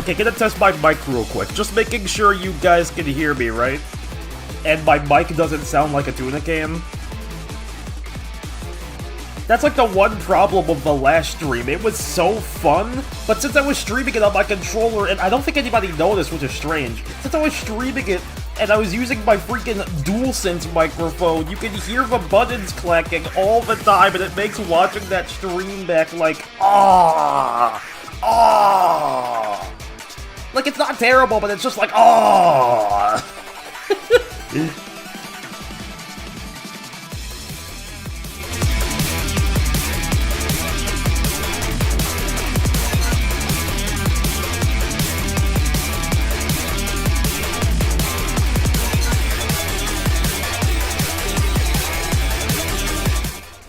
Okay, gonna test my mic real quick. Just making sure you guys can hear me, right? And my mic doesn't sound like a tuna can. That's like the one problem of the last stream. It was so fun, but since I was streaming it on my controller, and I don't think anybody noticed, which is strange, since I was streaming it, and I was using my freaking DualSense microphone, you can hear the buttons clacking all the time, and it makes watching that stream back like, ah. Like, it's not terrible, but it's just like, ah.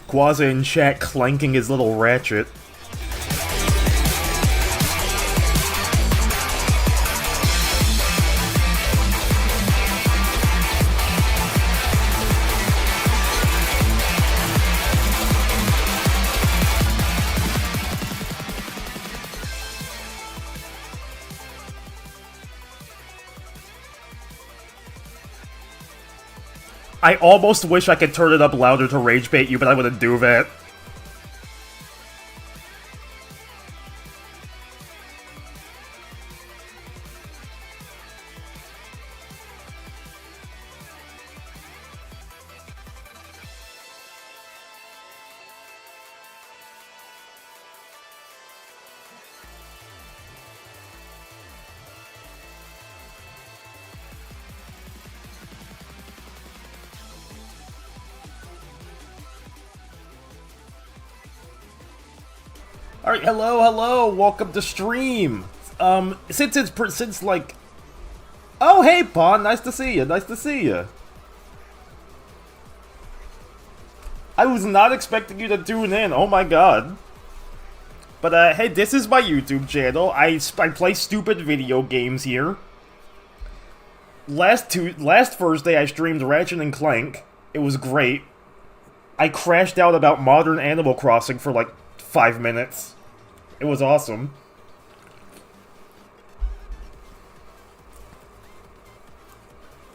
Quaza in chat clanking his little ratchet. I almost wish I could turn it up louder to rage bait you, but I wouldn't do that. Alright, hello, welcome to stream. Since like... Oh, hey, Pawn, nice to see you. I was not expecting you to tune in, oh my god. But, hey, this is my YouTube channel. I play stupid video games here. Last Thursday, I streamed Ratchet and Clank. It was great. I crashed out about modern Animal Crossing for, like, 5 minutes. It was awesome.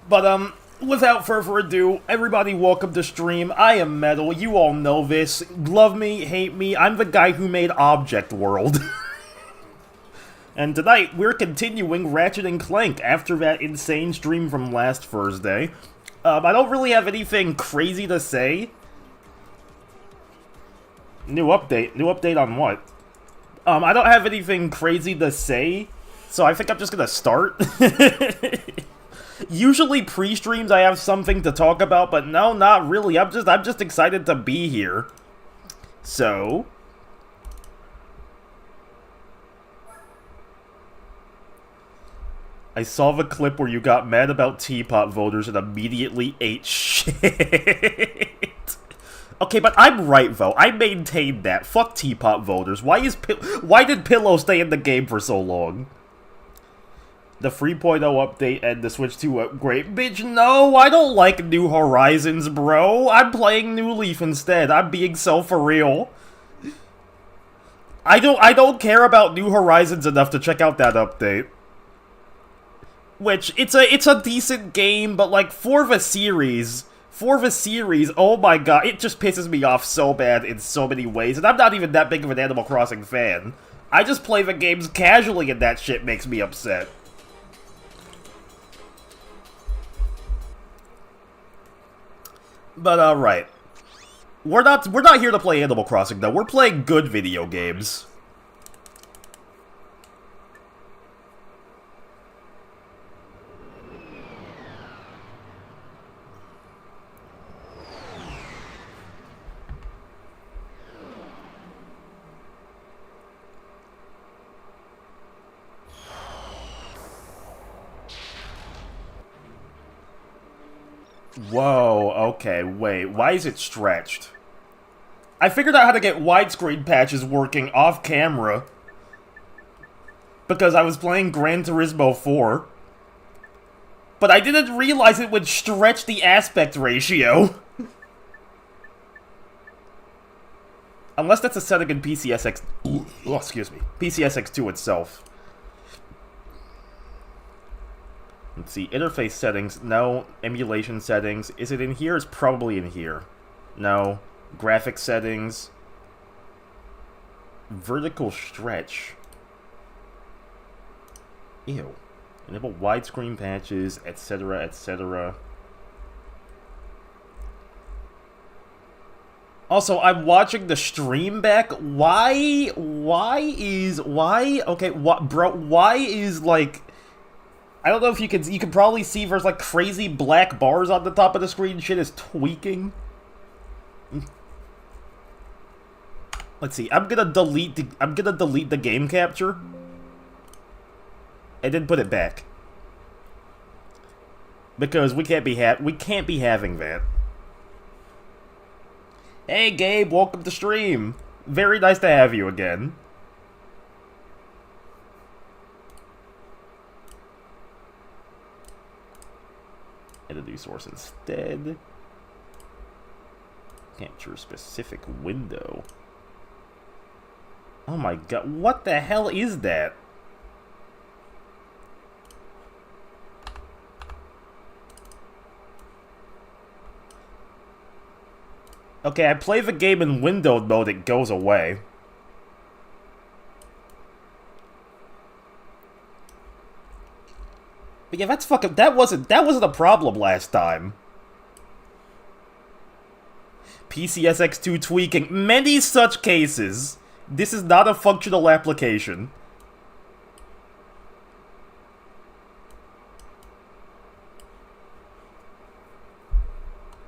But, without further ado, everybody welcome to stream. I am Metal, you all know this. Love me, hate me, I'm the guy who made Object World. And tonight, we're continuing Ratchet and Clank after that insane stream from last Thursday. I don't really have anything crazy to say. New update on what? I don't have anything crazy to say, so I think I'm just gonna start. Usually pre-streams I have something to talk about, but no, not really. I'm just excited to be here. So, I saw the clip where you got mad about teapot voters and immediately ate shit. Okay, but I'm right, though. I maintained that. Fuck teapot voters. Why did Pillow stay in the game for so long? The 3.0 update and the Switch 2 upgrade. Bitch, no! I don't like New Horizons, bro! I'm playing New Leaf instead. I'm being so for real. I don't care about New Horizons enough to check out that update. Which, it's a decent game, but, like, for the series, oh my god, it just pisses me off so bad in so many ways, and I'm not even that big of an Animal Crossing fan. I just play the games casually and that shit makes me upset. But, right. We're not here to play Animal Crossing, though. We're playing good video games. Whoa, okay, wait, why is it stretched? I figured out how to get widescreen patches working off camera. Because I was playing Gran Turismo 4. But I didn't realize it would stretch the aspect ratio. Unless that's a setting in PCSX... Oh, excuse me. PCSX2 itself. Let's see, interface settings, no. Emulation settings, is it in here? It's probably in here. No. Graphics settings. Vertical stretch. Ew. Enable widescreen patches, etc., etc. Also, I'm watching the stream back. Why, okay, what, bro, why is, like, I don't know if you can probably see there's, like, crazy black bars on the top of the screen. Shit is tweaking. Let's see, I'm gonna delete the game capture. And then put it back. Because we can't be having that. Hey Gabe, welcome to stream. Very nice to have you again. Edit new source instead. Capture specific window. Oh my god, what the hell is that? Okay, I play the game in windowed mode, it goes away. But yeah, that's fucking, that wasn't a problem last time. PCSX2 tweaking, many such cases. This is not a functional application.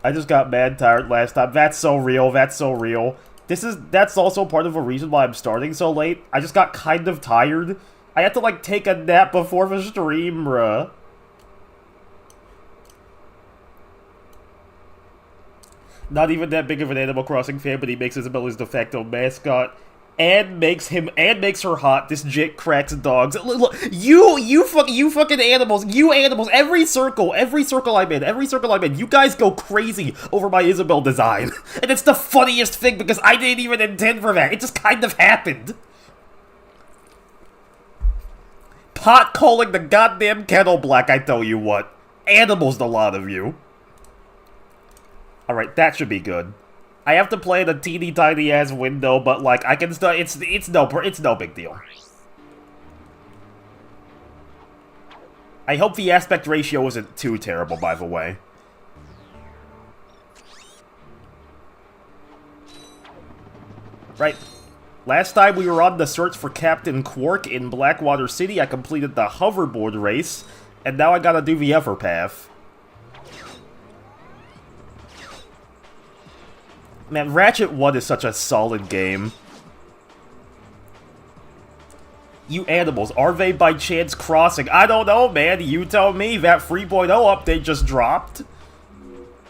I just got mad tired last time. That's so real, that's so real. That's also part of a reason why I'm starting so late. I just got kind of tired. I had to, like, take a nap before the stream, bruh. Not even that big of an Animal Crossing fan, but he makes Isabelle his de facto mascot. And makes her hot. This jit cracks dogs. Look, you fucking animals, every circle I'm in, you guys go crazy over my Isabelle design. And it's the funniest thing because I didn't even intend for that. It just kind of happened. Pot calling the goddamn kettle black, I tell you what. Animals, the lot of you. Alright, that should be good. I have to play in a teeny tiny ass window, but like I can still it's no big deal. I hope the aspect ratio isn't too terrible, by the way. Right. Last time we were on the search for Captain Quark in Blackwater City, I completed the hoverboard race, and now I gotta do the Everpath. Man, Ratchet 1 is such a solid game. You animals, are they by chance crossing? I don't know, man. You tell me. That 3.0 update just dropped. To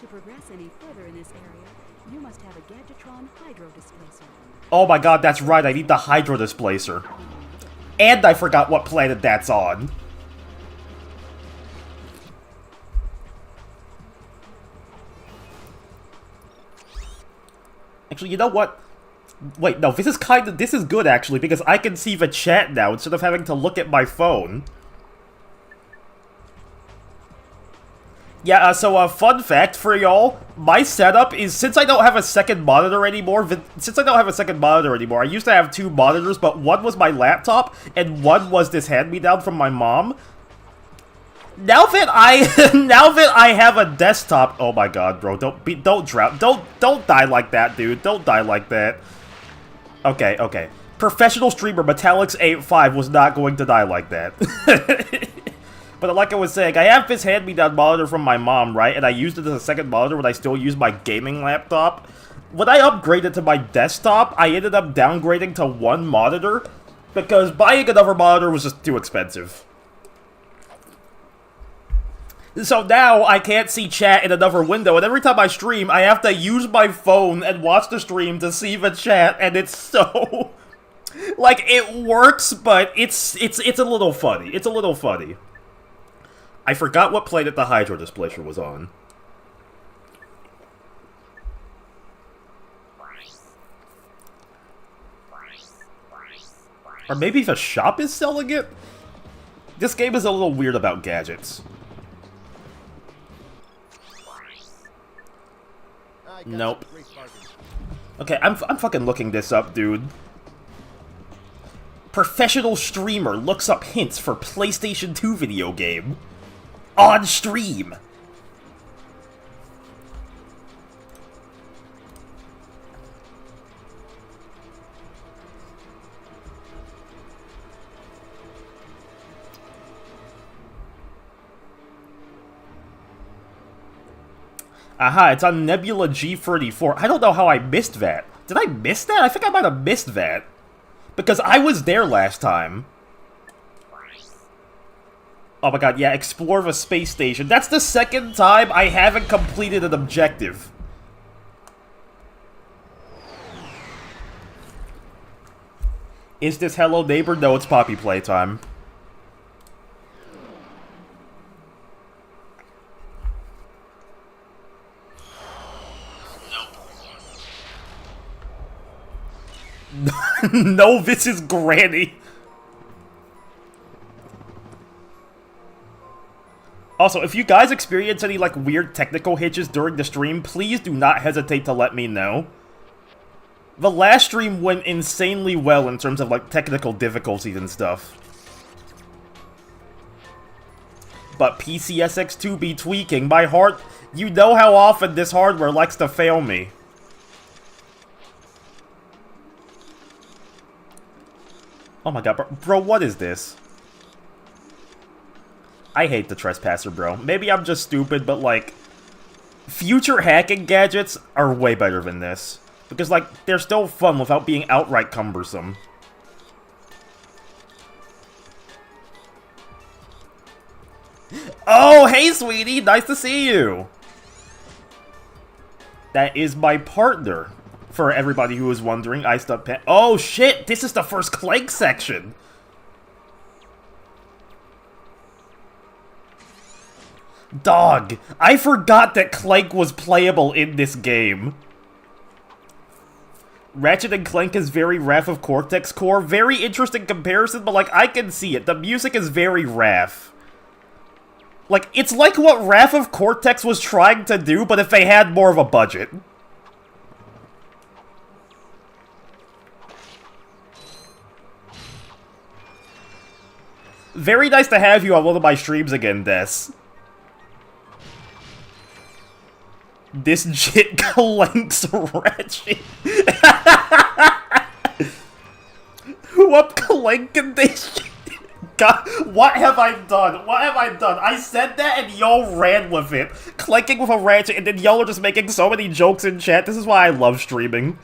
progress any further in this area, you must have a Gadgetron Hydro Displacer. Oh my god, that's right. I need the Hydro Displacer. And I forgot what planet that's on. Actually, you know what? Wait, no, this is good, actually, because I can see the chat now instead of having to look at my phone. Yeah, so, fun fact for y'all, my setup is, since I don't have a second monitor anymore, I used to have 2 monitors, but one was my laptop, and one was this hand-me-down from my mom. Now that I have a desktop, oh my god, bro, don't drown, don't die like that, dude, don't die like that. Okay. Professional streamer METALLIX 85 was not going to die like that. But like I was saying, I have this hand-me-down monitor from my mom, right, and I used it as a second monitor when I still use my gaming laptop. When I upgraded to my desktop, I ended up downgrading to 1 monitor, because buying another monitor was just too expensive. So now, I can't see chat in another window, and every time I stream, I have to use my phone and watch the stream to see the chat, and it's so... like, it works, but it's a little funny. It's a little funny. I forgot what planet the Hydro Displacer was on. Or maybe the shop is selling it? This game is a little weird about gadgets. Nope. Okay, I'm fucking looking this up, dude. Professional streamer looks up hints for PlayStation 2 video game. On stream! Aha, it's on Nebula G34. I don't know how I missed that. Did I miss that? I think I might have missed that. Because I was there last time. Oh my god, yeah, explore the space station. That's the second time I haven't completed an objective. Is this Hello Neighbor? No, it's Poppy Playtime. No, this is Granny. Also, if you guys experience any, like, weird technical hitches during the stream, please do not hesitate to let me know. The last stream went insanely well in terms of, like, technical difficulties and stuff. But PCSX2 be tweaking. My heart... You know how often this hardware likes to fail me. Oh my god, bro, what is this? I hate the Trespasser, bro. Maybe I'm just stupid, but, like, future hacking gadgets are way better than this. Because, like, they're still fun without being outright cumbersome. Oh, hey, sweetie! Nice to see you! That is my partner. For everybody who is wondering, Iced Up Pen. Oh shit! This is the first Clank section! Dog! I forgot that Clank was playable in this game. Ratchet and Clank is very Wrath of Cortex core. Very interesting comparison, but like, I can see it. The music is very Wrath. Like, it's like what Wrath of Cortex was trying to do, but if they had more of a budget. Very nice to have you on one of my streams again, Des. This jit clanks Ratchet. Who up clanking this shit? God, what have I done? What have I done? I said that and y'all ran with it. Clanking with a Ratchet, and then y'all are just making so many jokes in chat. This is why I love streaming.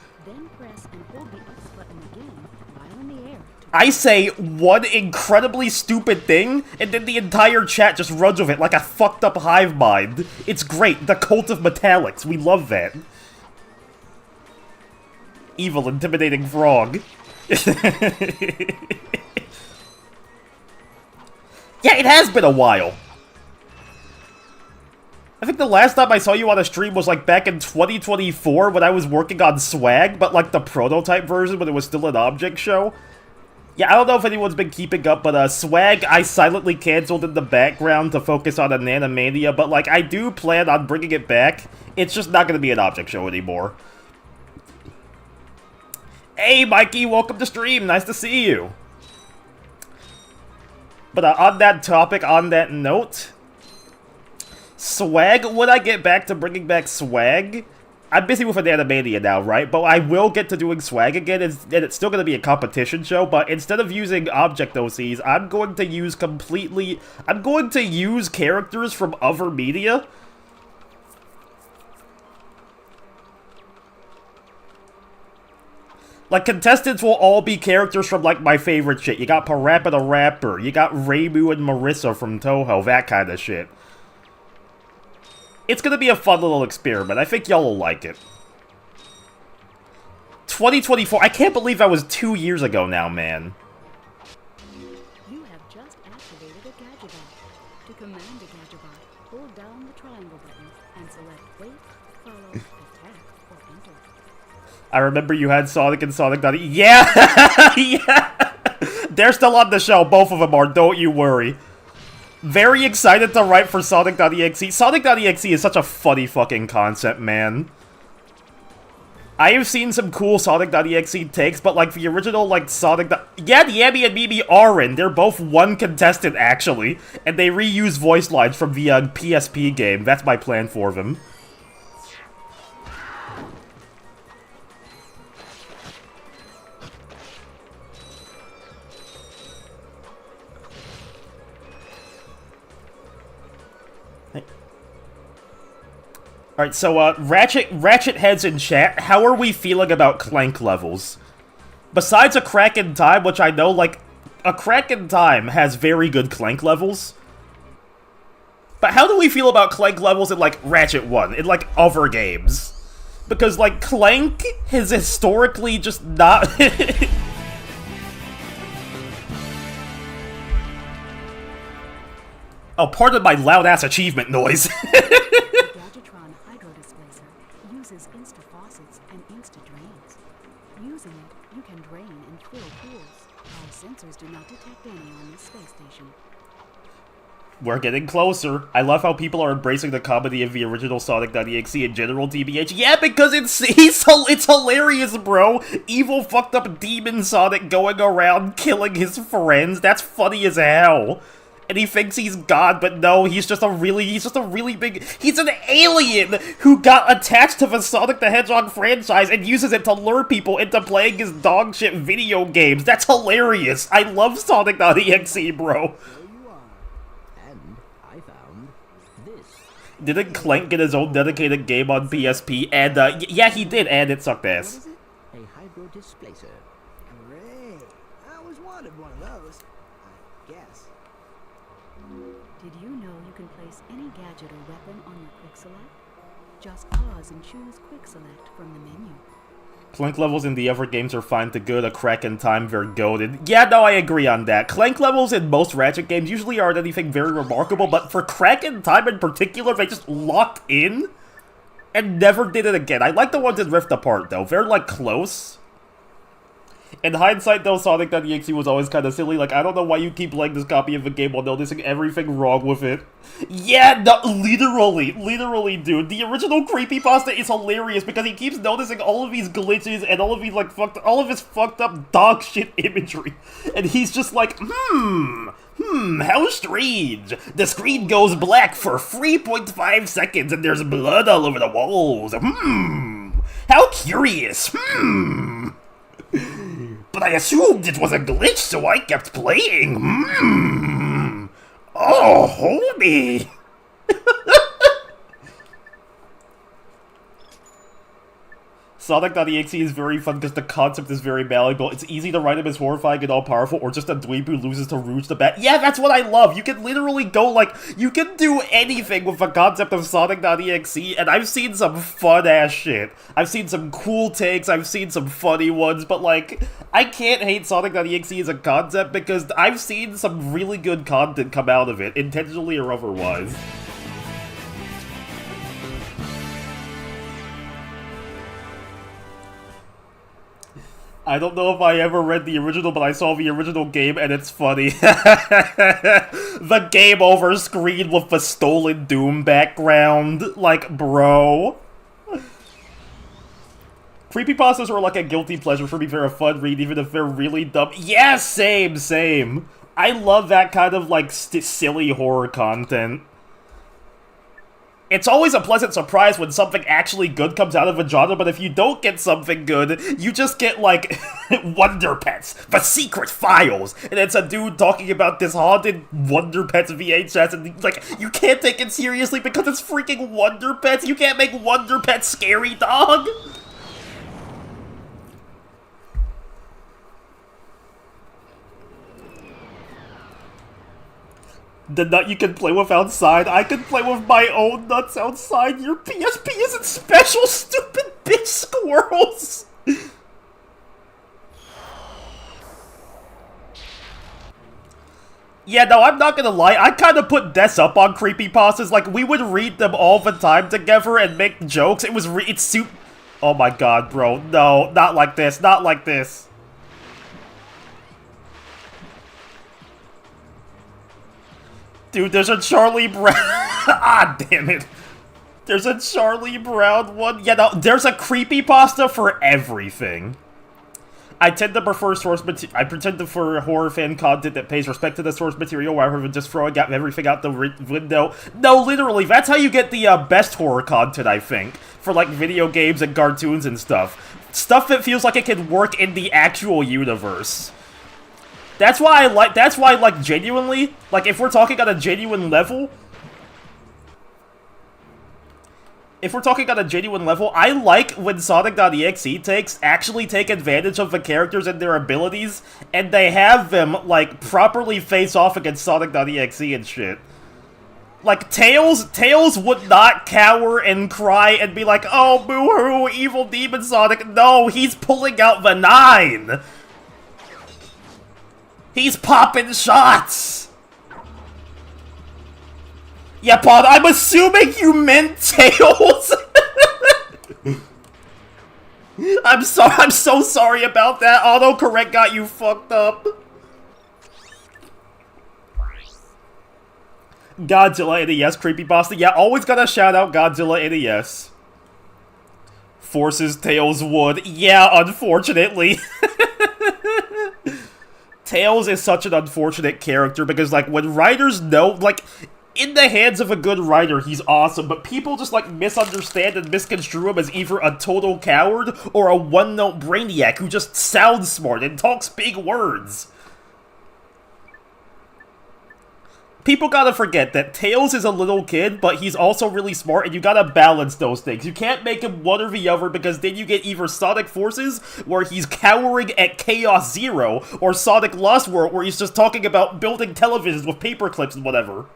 I say one incredibly stupid thing, and then the entire chat just runs with it like a fucked up hive mind. It's great. The cult of METALLIX. We love that. Evil, intimidating frog. Yeah, it has been a while. I think the last time I saw you on a stream was like back in 2024 when I was working on Swag, but like the prototype version when it was still an object show. Yeah, I don't know if anyone's been keeping up, but Swag I silently canceled in the background to focus on Ananimania, but like I do plan on bringing it back. It's just not going to be an object show anymore. Hey Mikey, welcome to stream, nice to see you. But on that topic, on that note, Swag, when I get back to bringing back Swag, I'm busy with Ananimania now, right? But I will get to doing Swag again, and it's still going to be a competition show, but instead of using object OCs, I'm going to use characters from other media. Like, contestants will all be characters from, like, my favorite shit. You got Parappa the Rapper, you got Reimu and Marissa from Toho, that kind of shit. It's gonna be a fun little experiment. I think y'all will like it. 2024. I can't believe that was 2 years ago now, man. You have just activated a Gadgetbot. To command a Gadgetbot, hold down the triangle button and select wait, follow, attack, or enter. I remember you had Sonic and Sonic. Yeah! Yeah! They're still on the show. Both of them are. Don't you worry. Very excited to write for Sonic.exe. Sonic.exe is such a funny fucking concept, man. I have seen some cool Sonic.exe takes, but like the original like Sonic. Yeah, Yami and Mimi are in. They're both one contestant actually, and they reuse voice lines from the PSP game. That's my plan for them. Alright, so, Ratchet heads in chat, how are we feeling about Clank levels? Besides A Crack in Time, which I know, like, A Crack in Time has very good Clank levels. But how do we feel about Clank levels in, like, Ratchet 1, in, like, other games? Because, like, Clank has historically just not... Oh, pardon my loud-ass achievement noise. Uses insta-faucets and insta-drains. Using it, you can drain and fill pools. Our sensors do not detect any on this space station. We're getting closer. I love how people are embracing the comedy of the original Sonic.exe in general, TBH. Yeah, because it's hilarious, bro. Evil, fucked up demon Sonic going around killing his friends. That's funny as hell. And he thinks he's God, but no, he's just a really big... He's an alien who got attached to the Sonic the Hedgehog franchise and uses it to lure people into playing his dog shit video games. That's hilarious. I love Sonic.exe, bro. And I found this. Didn't Clank get his own dedicated game on PSP? And, yeah, he did, and it sucked ass. What is it? A hydro displacer. Great. I always wanted one of those. I guess. Did you know you can place any gadget or weapon on your quick select? Just pause and choose quick select from the menu. Clank levels in the other games are fine to good. A Crack in Time, they're goated. Yeah, no, I agree on that. Clank levels in most Ratchet games usually aren't anything very remarkable, but for Crack in Time in particular, they just locked in and never did it again. I like the ones in Rift Apart, though. They're, like, close. In hindsight, though, Sonic.exe was always kind of silly. Like, I don't know why you keep playing this copy of the game while noticing everything wrong with it. Yeah, no, literally, dude. The original creepypasta is hilarious because he keeps noticing all of these glitches and all of these, like, all of his fucked up dog shit imagery. And he's just like, how strange. The screen goes black for 3.5 seconds and there's blood all over the walls. How curious. But I assumed it was a glitch, so I kept playing. Oh, homie. Sonic.exe is very fun because the concept is very malleable. It's easy to write him as horrifying and all-powerful, or just a dweeb who loses to Rouge the Bat. Yeah, that's what I love! You can literally go, like, you can do anything with the concept of Sonic.exe, and I've seen some fun-ass shit. I've seen some cool takes, I've seen some funny ones, but, like, I can't hate Sonic.exe as a concept because I've seen some really good content come out of it, intentionally or otherwise. I don't know if I ever read the original, but I saw the original game, and it's funny. The game over screen with the stolen Doom background. Like, bro. Creepypastas are like a guilty pleasure for me. They're a fun read, even if they're really dumb. Yeah, same. I love that kind of, like, silly horror content. It's always a pleasant surprise when something actually good comes out of a genre, but if you don't get something good, you just get, like, Wonder Pets, The Secret Files, and it's a dude talking about this haunted Wonder Pets VHS, and, like, you can't take it seriously because it's freaking Wonder Pets. You can't make Wonder Pets scary, dog! The nut you can play with outside, I can play with my own nuts outside. Your PSP isn't special, stupid bitch squirrels! Yeah, no, I'm not gonna lie, I kinda put Des up on creepypastas. Like, we would read them all the time together and make jokes. It's oh my god, bro. No, not like this, not like this. Dude, there's a Charlie Brown. Ah, damn it. There's a Charlie Brown one. Yeah, no, there's a creepypasta for everything. I tend to prefer I pretend to prefer horror fan content that pays respect to the source material rather than just throwing out everything out the window. No, literally, that's how you get the best horror content, I think. For, like, video games and cartoons and stuff. Stuff that feels like it can work in the actual universe. That's why, like, genuinely, like, if we're talking on a genuine level... I like when Sonic.exe actually take advantage of the characters and their abilities, and they have them, like, properly face off against Sonic.exe and shit. Like, Tails would not cower and cry and be like, oh, boo-hoo, evil Demon Sonic. No, he's pulling out the 9! He's popping shots! Yeah, Pod, I'm assuming you meant Tails! I'm so sorry about that. Autocorrect got you fucked up. Godzilla NES creepypasta. Yeah, always gotta shout out Godzilla NES. Forces Tails would. Yeah, unfortunately. Tails is such an unfortunate character because, like, when writers know, like... In the hands of a good writer, he's awesome, but people just, like, misunderstand and misconstrue him as either a total coward or a one-note brainiac who just sounds smart and talks big words. People gotta forget that Tails is a little kid, but he's also really smart, and you gotta balance those things. You can't make him one or the other, because then you get either Sonic Forces, where he's cowering at Chaos Zero, or Sonic Lost World, where he's just talking about building televisions with paper clips and whatever.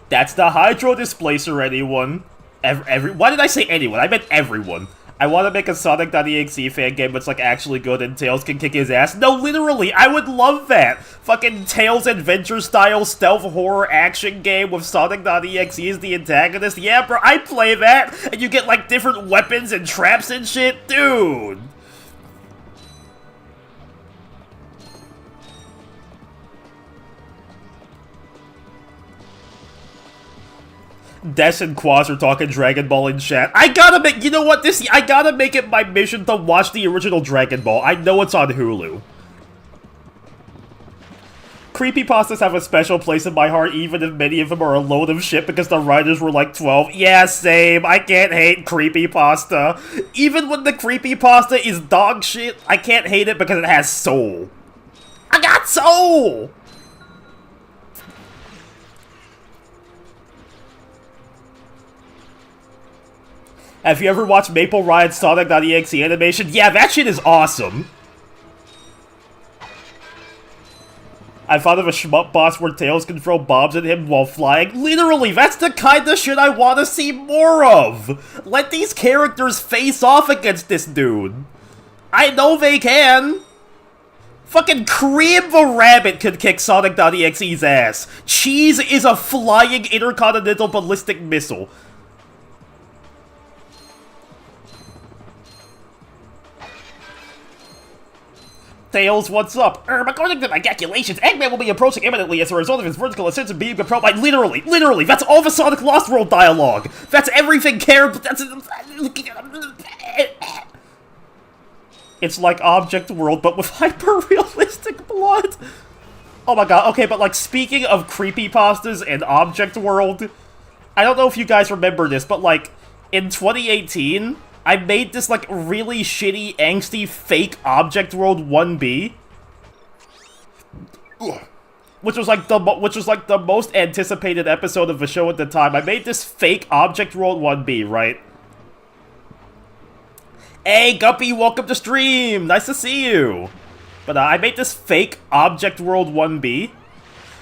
That's the Hydro Displacer, anyone. Why did I say anyone? I meant everyone. I want to make a Sonic.exe fan game that's, like, actually good and Tails can kick his ass. No, literally, I would love that! Fucking Tails Adventure-style stealth horror action game with Sonic.exe as the antagonist. Yeah, bro, I'd play that! And you get, like, different weapons and traps and shit. Dude! Des and Quaz are talking Dragon Ball in chat. I gotta make- you know what, I gotta make it my mission to watch the original Dragon Ball. I know it's on Hulu. Creepypastas have a special place in my heart, even if many of them are a load of shit because the writers were like 12. Yeah, same. I can't hate creepypasta. Even when the creepypasta is dog shit, I can't hate it because it has soul. I got soul! Have you ever watched Maple Riot's Sonic.exe animation? Yeah, that shit is awesome. I thought of a shmup boss where Tails can throw bombs at him while flying. Literally, that's the kind of shit I want to see more of! Let these characters face off against this dude. I know they can! Fucking Cream the Rabbit could kick Sonic.exe's ass. Cheese is a flying intercontinental ballistic missile. Tails, what's up? According to my calculations, Eggman will be approaching imminently as a result of his vertical ascent and being controlled by literally, that's all the Sonic Lost World dialogue! That's everything that's... It's like Object World, but with hyper-realistic blood! Oh my god, okay, but like, speaking of creepypastas and Object World, I don't know if you guys remember this, but like, in 2018... I made this, like, really shitty, angsty, fake Object World 1B. Which was like the most anticipated episode of the show at the time. I made this fake Object World 1B, right? Hey, Guppy, welcome to stream! Nice to see you! But, I made this fake Object World 1B,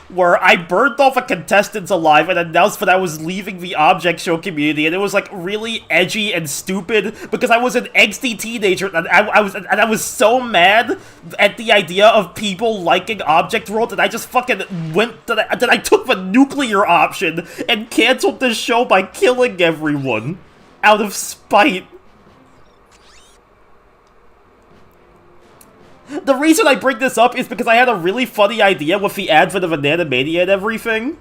where I burned all the contestants alive and announced that I was leaving the Object Show community, and it was, like, really edgy and stupid, because I was an angsty teenager, and I was so mad at the idea of people liking Object World that I just fucking that I took the nuclear option and canceled the show by killing everyone, out of spite. The reason I bring this up is because I had a really funny idea with the advent of Anandamania and everything.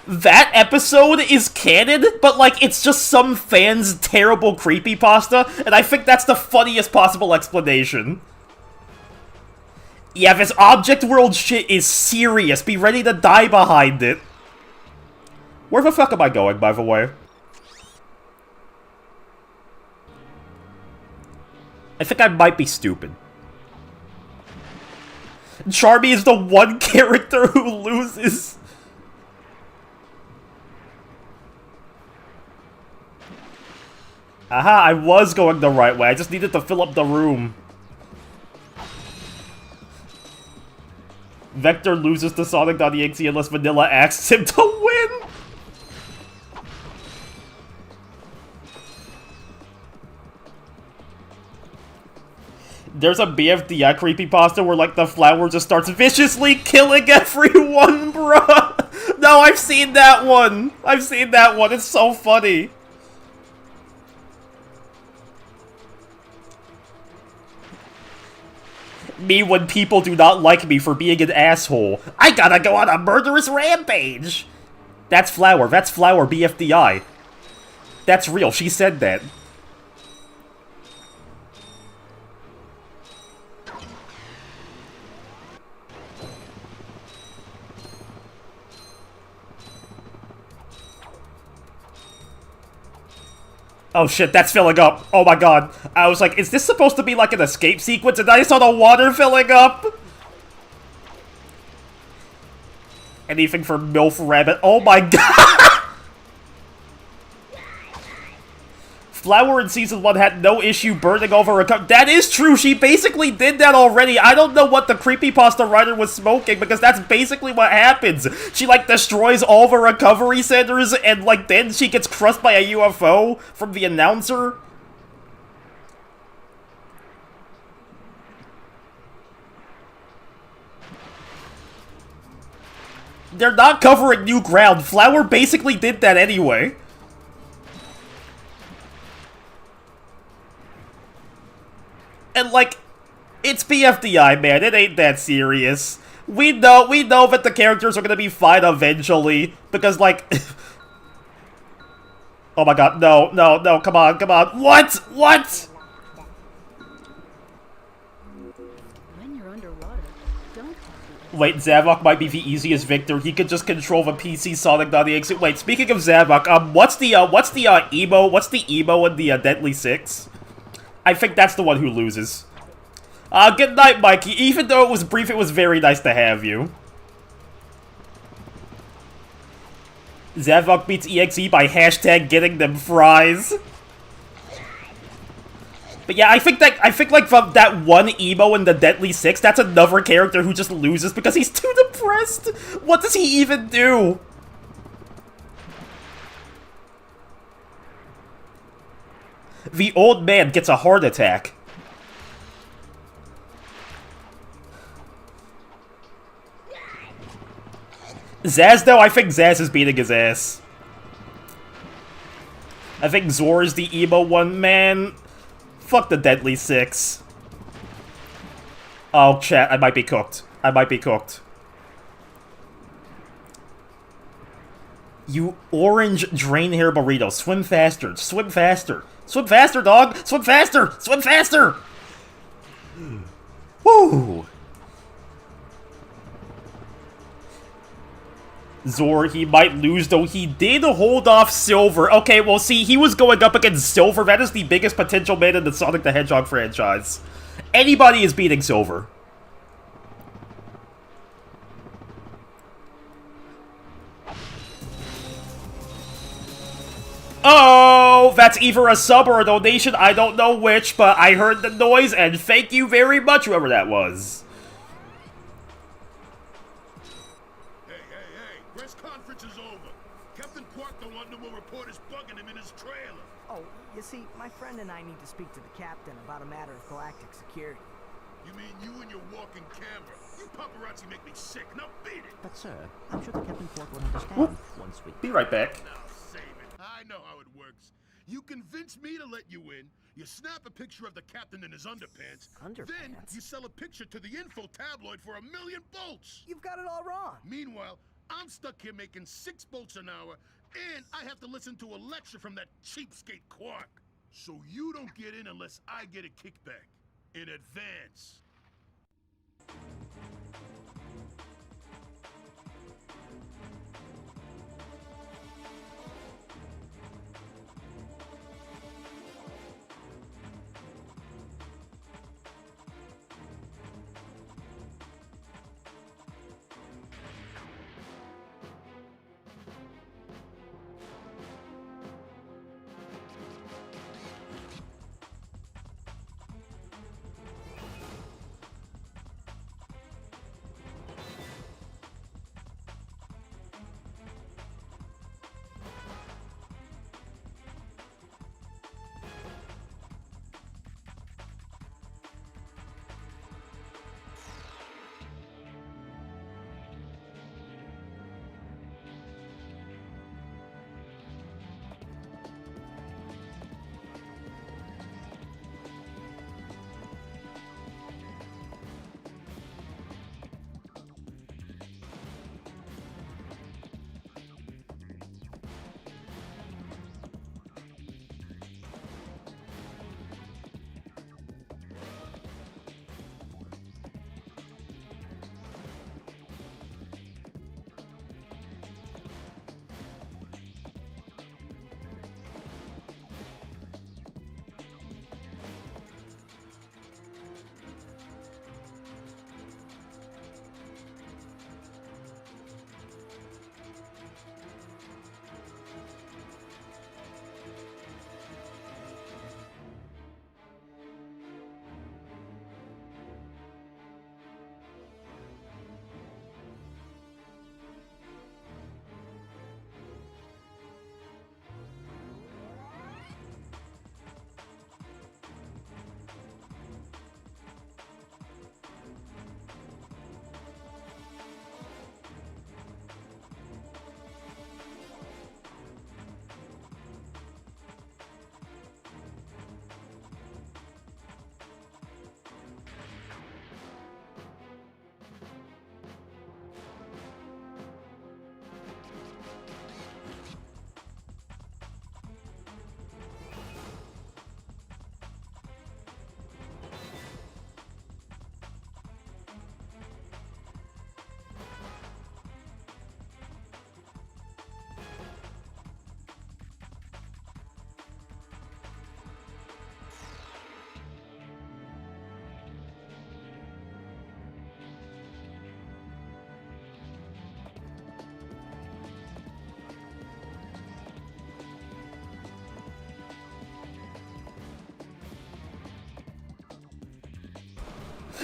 That episode is canon, but, like, it's just some fan's terrible creepypasta, and I think that's the funniest possible explanation. Yeah, this object world shit is serious. Be ready to die behind it. Where the fuck am I going, by the way? I think I might be stupid. Charmy is the one character who loses. Aha, I was going the right way. I just needed to fill up the room. Vector loses to Sonic.exe unless Vanilla asks him to win. There's a BFDI creepypasta where, like, the flower just starts viciously killing everyone, bruh. No, I've seen that one. I've seen that one. It's so funny. Me when people do not like me for being an asshole. I gotta go on a murderous rampage! That's Flower. That's Flower BFDI. That's real. She said that. Oh shit, that's filling up. Oh my god. I was like, is this supposed to be like an escape sequence? And I saw the water filling up. Anything for MILF Rabbit. Oh my god. Flower in Season 1 had no issue burning over a cup. That is true. She basically did that already. I don't know what the creepypasta writer was smoking, because that's basically what happens. She, like, destroys all the recovery centers, and, like, then she gets crushed by a UFO from the announcer. They're not covering new ground. Flower basically did that anyway. And, like, it's BFDI, man. It ain't that serious. We know that the characters are gonna be fine eventually. Because, like... oh my god, no, come on. What? When you're underwater, don't Wait, Zavok might be the easiest victor. He could just control the PC Sonic.exe. Wait, speaking of Zavok, what's the emo in the Deadly Six? I think that's the one who loses. Good night, Mikey. Even though it was brief, it was very nice to have you. Zavok beats EXE by hashtag getting them fries. But yeah, I think like from that one emo in the Deadly Six, that's another character who just loses because he's too depressed. What does he even do? The old man gets a heart attack. Zaz, though, I think Zaz is beating his ass. I think Zor is the emo one, man. Fuck the Deadly Six. Oh, chat, I might be cooked. You orange drain hair burrito. Swim faster. Swim faster, dog! Swim faster! Woo! Zor, he might lose, though he did hold off Silver. Okay, well, see, he was going up against Silver. That is the biggest potential man in the Sonic the Hedgehog franchise. Anybody is beating Silver. Oh, that's either a sub or a donation. I don't know which, but I heard the noise, and thank you very much, whoever that was. Hey, press conference is over. Captain Quark don't want no more reporters bugging him in his trailer. Oh, you see, my friend and I need to speak to the captain about a matter of galactic security. You mean you and your walking camera? You paparazzi make me sick. Now beat it. But sir, I'm sure the Captain Quark will understand once we... Be right back. Now save it. I know how it works. You convince me to let you in, you snap a picture of the captain in his underpants, then you sell a picture to the info tabloid for $1 million bolts! You've got it all wrong. Meanwhile, I'm stuck here making 6 bolts an hour, and I have to listen to a lecture from that cheapskate Quark. So you don't get in unless I get a kickback. In advance.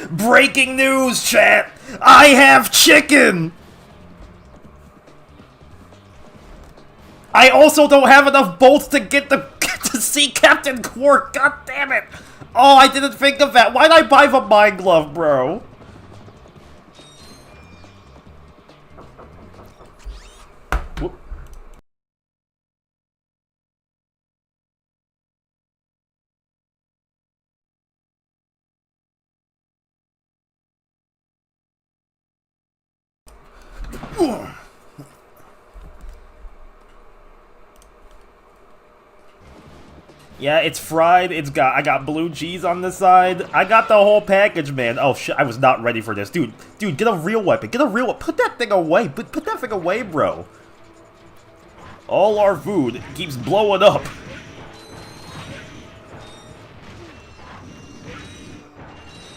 Breaking news, chat! I have chicken! I also don't have enough bolts to get to see Captain Quark, god damn it! Oh, I didn't think of that. Why'd I buy the Mind Glove, bro? Whoop. Yeah, it's fried. I got blue cheese on the side. I got the whole package, man. Oh shit, I was not ready for this. Dude, get a real weapon. Get a real weapon. Put that thing away. Put that thing away, bro. All our food keeps blowing up.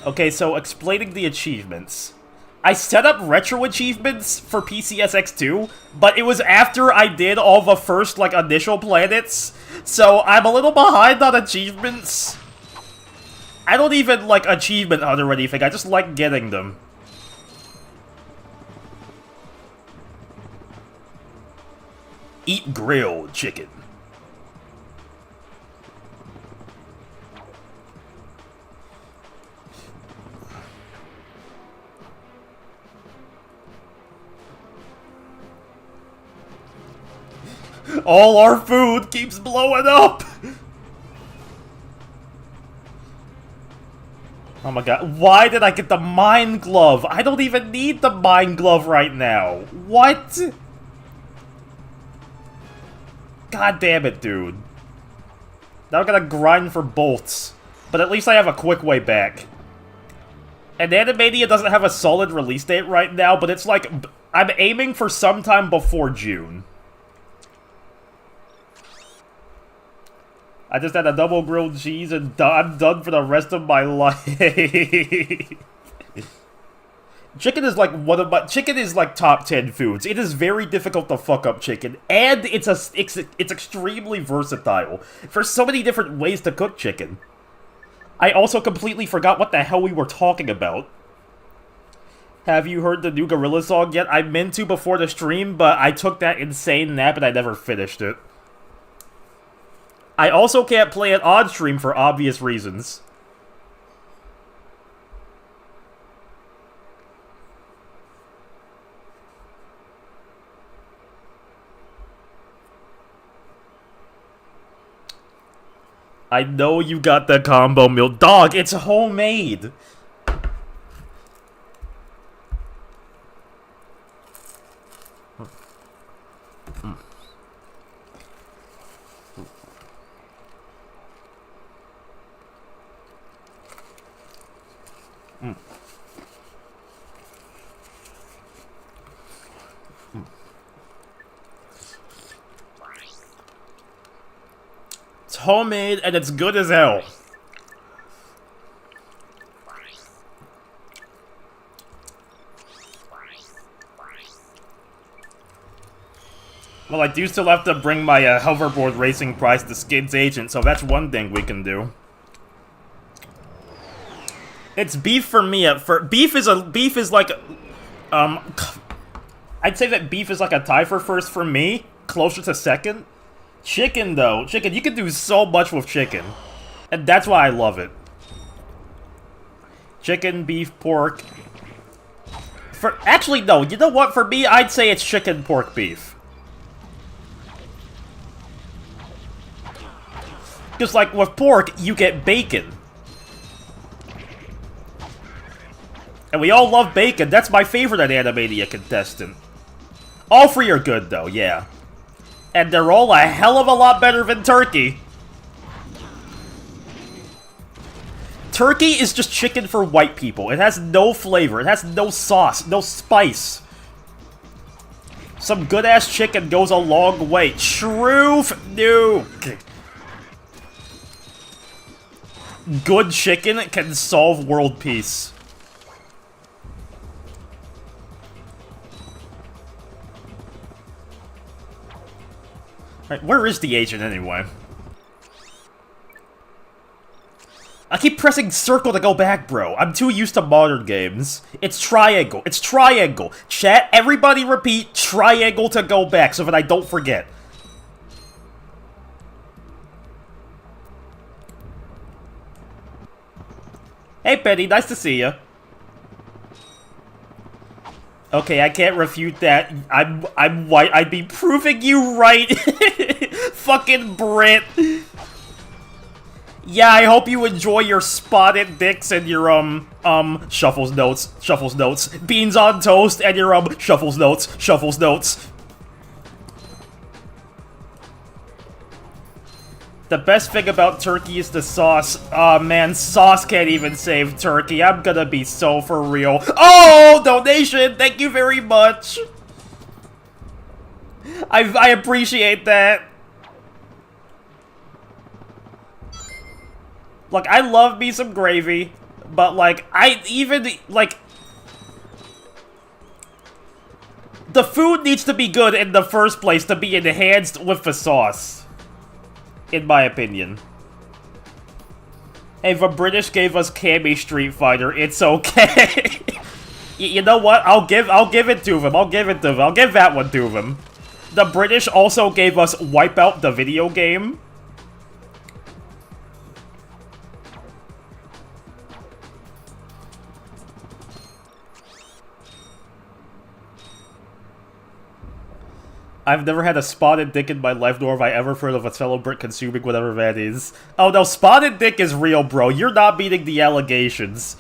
Okay, so explaining the achievements. I set up retro achievements for PCSX2, but it was after I did all the first, like, initial planets, so I'm a little behind on achievements. I don't even, like, achievement hunt or anything, I just like getting them. Eat grilled chicken. All our food keeps blowing up! Oh my god, why did I get the mine glove? I don't even need the mine glove right now. What? God damn it, dude. Now I gotta grind for bolts. But at least I have a quick way back. And Animania doesn't have a solid release date right now, but it's like, I'm aiming for sometime before June. I just had a double grilled cheese and I'm done for the rest of my life. Chicken is like chicken is like top 10 foods. It is very difficult to fuck up chicken, and it's extremely versatile for so many different ways to cook chicken. I also completely forgot what the hell we were talking about. Have you heard the new Gorilla song yet? I meant to before the stream, but I took that insane nap and I never finished it. I also can't play it on stream for obvious reasons. I know you got the combo meal. Dog, it's homemade! It's homemade and it's good as hell. Well, I do still have to bring my hoverboard racing prize to Skid's agent, so that's one thing we can do. It's beef for me. Beef is like, I'd say that beef is like a tie for first for me, closer to second. Chicken, though. Chicken, you can do so much with chicken. And that's why I love it. Chicken, beef, pork. Actually, no. You know what? For me, I'd say it's chicken, pork, beef. Because, like, with pork, you get bacon. And we all love bacon. That's my favorite Animania contestant. All three are good, though, yeah. And they're all a hell of a lot better than turkey. Turkey is just chicken for white people. It has no flavor. It has no sauce, no spice. Some good-ass chicken goes a long way. Truth nuke. Good chicken can solve world peace. Alright, where is the agent anyway? I keep pressing circle to go back, bro. I'm too used to modern games. It's triangle. It's triangle. Chat, everybody repeat triangle to go back so that I don't forget. Hey, Penny, nice to see you. Okay, I can't refute that. I'm white. I'd be proving you right. Fucking Brit. Yeah, I hope you enjoy your spotted dicks and your, Shuffles notes, beans on toast, and your, Shuffles notes. The best thing about turkey is the sauce. Aw, man, sauce can't even save turkey. I'm gonna be so for real. Oh, donation! Thank you very much! I appreciate that. Like, I love me some gravy, but, like, the food needs to be good in the first place to be enhanced with the sauce. In my opinion. Hey, the British gave us Cammy Street Fighter. It's okay. You know what? I'll give it to them. I'll give that one to them. The British also gave us Wipeout the video game. I've never had a spotted dick in my life, nor have I ever heard of a fellow Brit consuming whatever that is. Oh no, spotted dick is real, bro. You're not meeting the allegations.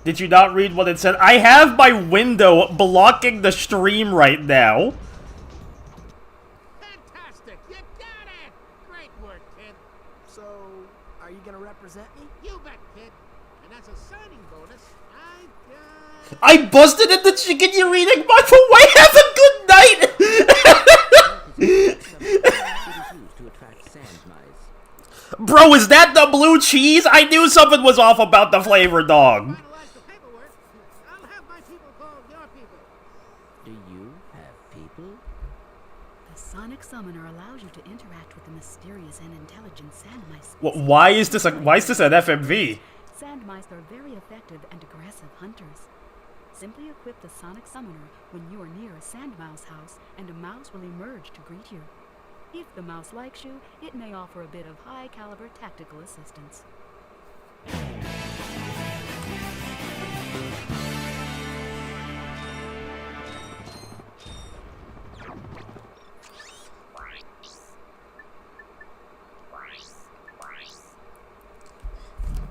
Did you not read what it said? I have my window blocking the stream right now. Fantastic! You got it! Great work, kid. So, are you gonna represent me? You bet, kid. And as a signing bonus, I got... I busted in the chicken you're eating, by the way! Have a good night! It is used to attract sand mice. Bro, is that the blue cheese? I knew something was off about the flavor, dog. Finalize the paperwork. I'll have my people call your people. Do you have people? The sonic summoner allows you to interact with the mysterious and intelligent sand mice. Why is this an FMV? Sand mice are very effective and aggressive hunters. Simply equip the sonic summoner when you are near a sand mouse house, and a mouse will emerge to greet you. If the mouse likes you, it may offer a bit of high-caliber tactical assistance.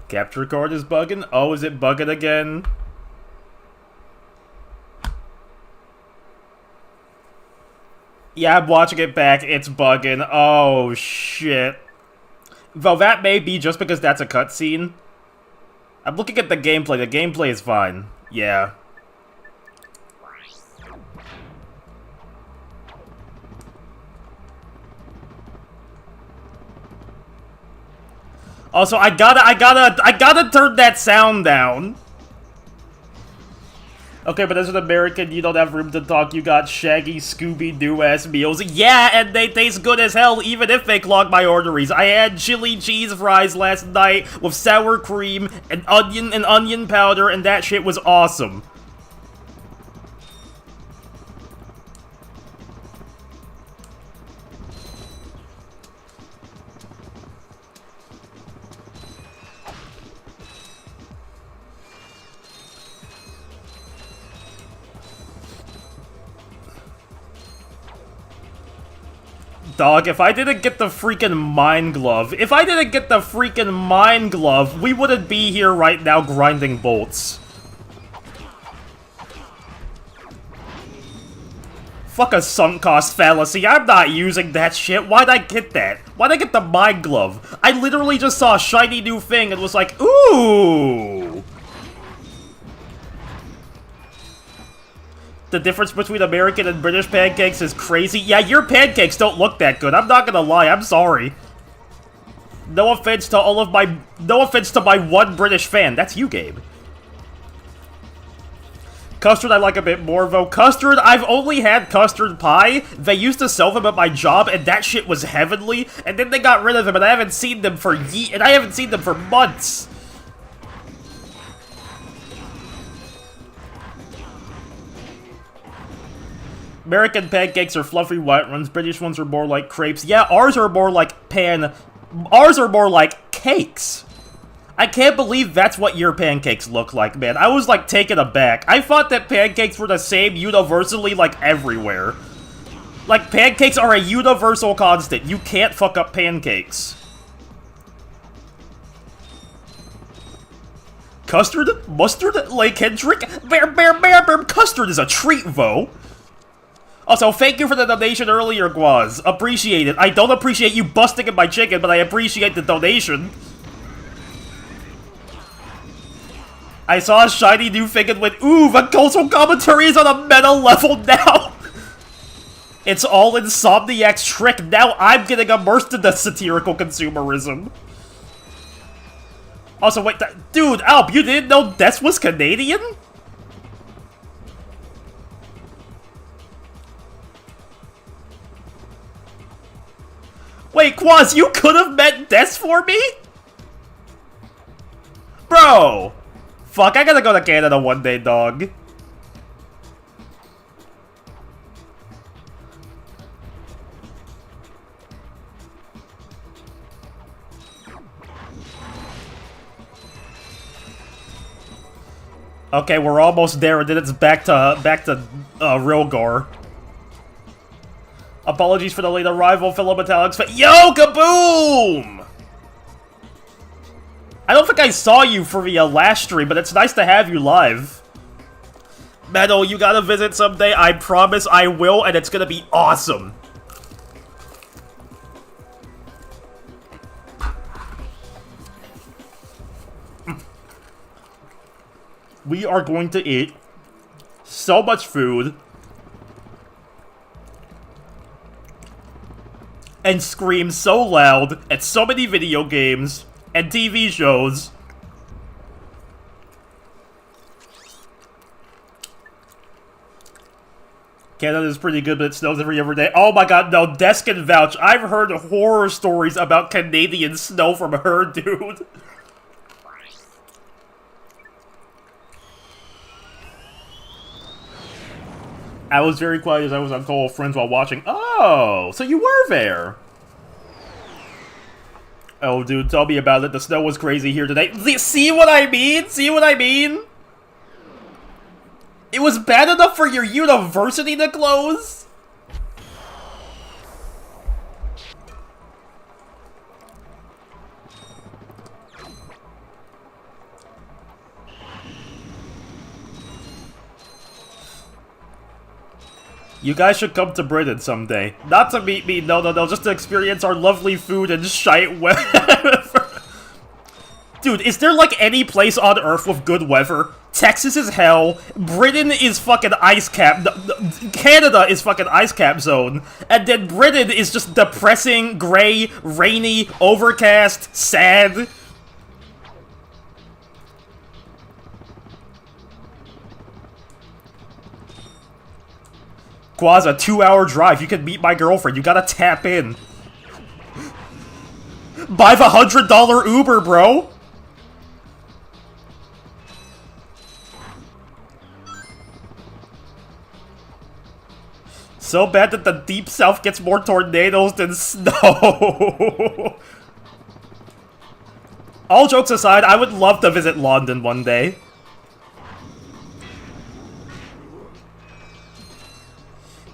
Capture card is bugging? Oh, is it bugging again? Yeah, I'm watching it back. It's bugging. Oh, shit. Though that may be just because that's a cutscene. I'm looking at the gameplay. The gameplay is fine. Yeah. Also, I gotta turn that sound down. Okay, but as an American, you don't have room to talk. You got shaggy, Scooby-Doo-ass meals. Yeah, and they taste good as hell, even if they clog my arteries. I had chili cheese fries last night with sour cream and onion powder, and that shit was awesome. Dog, if I didn't get the freaking Mind Glove, we wouldn't be here right now grinding bolts. Fuck a sunk cost fallacy, I'm not using that shit. Why'd I get that? Why'd I get the Mind Glove? I literally just saw a shiny new thing and was like, ooh! The difference between American and British pancakes is crazy. Yeah, your pancakes don't look that good. I'm not gonna lie. I'm sorry. No offense to my one British fan. That's you, Gabe. Custard I like a bit more, though. Custard, I've only had custard pie. They used to sell them at my job, and that shit was heavenly. And then they got rid of them, and I haven't seen them for months. American pancakes are fluffy white ones. British ones are more like crepes. Yeah, ours are more like cakes. I can't believe that's what your pancakes look like, man. I was, like, taken aback. I thought that pancakes were the same universally, like, everywhere. Like, pancakes are a universal constant. You can't fuck up pancakes. Custard? Mustard? Lake Hendrick? Bear, custard is a treat, though. Also, thank you for the donation earlier, Guaz. Appreciate it. I don't appreciate you busting in my chicken, but I appreciate the donation. I saw a shiny new thing and went, ooh, the cultural commentary is on a meta level now! It's all Insomniac's trick. Now I'm getting immersed in the satirical consumerism. Also, wait, dude, Alp, you didn't know Des was Canadian? Wait, Quaz, you could have met Des for me? Bro! Fuck, I gotta go to Canada one day, dog. Okay, we're almost there, and then it's back to real gore. Apologies for the late arrival, fellow Metallics. Yo, kaboom! I don't think I saw you for the last stream, but it's nice to have you live. Metal, you gotta visit someday. I promise I will, and it's gonna be awesome. We are going to eat so much food and scream so loud at so many video games and TV shows. Canada is pretty good, but it snows every other day. Oh my god, no, Des can vouch. I've heard horror stories about Canadian snow from her, dude. I was very quiet as I was on call with friends while watching. Oh, so you were there. Oh, dude, tell me about it. The snow was crazy here today. See what I mean? See what I mean? It was bad enough for your university to close? You guys should come to Britain someday. Not to meet me, no, just to experience our lovely food and shite weather. Dude, is there like any place on Earth with good weather? Texas is hell, Britain is fucking ice cap, Canada is fucking ice cap zone, and then Britain is just depressing, gray, rainy, overcast, sad. Quaz, a 2-hour drive. You can meet my girlfriend. You gotta tap in. Buy the $100 Uber, bro. So bad that the Deep South gets more tornadoes than snow. All jokes aside, I would love to visit London one day.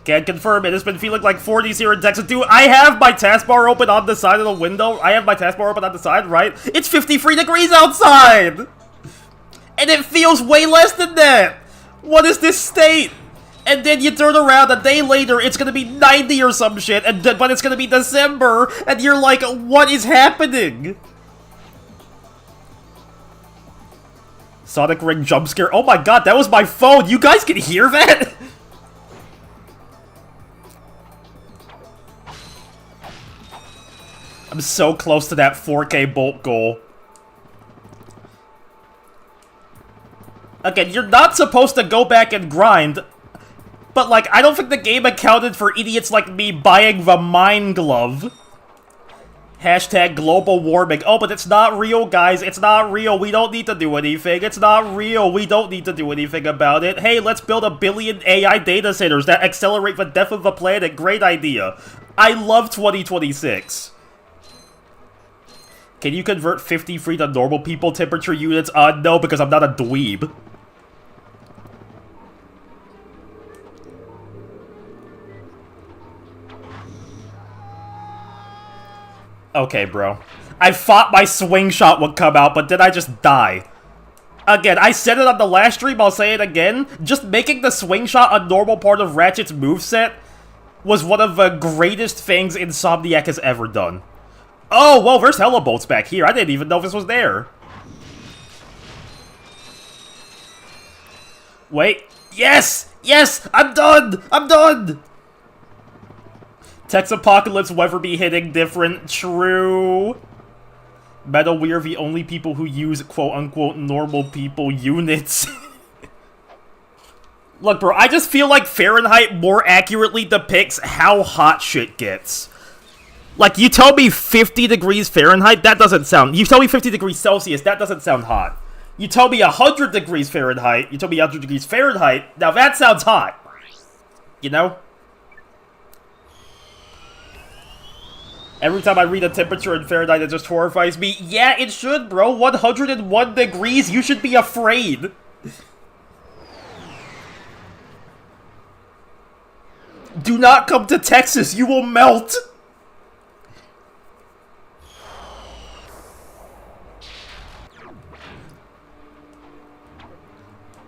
Can't confirm it. It's been feeling like 40s here in Texas. Dude, I have my taskbar open on the side of the window. I have my taskbar open on the side, right? It's 53 degrees outside! And it feels way less than that! What is this state? And then you turn around a day later, it's gonna be 90 or some shit, but it's gonna be December, and you're like, what is happening? Sonic Ring jump scare. Oh my god, that was my phone! You guys can hear that? I'm so close to that 4K bolt goal. Again, you're not supposed to go back and grind, but, like, I don't think the game accounted for idiots like me buying the Mine Glove. Hashtag global warming. Oh, but it's not real, guys. It's not real. We don't need to do anything. It's not real. We don't need to do anything about it. Hey, let's build 1 billion AI data centers that accelerate the death of the planet. Great idea. I love 2026. Can you convert 53 to normal people temperature units? No, because I'm not a dweeb. Okay, bro. I thought my swing shot would come out, but then I just die. Again, I said it on the last stream, I'll say it again. Just making the swing shot a normal part of Ratchet's moveset was one of the greatest things Insomniac has ever done. Oh, well, there's Helibolts back here. I didn't even know this was there. Wait. Yes! Yes! I'm done! I'm done! Tex Apocalypse weather be hitting different. True. Metal, we are the only people who use quote-unquote normal people units. Look, bro, I just feel like Fahrenheit more accurately depicts how hot shit gets. Like, you tell me 50 degrees Fahrenheit, that doesn't sound... You tell me 50 degrees Celsius, that doesn't sound hot. You tell me 100 degrees Fahrenheit, you tell me 100 degrees Fahrenheit, now that sounds hot. You know? Every time I read a temperature in Fahrenheit, it just horrifies me. Yeah, it should, bro. 101 degrees, you should be afraid. Do not come to Texas, you will melt!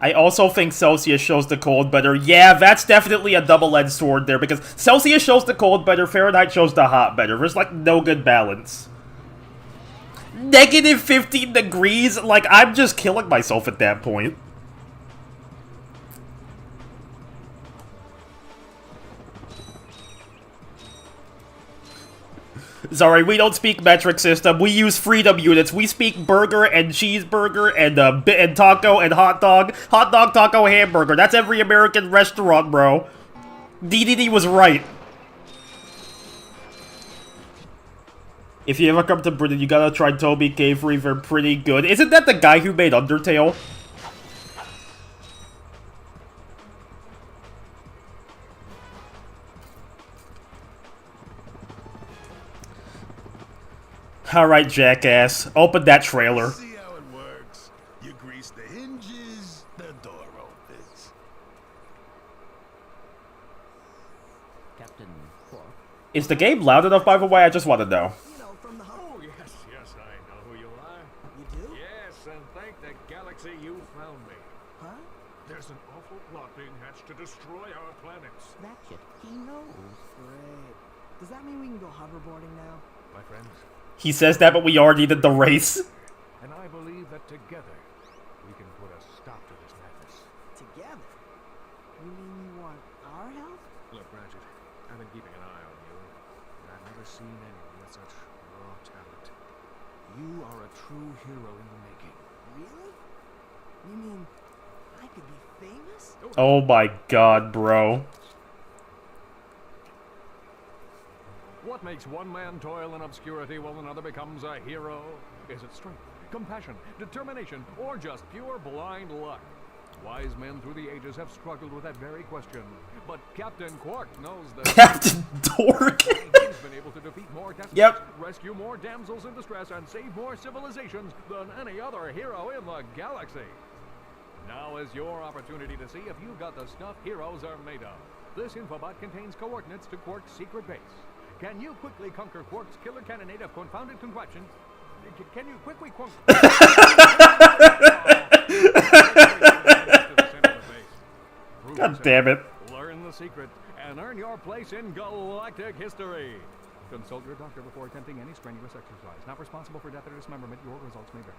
I also think Celsius shows the cold better. Yeah, that's definitely a double-edged sword there, because Celsius shows the cold better, Fahrenheit shows the hot better. There's, like, no good balance. Negative 15 degrees? Like, I'm just killing myself at that point. Sorry, we don't speak metric system. We use freedom units. We speak burger and cheeseburger and taco and hot dog. Hot dog, taco, hamburger. That's every American restaurant, bro. DDD was right. If you ever come to Britain, you gotta try Toby Cave Free. They're pretty good. Isn't that the guy who made Undertale? Alright, jackass. Open that trailer. See how it works. You grease the hinges, the door opens. Captain Quark. Is the game loud enough, by the way? I just want to know. You know, from the Oh, yes, I know who you are. You do? Yes, and thank the galaxy you found me. Huh? There's an awful plot being hatched to destroy our planets. Ratchet, he knows. Great. Does that mean we can go hoverboarding now? My friends, He says that, but we already did the race. and I believe that together we can put a stop to this madness. Together? You mean you want our help? Look, Ratchet, I've been keeping an eye on you, and I've never seen anyone with such raw talent. You are a true hero in the making. Really? You mean I could be famous? Oh my god, bro. What makes one man toil in obscurity while another becomes a hero? Is it strength, compassion, determination, or just pure blind luck? Wise men through the ages have struggled with that very question, but Captain Quark knows that Captain Dork. he's been able to defeat more despots, Yep. rescue more damsels in distress, and save more civilizations than any other hero in the galaxy. Now is your opportunity to see if you've got the stuff heroes are made of. This infobot contains coordinates to Quark's secret base. Can you quickly conquer Quark's killer cannonade of confounded contraptions? Can you quickly God damn it. Learn the secret and earn your place in galactic history. Consult your doctor before attempting any strenuous exercise. Not responsible for death or dismemberment. Your results may vary.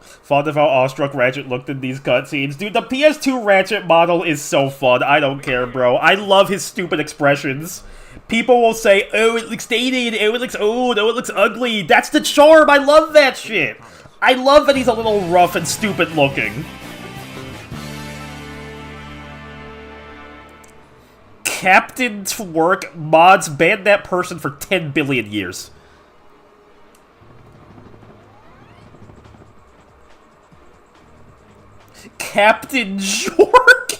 Fond of how awestruck Ratchet looked in these cutscenes. Dude, the PS2 Ratchet model is so fun. I don't care, bro. I love his stupid expressions. People will say, oh, it looks dated, oh, it looks old, oh, it looks ugly. That's the charm. I love that shit. I love that he's a little rough and stupid looking. Captain Twerk mods banned that person for 10 billion years. Captain Jork?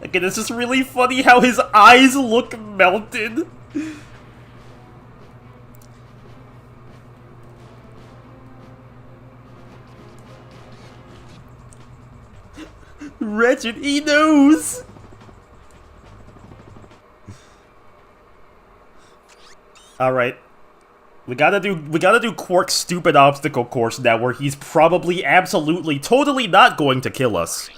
Again, it's just really funny how his eyes look melted. Wretched, he knows. Alright. We gotta do Quark's stupid obstacle course now, where he's probably absolutely totally not going to kill us.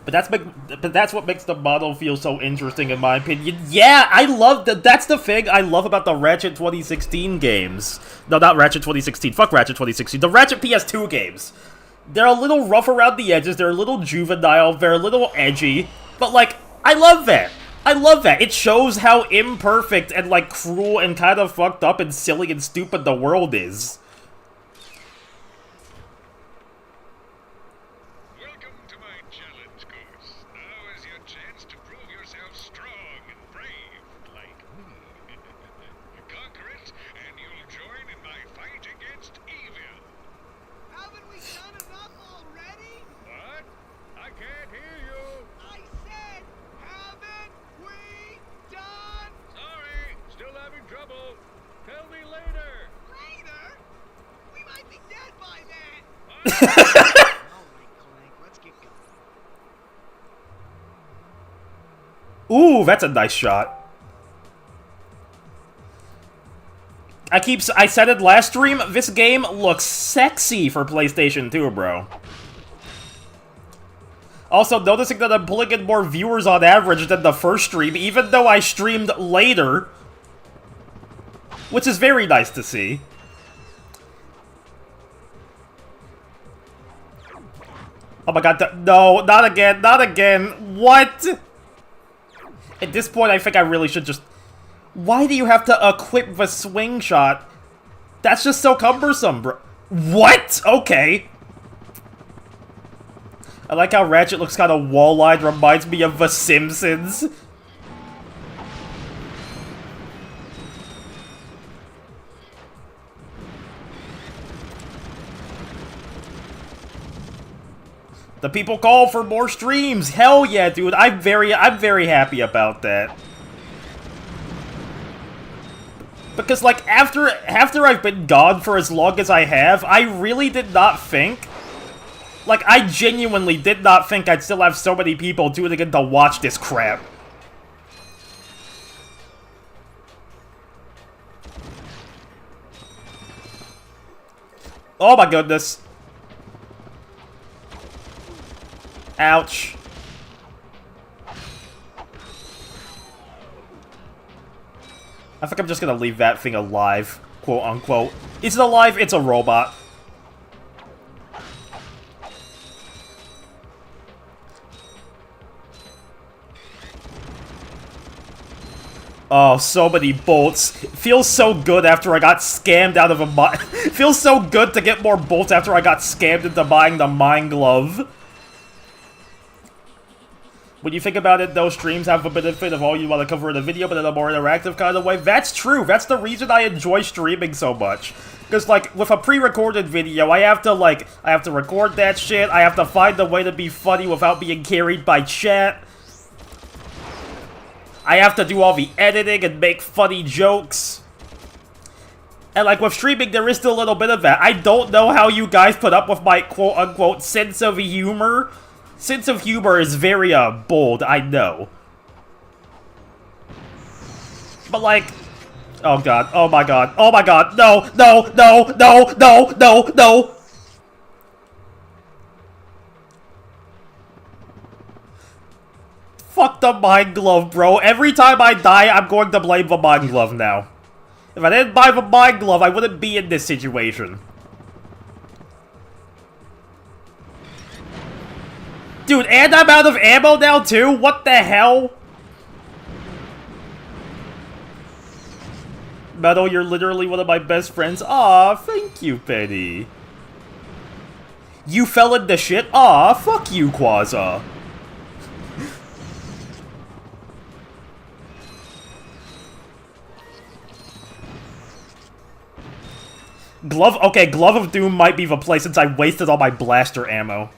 But that's what makes the model feel so interesting, in my opinion. Yeah, I love that. That's the thing I love about the Ratchet 2016 games. No, not Ratchet 2016. Fuck Ratchet 2016. The Ratchet PS2 games. They're a little rough around the edges. They're a little juvenile. They're a little edgy. But, like, I love that. I love that. It shows how imperfect and, like, cruel and kind of fucked up and silly and stupid the world is. Welcome to my challenge course. Now is your chance to prove yourself strong and brave, like me. Conquer it, and you'll join in my fight against evil. Haven't we done enough already? What? I can't hear you. I said, haven't we done Clank, let's get going. Ooh, that's a nice shot. I said it last stream, this game looks sexy for PlayStation 2, bro. Also, noticing that I'm pulling in more viewers on average than the first stream, even though I streamed later. Which is very nice to see. Oh my god, no, not again, not again. What? At this point, I think I really should just... Why do you have to equip the swing shot? That's just so cumbersome, bro. What? Okay. I like how Ratchet looks kind of wall-eyed, reminds me of The Simpsons. The people call for more streams. Hell yeah, dude. I'm very happy about that. Because, like, after I've been gone for as long as I have, I really did not think... Like, I genuinely did not think I'd still have so many people tuning in to watch this crap. Oh my goodness. Ouch. I think I'm just gonna leave that thing alive, quote unquote. Is it alive? It's a robot. Oh, so many bolts. It feels so good after I got scammed out of a It feels so good to get more bolts after I got scammed into buying the Mind Glove. When you think about it, those streams have the benefit of all you want to cover in a video, but in a more interactive kind of way. That's true. That's the reason I enjoy streaming so much. Because, like, with a pre-recorded video, I have to record that shit. I have to find a way to be funny without being carried by chat. I have to do all the editing and make funny jokes. And, like, with streaming, there is still a little bit of that. I don't know how you guys put up with my quote-unquote sense of humor. Sense of humor is very, bold, I know. But, like... Oh god, oh my god, oh my god, no, no, no, no, no, no, no! Fuck the Mind Glove, bro. Every time I die, I'm going to blame the Mind Glove now. If I didn't buy the Mind Glove, I wouldn't be in this situation. Dude, and I'm out of ammo now, too? What the hell? Metal, you're literally one of my best friends. Aw, thank you, Penny. You fell into shit? Aw, fuck you, Quaza. Glove, okay, Glove of Doom might be the place since I wasted all my blaster ammo.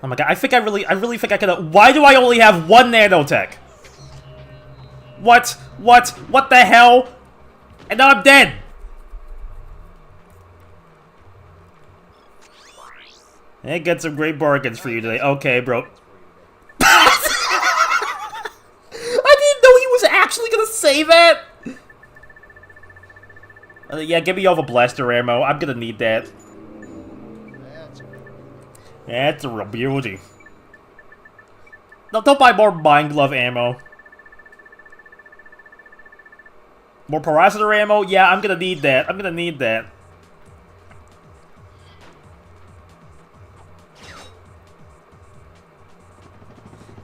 Oh my god, I really think I could. Why do I only have one nanotech? What? What the hell? And now I'm dead! I get some great bargains for you today. Okay, bro. I didn't know he was actually gonna say that! Yeah, give me all the blaster ammo. I'm gonna need that. That's a real beauty. No, don't buy more Mind Glove ammo. More Parasitor ammo? Yeah, I'm gonna need that. I'm gonna need that.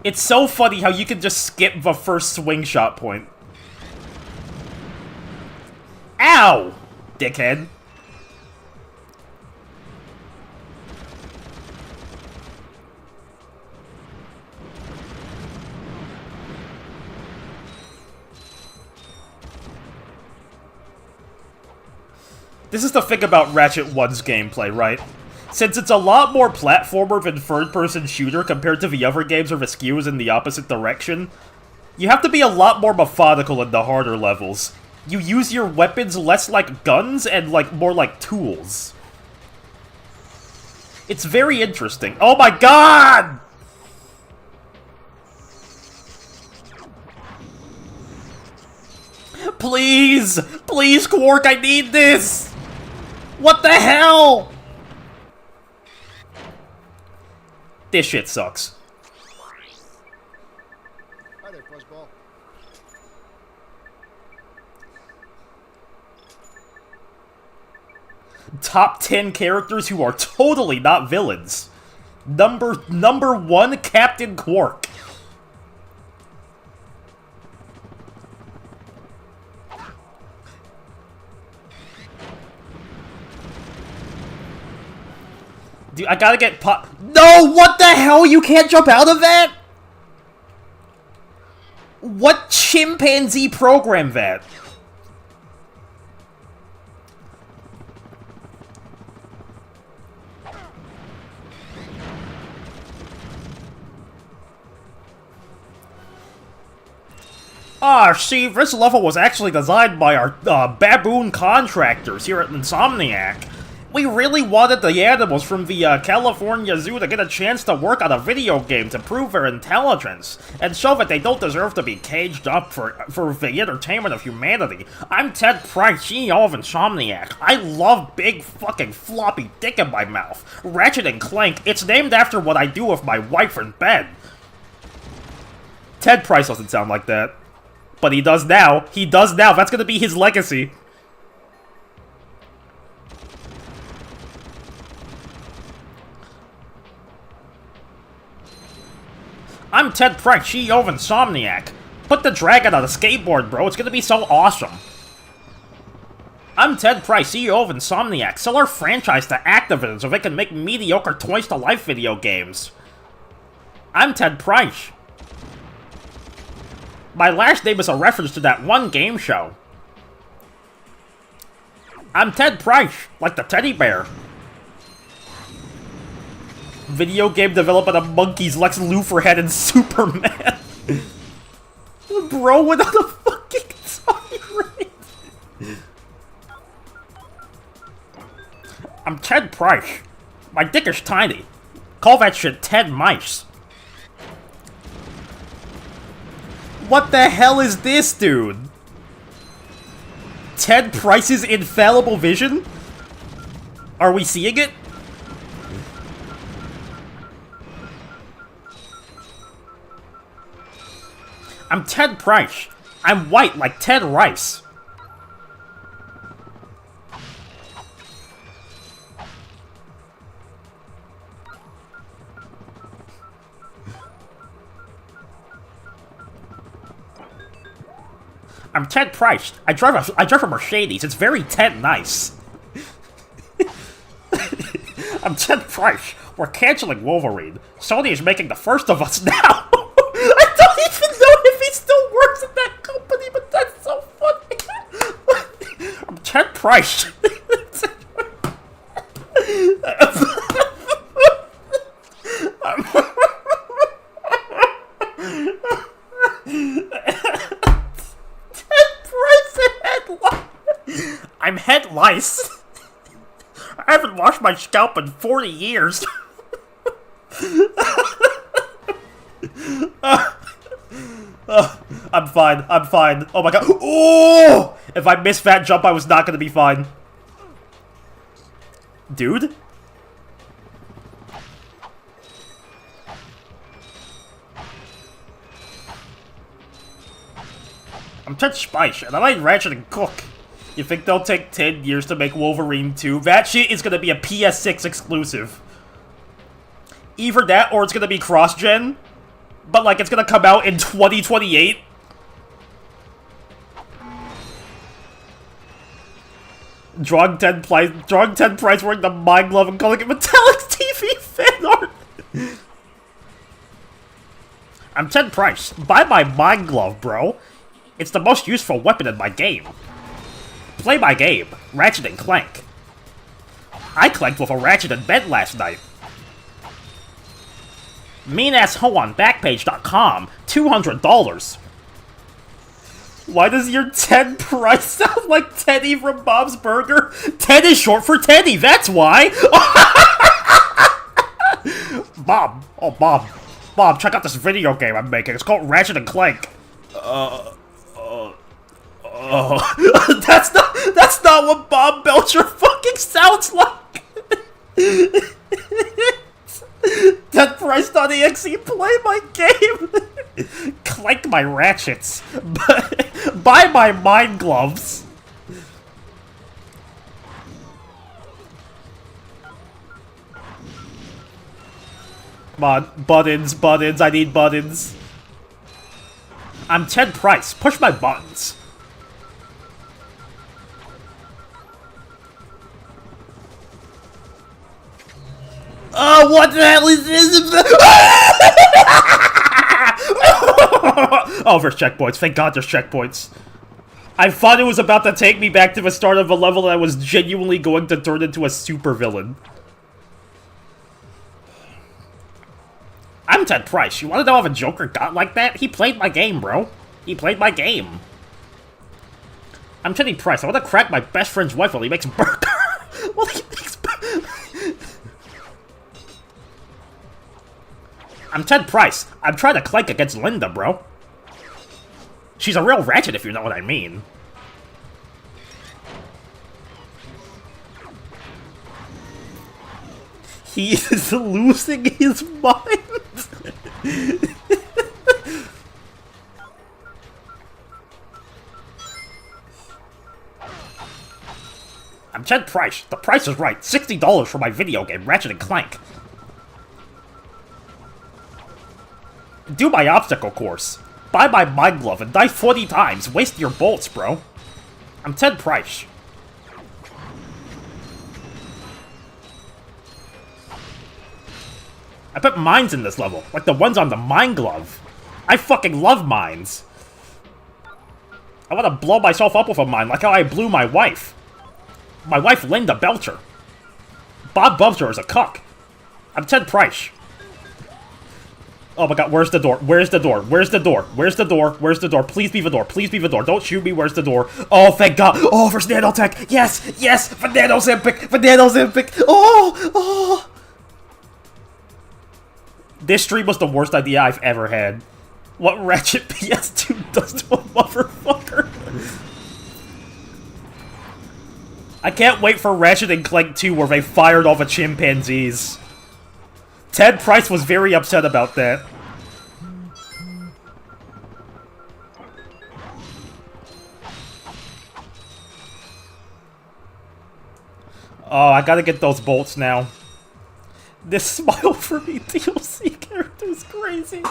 It's so funny how you can just skip the first swing shot point. Ow! Dickhead. This is the thing about Ratchet 1's gameplay, right? Since it's a lot more platformer than third-person shooter compared to the other games where the skew is in the opposite direction, you have to be a lot more methodical in the harder levels. You use your weapons less like guns and like more like tools. It's very interesting. Oh my god! Please! Please, Quark, I need this! What the hell? This shit sucks. Hi there, Fuzzball. Top 10 characters who are totally not villains. Number 1, Captain Quark. Dude, I gotta get No, what the hell? You can't jump out of that? What chimpanzee programmed that? Ah, see, this level was actually designed by our baboon contractors here at Insomniac. We really wanted the animals from the California Zoo to get a chance to work on a video game to prove their intelligence, and show that they don't deserve to be caged up for the entertainment of humanity. I'm Ted Price, CEO of Insomniac. I love big fucking floppy dick in my mouth. Ratchet and Clank, it's named after what I do with my wife in bed. Ted Price doesn't sound like that. But he does now. He does now. That's gonna be his legacy. I'm Ted Price, CEO of Insomniac. Put the dragon on a skateboard, bro. It's gonna be so awesome. I'm Ted Price, CEO of Insomniac. Sell our franchise to Activision so they can make mediocre Toys to Life video games. I'm Ted Price. My last name is a reference to that one game show. I'm Ted Price, like the teddy bear. Video game development of monkeys, Lex Luthor head, and Superman. Bro went on a fucking tirade. I'm Ted Price. My dick is tiny. Call that shit Ted Mice. What the hell is this, dude? Ted Price's infallible vision? Are we seeing it? I'm Ted Price. I'm white like Ted Rice. I'm Ted Price. I drive a Mercedes. It's very Ted nice. I'm Ted Price. We're canceling Wolverine. Sony is making the first of us now. I don't even know if he still works at that company, but that's so funny. I'm Ted Price. I'm head lice. I haven't washed my scalp in 40 years. I'm fine. I'm fine. Oh my god. Oh! If I missed that jump, I was not gonna be fine. Dude? I'm Ted Spice, and I like Ratchet and Cook. You think they'll take 10 years to make Wolverine 2? That shit is gonna be a PS6 exclusive. Either that, or it's gonna be cross-gen. But, like, it's gonna come out in 2028. Drawing 10 Price wearing the Mind Glove and calling it METALLIX TV fan art. I'm Ted Price. Buy my Mind Glove, bro. It's the most useful weapon in my game. Play my game, Ratchet and Clank. I clanked with a Ratchet in bed last night. Mean-ass hoe on Backpage.com, $200. Why does your Ted price sound like Teddy from Bob's Burger? Ted is short for Teddy, that's why! Bob! Oh, Bob. Bob, check out this video game I'm making. It's called Ratchet and Clank. That's not what Bob Belcher fucking sounds like! Deadprice.exe, play my game! Clank my ratchets. Buy my mine gloves. Come on, buttons, buttons, I need buttons. I'm Ted Price, push my buttons. Oh, what the hell is this? Oh, there's checkpoints. Thank God there's checkpoints. I thought it was about to take me back to the start of a level that I was genuinely going to turn into a supervillain. I'm Ted Price. You want to know how a Joker got like that? He played my game, bro. He played my game. I'm Teddy Price. I want to crack my best friend's wife while he makes burger. While he makes I'm Ted Price. I'm trying to clank against Linda, bro. She's a real ratchet, if you know what I mean. He is losing his mind. I'm Ted Price. The price is right. $60 for my video game, Ratchet and Clank. Do my obstacle course. Buy my mine glove and die 40 times. Waste your bolts, bro. I'm Ted Price. I put mines in this level, like the ones on the mine glove. I fucking love mines. I want to blow myself up with a mine, like how I blew my wife. My wife, Linda Belcher. Bob Bubster is a cuck. I'm Ted Price. Oh my god, where's the door? Where's the door? Where's the door? Where's the door? Where's the door? Please be the door. Please be the door. Don't shoot me. Where's the door? Oh, thank god. Oh, there's nanotech. Yes, yes. The nanozempic. The nanozempic. Oh, oh. This stream was the worst idea I've ever had. What Ratchet PS2 does to a motherfucker. I can't wait for Ratchet and Clank 2 where they fired all the chimpanzees. Ted Price was very upset about that. Oh, I gotta get those bolts now. This Smile for Me DLC character is crazy.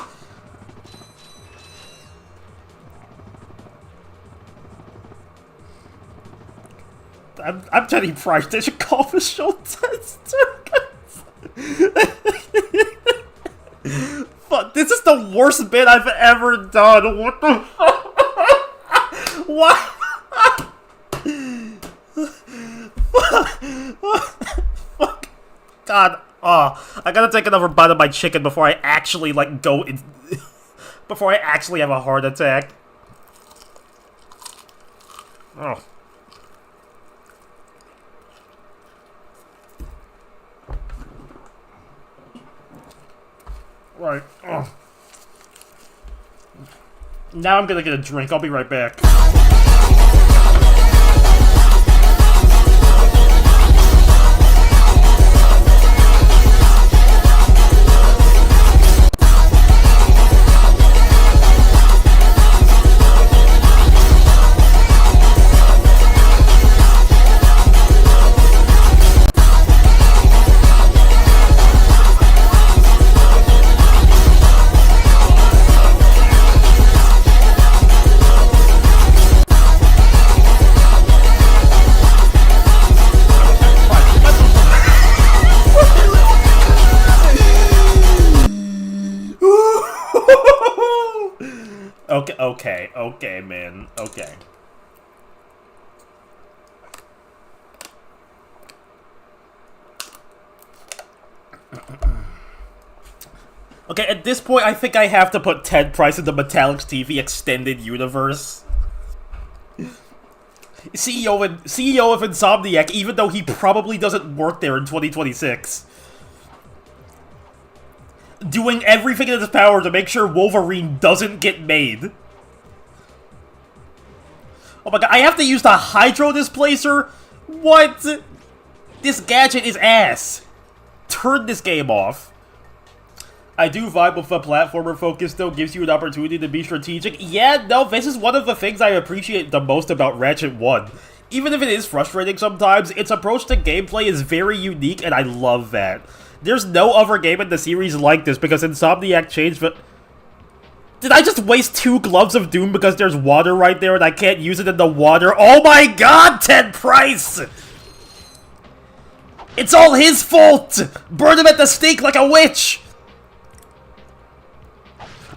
I'm Teddy Price. They should call the show Ted Circus. Fuck, this is the worst bit I've ever done. What the fuck? What? Fuck. God. Oh, I gotta take another bite of my chicken before I actually, like, go in. Before I actually have a heart attack. Oh. Right. Ugh. Now I'm gonna get a drink. I'll be right back. Okay, man. Okay. Okay, at this point, I think I have to put Ted Price in the METALLIX TV Extended Universe. CEO of Insomniac, even though he probably doesn't work there in 2026. Doing everything in his power to make sure Wolverine doesn't get made. Oh my god, I have to use the Hydro Displacer? What? This gadget is ass. Turn this game off. I do vibe with the platformer focus, though, gives you an opportunity to be strategic. Yeah, no, this is one of the things I appreciate the most about Ratchet 1. Even if it is frustrating sometimes, its approach to gameplay is very unique, and I love that. There's no other game in the series like this, because Insomniac changed the... Did I just waste 2 Gloves of Doom because there's water right there and I can't use it in the water? Oh my god, Ted Price! It's all his fault! Burn him at the stake like a witch!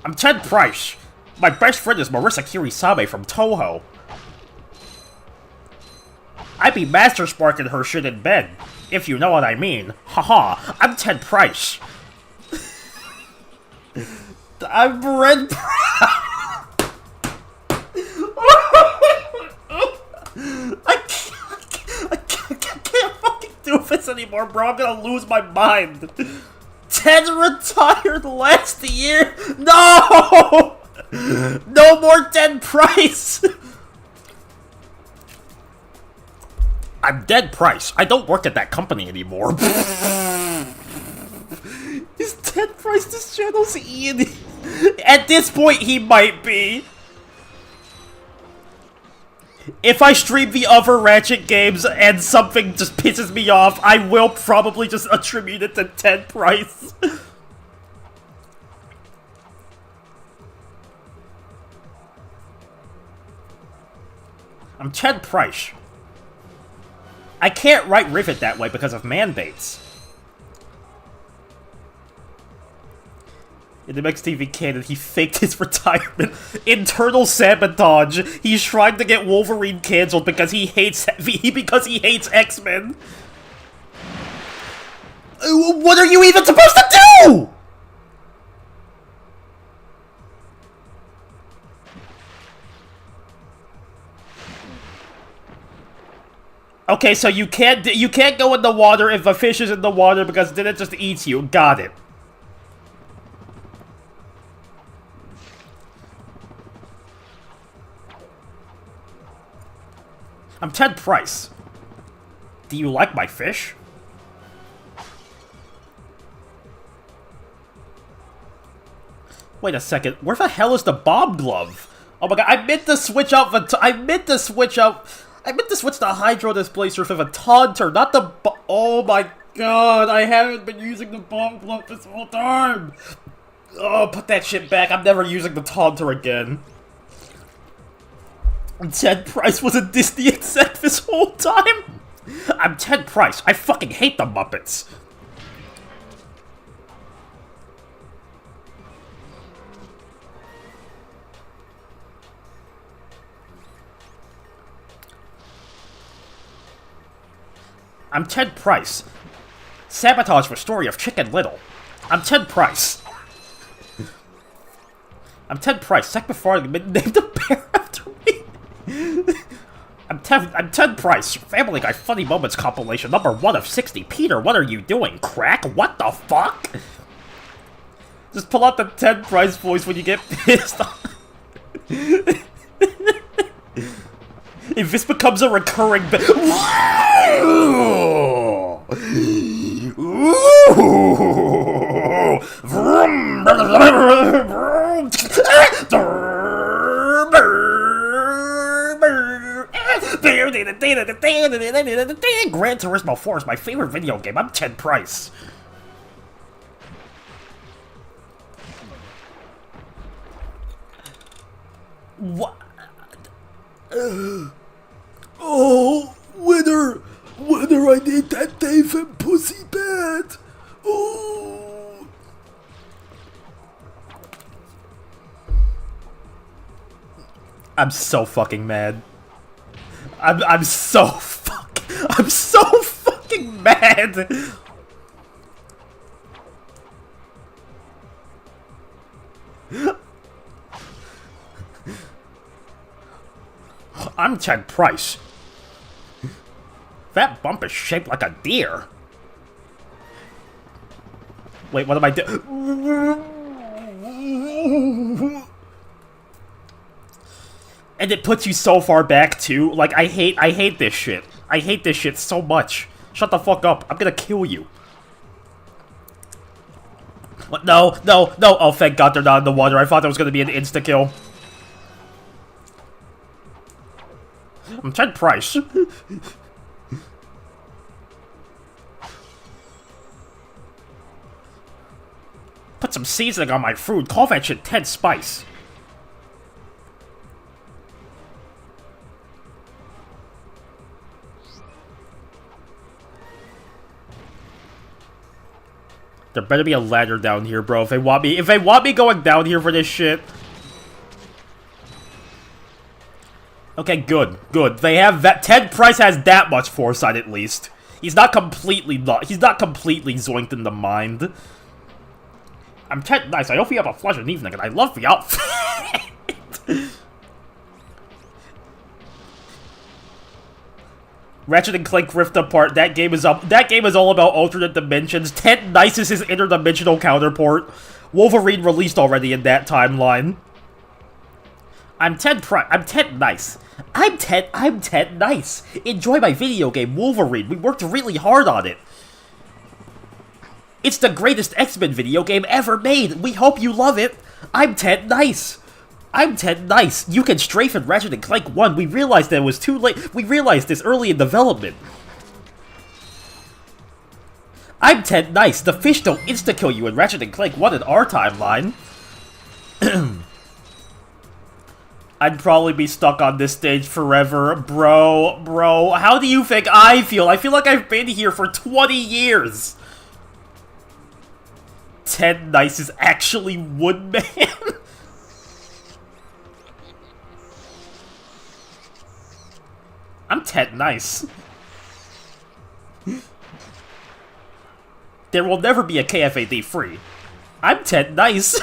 I'm Ted Price. My best friend is Marissa Kirisabe from Toho. I be master sparking her shit in bed, if you know what I mean. Haha, I'm Ted Price. I'm Red I can't fucking do this anymore, bro. I'm gonna lose my mind. Ted retired last year? No! No more Ted Price! I'm Dead Price. I don't work at that company anymore. Is Ted Price this channel's Ian? At this point, he might be. If I stream the other Ratchet games and something just pisses me off, I will probably just attribute it to Ted Price. I'm Ted Price. I can't write Rivet that way because of mandates. In the MXTV canon, he faked his retirement. Internal sabotage. He's trying to get Wolverine canceled because he hates X-Men. What are you even supposed to do? Okay, so you can't go in the water if a fish is in the water because then it just eats you. Got it. I'm Ted Price. Do you like my fish? Wait a second. Where the hell is the bomb glove? Oh my god! I meant to switch out the. I meant to switch the Hydro Displacer for the Taunter, not the. Oh my god! I haven't been using the bomb glove this whole time. Oh, put that shit back. I'm never using the Taunter again. Ted Price was a Disney exec this whole time? I'm Ted Price. I fucking hate the Muppets. I'm Ted Price. Sabotage for story of Chicken Little. I'm Ted Price. I'm Ted Price. Sec before named the bear after me. I'm Ted Price. Family Guy Funny Moments compilation number 1 of 60. Peter, what are you doing? Crack? What the fuck? Just pull out the Ted Price voice when you get pissed off. If this becomes a recurring Gran Turismo 4 is my favorite video game. I'm Ted Price. What? Oh, winner! Winner, I need that Dave and Pussy bad! Oh! I'm so fucking mad. I'm so fucking mad! I'm Ted Price. That bump is shaped like a deer. Wait, what am I doing? And it puts you so far back, too. Like, I hate this shit. I hate this shit so much. Shut the fuck up. I'm gonna kill you. What? No, no, no. Oh, thank God they're not in the water. I thought there was gonna be an insta-kill. I'm Ted Price. Put some seasoning on my food. Call that shit Ted Spice. There better be a ladder down here, bro. If they want me going down here for this shit. Okay, good, good. They have that. Ted Price has that much foresight at least. He's not completely zoinked in the mind. I'm Ted Nice. I hope you have a pleasant evening, and I love the outfit. Ratchet and Clank Rift Apart. That game is all about alternate dimensions. Ted Nice is his interdimensional counterpart. Wolverine released already in that timeline. I'm Ted Nice. I'm Ted Nice. Enjoy my video game, Wolverine. We worked really hard on it. It's the greatest X-Men video game ever made. We hope you love it. I'm Ted Nice. I'm Ted Nice. You can strafe in Ratchet and Clank 1. We realized that it was too late. We realized this early in development. I'm Ted Nice. The fish don't insta-kill you in Ratchet and Clank 1 in our timeline. I'd probably be stuck on this stage forever. Bro, how do you think I feel? I feel like I've been here for 20 years. Ted Nice is actually Woodman. I'm Ted Nice. There will never be a KFAD free. I'm Ted Nice.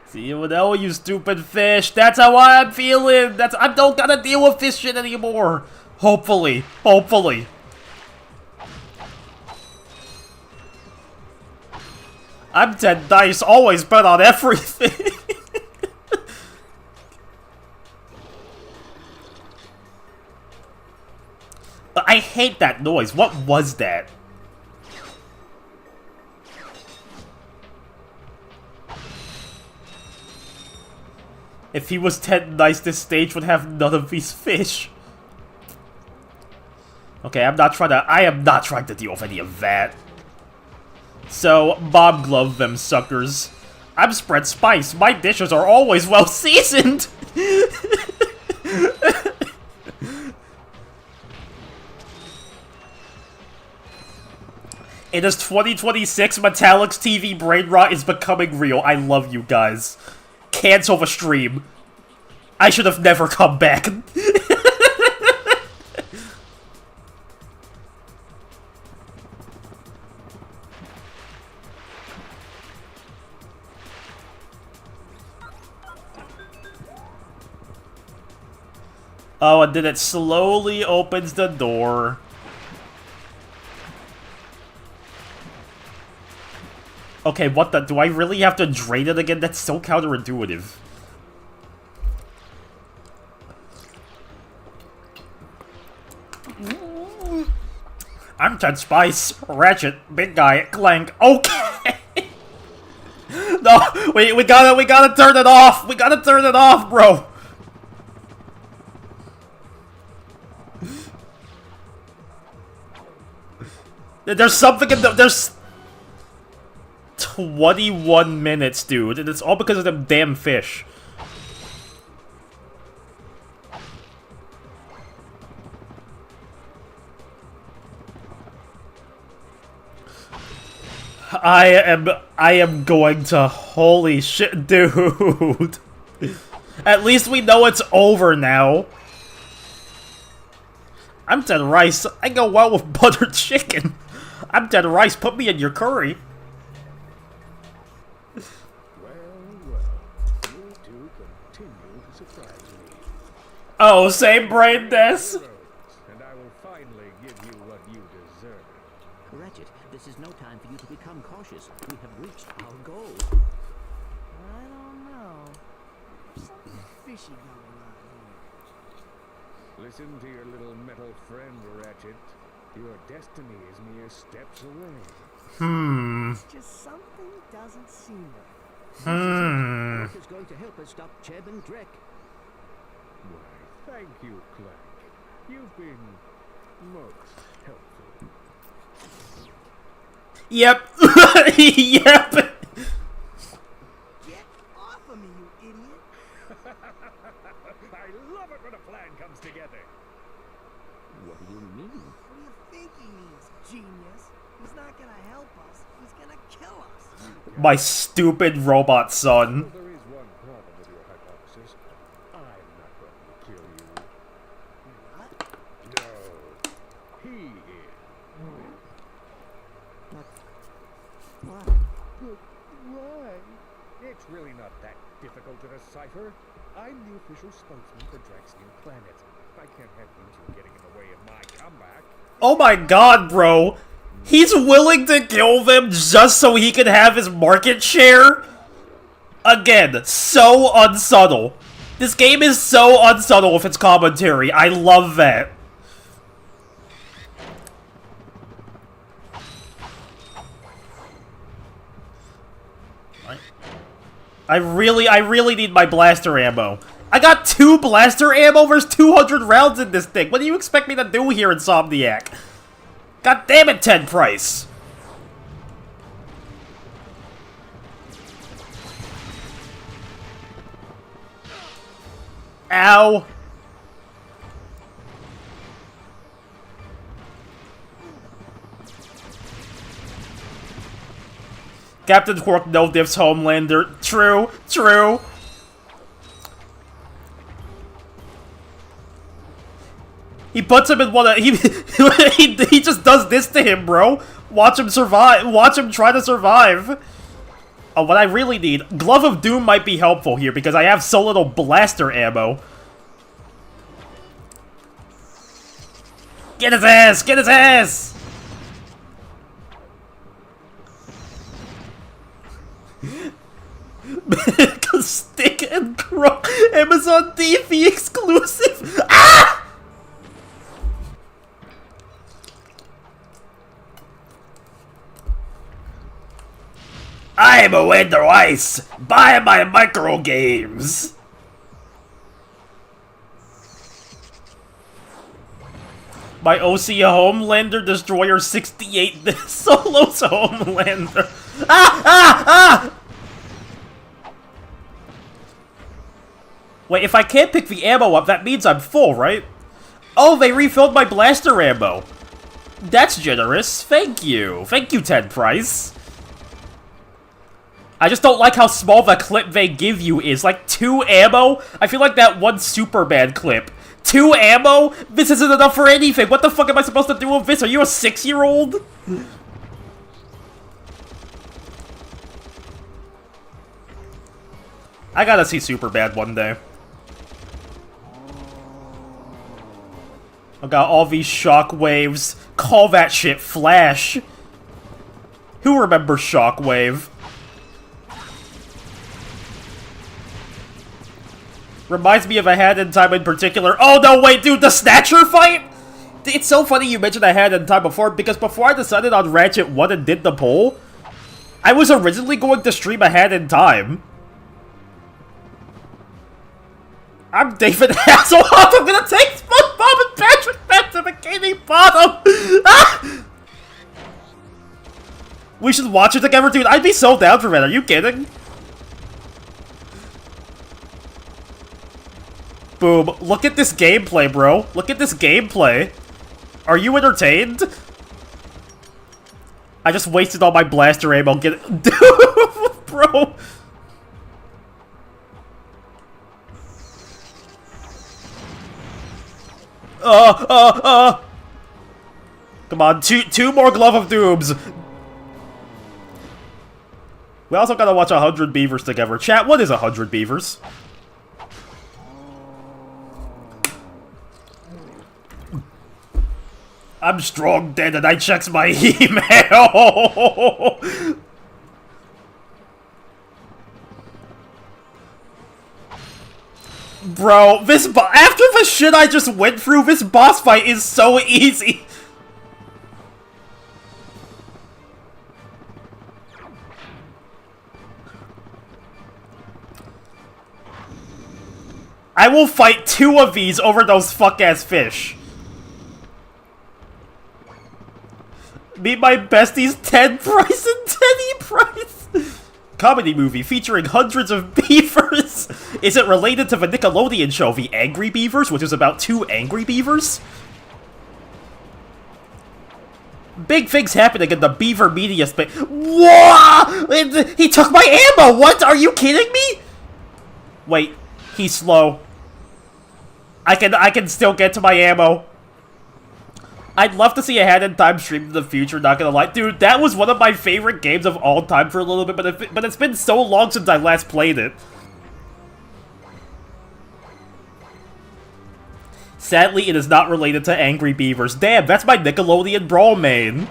See you now, you stupid fish. That's how I'm feeling. I don't gotta deal with this shit anymore. Hopefully. Hopefully. I'm Ted Nice, always bet on everything. I hate that noise. What was that? If he was Ted Nice, this stage would have none of these fish. Okay, I am not trying to deal with any of that. So, Bob Glove them suckers. I'm Spread Spice. My dishes are always well seasoned. In this 2026, METALLIX TV brain rot is becoming real. I love you guys. Cancel the stream. I should have never come back. Oh, and then it slowly opens the door. Okay, what the? Do I really have to drain it again? That's so counterintuitive. I'm Ted Spice, Ratchet, big guy, Clank. Okay. No, we gotta turn it off. We gotta turn it off, bro. There's something in the there's 21 minutes, dude, and it's all because of them damn fish. I am going to, holy shit, dude. At least we know it's over now. I'm dead rice. I go well with buttered chicken. I'm dead rice. Put me in your curry. You two continue to surprise me. Oh, same brain this. And I will finally give you what you deserve. Ratchet, this is no time for you to become cautious. We have reached our goal. I don't know. There's something fishy going on here. Listen to your little metal friend, Ratchet. Your destiny is mere steps away. It's just something doesn't seem right. What is going to help us stop Cheb and Drek? Why, thank you, Clank. You've been most helpful. Yep. Yep. Get off of me, you idiot! I love it when a plan comes together. What do you mean? What do you think he means, genius? He's not gonna help us. He's gonna kill us. My stupid robot son. There is one problem with your hypothesis. I'm not going to kill you. What? No. He is. Why? But why? It's really not that difficult to decipher. I'm the official spokesman for Drek's new planet. I can't have you two getting in the way of my comeback. Oh my god, bro. He's willing to kill them just so he can have his market share? Again, so unsubtle. This game is so unsubtle with its commentary. I love that. I really need my blaster ammo. I got 2 blaster ammo versus 200 rounds in this thing. What do you expect me to do here, Insomniac? God damn it, Ted Price. Ow. Captain Quark no diffs Homelander. True, true. He puts him in one of he just does this to him, bro. Watch him survive. Watch him try to survive. Oh, what I really need, Glove of Doom might be helpful here because I have so little blaster ammo. Get his ass! Get his ass! Stick and Crow Amazon DV exclusive. Ah! I'm a Wender Ice. Buy my micro games. My OC Homelander Destroyer 68 Solos Homelander. Ah! Ah! Ah! Wait, if I can't pick the ammo up, that means I'm full, right? Oh, they refilled my blaster ammo. That's generous. Thank you. Thank you, Ted Price. I just don't like how small the clip they give you is. Like, 2 ammo? I feel like that one Superman clip. 2 ammo? This isn't enough for anything. What the fuck am I supposed to do with this? Are you a 6-year-old? I gotta see Superbad one day. I got all these shockwaves. Call that shit Flash. Who remembers Shockwave? Reminds me of A Hand in Time in particular. Oh no, wait, dude, the Snatcher fight? It's so funny you mentioned A Hand in Time before, because before I decided on Ratchet 1 and did the poll, I was originally going to stream A Hand in Time. I'm David Hasselhoff. I'm gonna take SpongeBob and Patrick back to Bikini Bottom. Ah! We should watch it together, dude. I'd be so down for that. Are you kidding? Boom. Look at this gameplay, bro. Look at this gameplay. Are you entertained? I just wasted all my blaster ammo. Get it. Dude, bro. Come on, two more Glove of Dooms. We also gotta watch 100 Beavers together. Chat, what is 100 Beavers? I'm strong dead and I checks my email. Bro, after the shit I just went through, this boss fight is so easy. I will fight 2 of these over those fuck-ass fish. Meet my besties, Ted Price and Teddy Price. Comedy movie featuring hundreds of beavers. Is it related to the Nickelodeon show The Angry Beavers, which is about 2 angry beavers? Big things happening in the beaver media space. Whoa! He took my ammo! What? Are you kidding me? Wait, he's slow. I can still get to my ammo. I'd love to see a Hand in Time stream in the future, not gonna lie. Dude, that was one of my favorite games of all time for a little bit, but it's been so long since I last played it. Sadly, it is not related to Angry Beavers. Damn, that's my Nickelodeon Brawl main.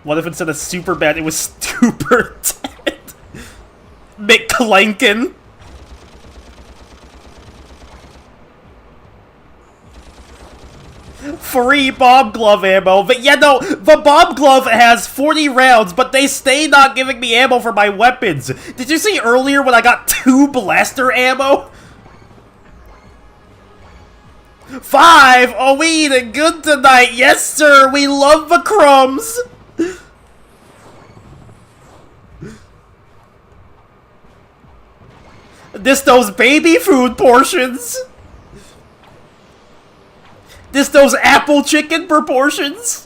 What if instead of Superman, it was Super Ted? McClankin. Free bomb glove ammo. But yeah, no, the bomb glove has 40 rounds, but they stay not giving me ammo for my weapons. Did you see earlier when I got 2 blaster ammo? 5! Oh, we eating good tonight. Yes, sir. We love the crumbs. This those baby food portions. This those apple chicken proportions.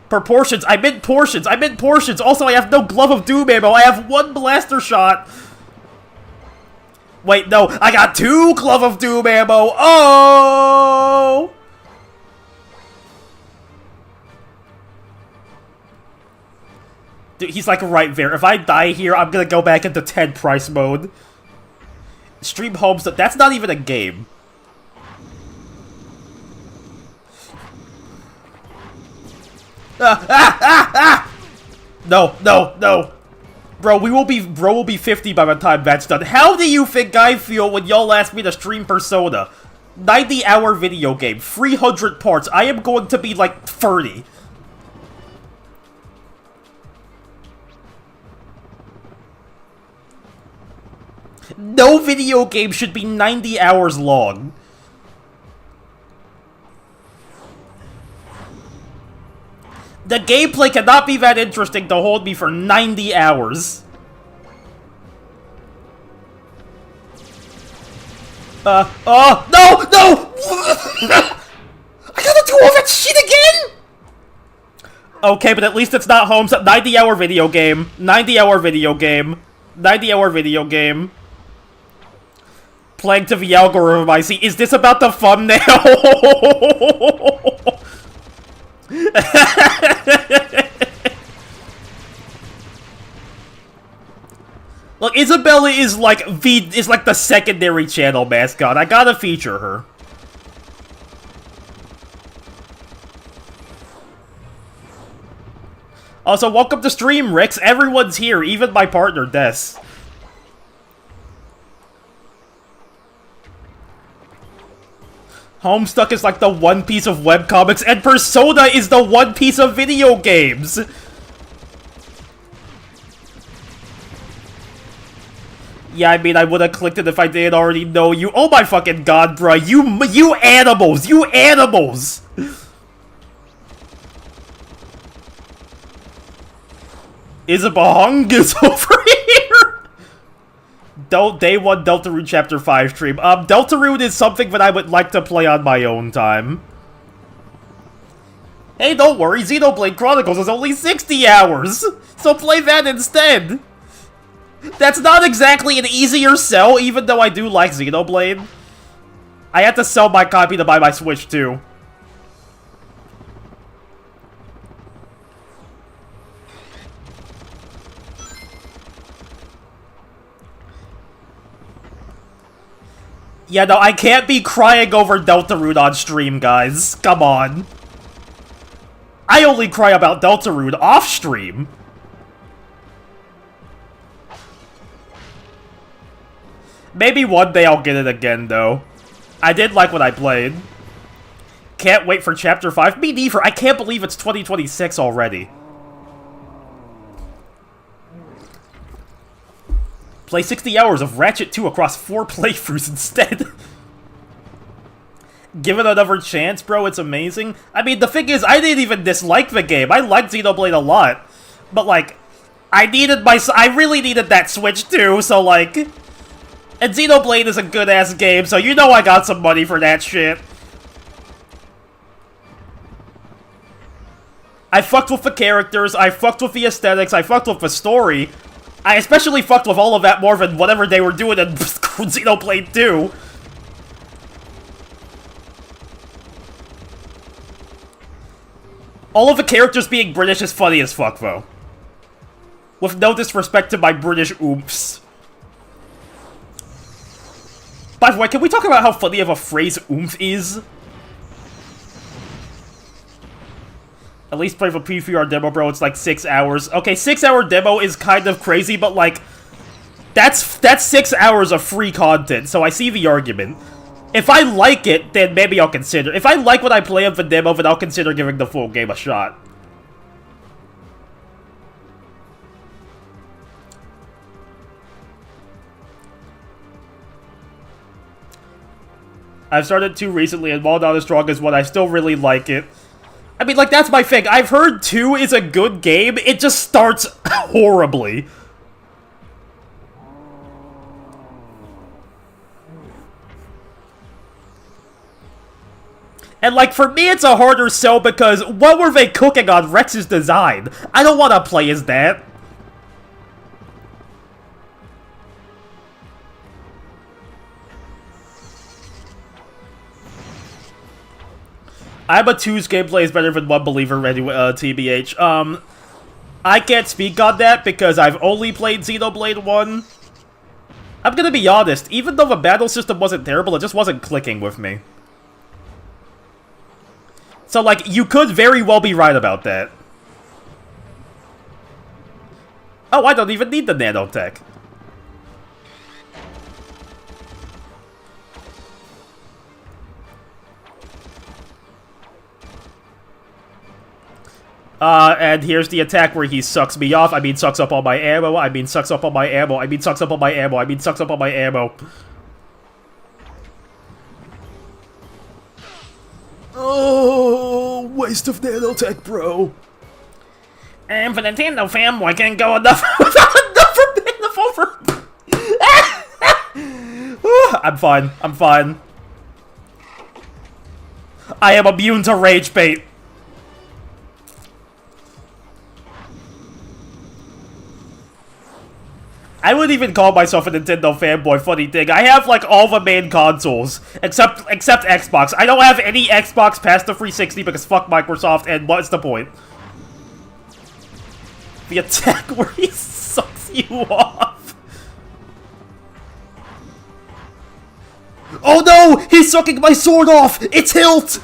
Proportions. I meant portions. I meant portions. Also, I have no Glove of Doom ammo. I have 1 blaster shot. Wait, no. I got 2 Glove of Doom ammo. Oh! Dude, he's like right there. If I die here, I'm gonna go back into Ted Price mode. Stream Homes. That's not even a game. No, no, no. Bro, will be 50 by the time that's done. How do you think I feel when y'all ask me to stream Persona? 90-hour video game, 300 parts. I am going to be like 30. No video game should be 90 hours long. The gameplay cannot be that interesting to hold me for 90 hours. Oh, no, no! I gotta do all that shit again? Okay, but at least it's not Homes. 90-hour video game. 90-hour video game. 90-hour video game. Playing to the algorithm, I see. Is this about the thumbnail? Look, Isabella is like the secondary channel mascot. I gotta feature her. Also, welcome to stream, Rix. Everyone's here, even my partner, Des. Homestuck is like the One Piece of webcomics, and Persona is the One Piece of video games! Yeah, I mean, I would've clicked it if I didn't already know you. Oh my fucking god, bruh. You animals! You animals! Isabahung is over here! Day 1 Deltarune Chapter 5 stream. Deltarune is something that I would like to play on my own time. Hey, don't worry, Xenoblade Chronicles is only 60 hours! So play that instead! That's not exactly an easier sell, even though I do like Xenoblade. I had to sell my copy to buy my Switch, too. Yeah, no, I can't be crying over Deltarune on stream, guys. Come on. I only cry about Deltarune off stream. Maybe one day I'll get it again, though. I did like what I played. Can't wait for Chapter 5. Me neither. I can't believe it's 2026 already. Play 60 hours of Ratchet 2 across 4 playthroughs instead. Give it another chance, bro. It's amazing. I mean, the thing is, I didn't even dislike the game. I liked Xenoblade a lot. But, like, I really needed that Switch, too, so, like... And Xenoblade is a good-ass game, so you know I got some money for that shit. I fucked with the characters, I fucked with the aesthetics, I fucked with the story. I especially fucked with all of that more than whatever they were doing in Xenoblade 2. All of the characters being British is funny as fuck, though. With no disrespect to my British oomphs. By the way, can we talk about how funny of a phrase oomph is? At least play the pre-VR demo, bro. It's like 6 hours. Okay, 6-hour demo is kind of crazy, but like... That's 6 hours of free content, so I see the argument. If I like it, then maybe I'll consider. If I like what I play of the demo, then I'll consider giving the full game a shot. I've started 2 recently, and while not as strong as 1, I still really like it. I mean, like, that's my thing. I've heard 2 is a good game, it just starts horribly. And, like, for me, it's a harder sell because what were they cooking on Rex's design? I don't want to play as that. I'm a 2's gameplay is better than 1 believer anyway, TBH. I can't speak on that because I've only played Xenoblade 1. I'm gonna be honest, even though the battle system wasn't terrible, it just wasn't clicking with me. So, like, you could very well be right about that. Oh, I don't even need the nanotech. And here's the attack where he sucks me off. I mean, sucks up all my ammo. I mean, sucks up all my ammo. I mean, sucks up all my ammo. I mean, sucks up all my ammo. Oh, waste of nanotech, bro. And for Nintendo fanboy can't go enough without enough for I'm fine. I'm fine. I am immune to rage bait. I wouldn't even call myself a Nintendo fanboy, funny thing. I have, like, all the main consoles, except Xbox. I don't have any Xbox past the 360 because fuck Microsoft, and what's the point? The attack where he sucks you off. Oh no! He's sucking my sword off! It's hilt!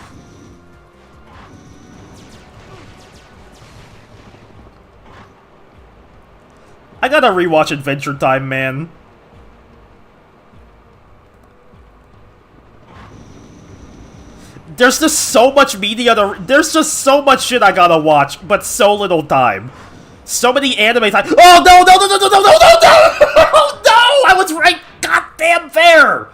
I gotta rewatch Adventure Time, man. There's just so much media there's just so much shit I gotta watch, but so little time. So many anime time. Oh no, no, no, no, no, no, no, no, no! No! I was right goddamn there!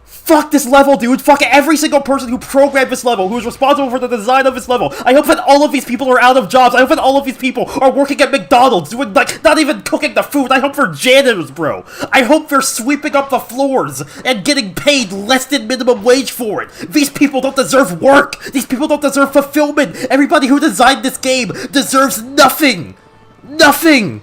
Fuck this level, dude. Fuck every single person who programmed this level, who's responsible for the design of this level. I hope that all of these people are out of jobs. I hope that all of these people are working at McDonald's, doing, like, not even cooking the food. I hope they're janitors, bro. I hope they're sweeping up the floors and getting paid less than minimum wage for it. These people don't deserve work. These people don't deserve fulfillment. Everybody who designed this game deserves nothing. Nothing.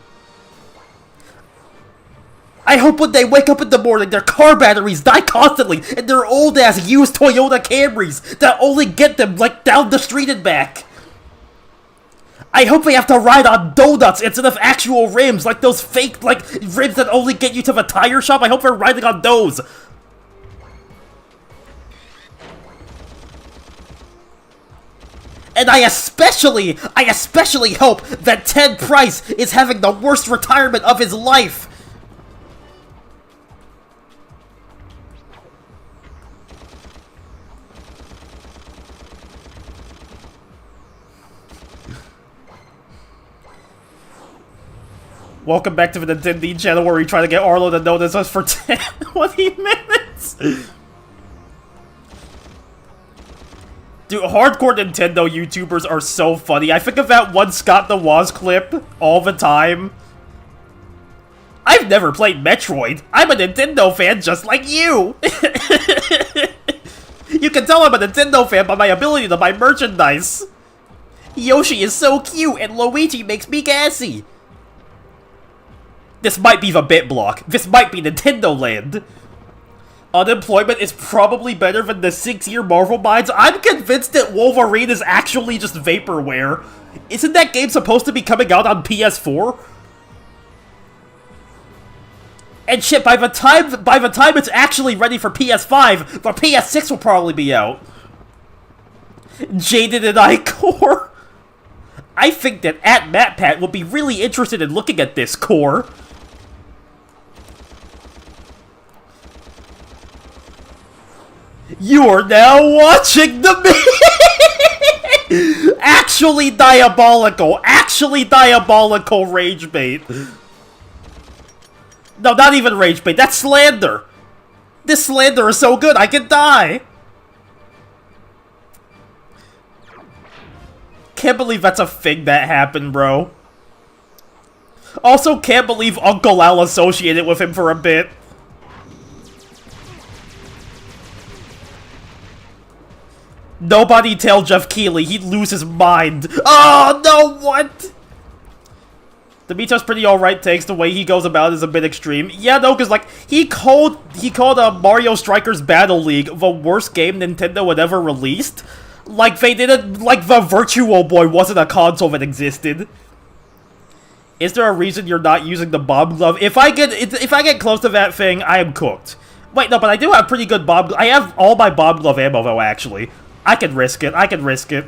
I hope when they wake up in the morning, their car batteries die constantly, and their old-ass used Toyota Camrys that only get them, like, down the street and back. I hope they have to ride on donuts instead of actual rims, like those fake, like, rims that only get you to the tire shop. I hope they're riding on those. And I especially hope that Ted Price is having the worst retirement of his life. Welcome back to the Nintendo channel where we try to get Arlo to notice us for 20 minutes. Dude, hardcore Nintendo YouTubers are so funny. I think of that one Scott the Woz clip all the time. I've never played Metroid. I'm a Nintendo fan just like you. You can tell I'm a Nintendo fan by my ability to buy merchandise. Yoshi is so cute and Luigi makes me gassy. This might be the bit block. This might be Nintendo Land. Unemployment is probably better than the 6-year Marvel mines. I'm convinced that Wolverine is actually just vaporware. Isn't that game supposed to be coming out on PS4? And shit, by the time it's actually ready for PS5, the PS6 will probably be out. Jaded and iCore. I think that @MatPat will be really interested in looking at this core. You are now watching the actually diabolical rage bait. No, not even rage bait, that's slander. This slander is so good, I can die. Can't believe that's a thing that happened, bro. Also, can't believe Uncle Al associated with him for a bit. Nobody tell Jeff Keighley, he'd lose his mind. Oh, no, what? The Mito's pretty alright takes, the way he goes about it is a bit extreme. Yeah, no, because, like, he called Mario Strikers Battle League the worst game Nintendo had ever released. Like, they didn't, like, the Virtual Boy wasn't a console that existed. Is there a reason you're not using the bomb glove? If I get close to that thing, I am cooked. Wait, no, but I do have pretty good bomb. I have all my bomb glove ammo, though, actually. I can risk it. I can risk it.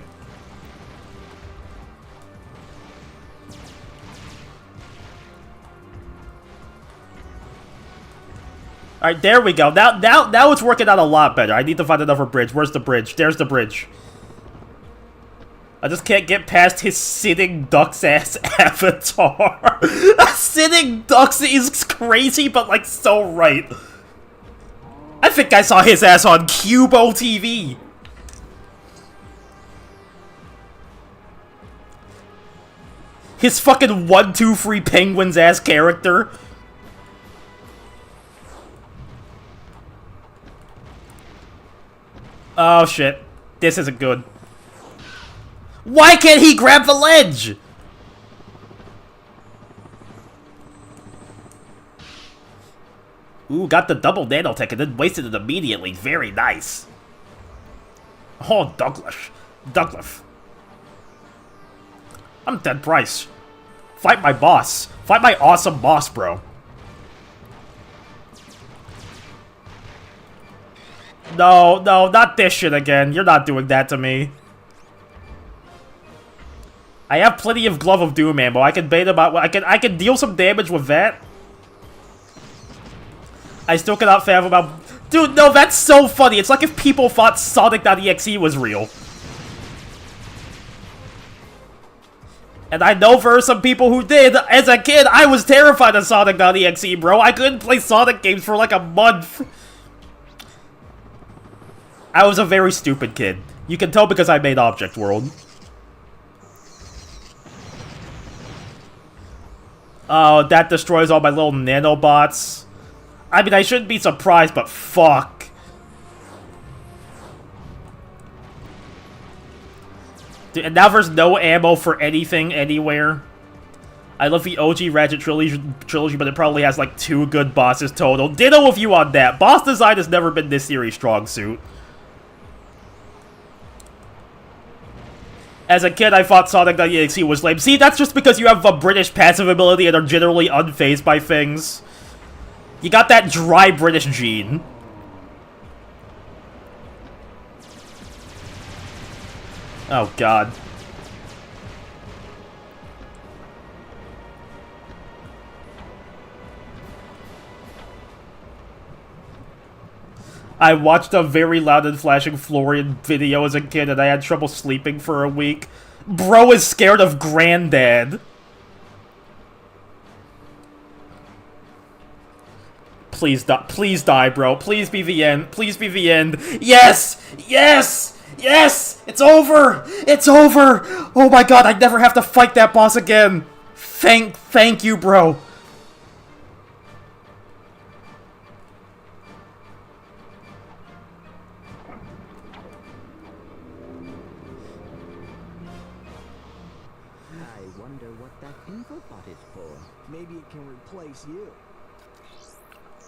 Alright, there we go. Now it's working out a lot better. I need to find another bridge. Where's the bridge? There's the bridge. I just can't get past his sitting duck's ass avatar. Sitting ducks is crazy, but like so right. I think I saw his ass on Cubo TV. His fucking 1, 2, 3 penguins ass character. Oh shit. This isn't good. Why can't he grab the ledge? Ooh, got the double nanotech and then wasted it immediately. Very nice. Oh, Douglas. I'm Ted Price. Fight my boss. Fight my awesome boss, bro. No, not this shit again. You're not doing that to me. I have plenty of Glove of Doom ammo. I can bait about. I can deal some damage with that. I still cannot fathom about. Dude, no, that's so funny. It's like if people thought Sonic.exe was real. And I know there are some people who did. As a kid, I was terrified of Sonic.exe, bro. I couldn't play Sonic games for like a month. I was a very stupid kid. You can tell because I made Object World. Oh, that destroys all my little nanobots. I mean, I shouldn't be surprised, but fuck. Dude, and now there's no ammo for anything anywhere. I love the OG Ratchet trilogy, but it probably has like 2 good bosses total. Ditto with you on that. Boss design has never been this series' strong suit. As a kid, I thought Sonic.exe was lame. See, that's just because you have a British passive ability and are generally unfazed by things. You got that dry British gene. Oh, God. I watched a very loud and flashing Florian video as a kid and I had trouble sleeping for a week. Bro is scared of Granddad. Please die, bro. Please be the end. Please be the end. Yes! Yes! Yes! It's over! It's over! Oh my god, I never have to fight that boss again. Thank you, bro. I wonder what that infobot is for. Maybe it can replace you.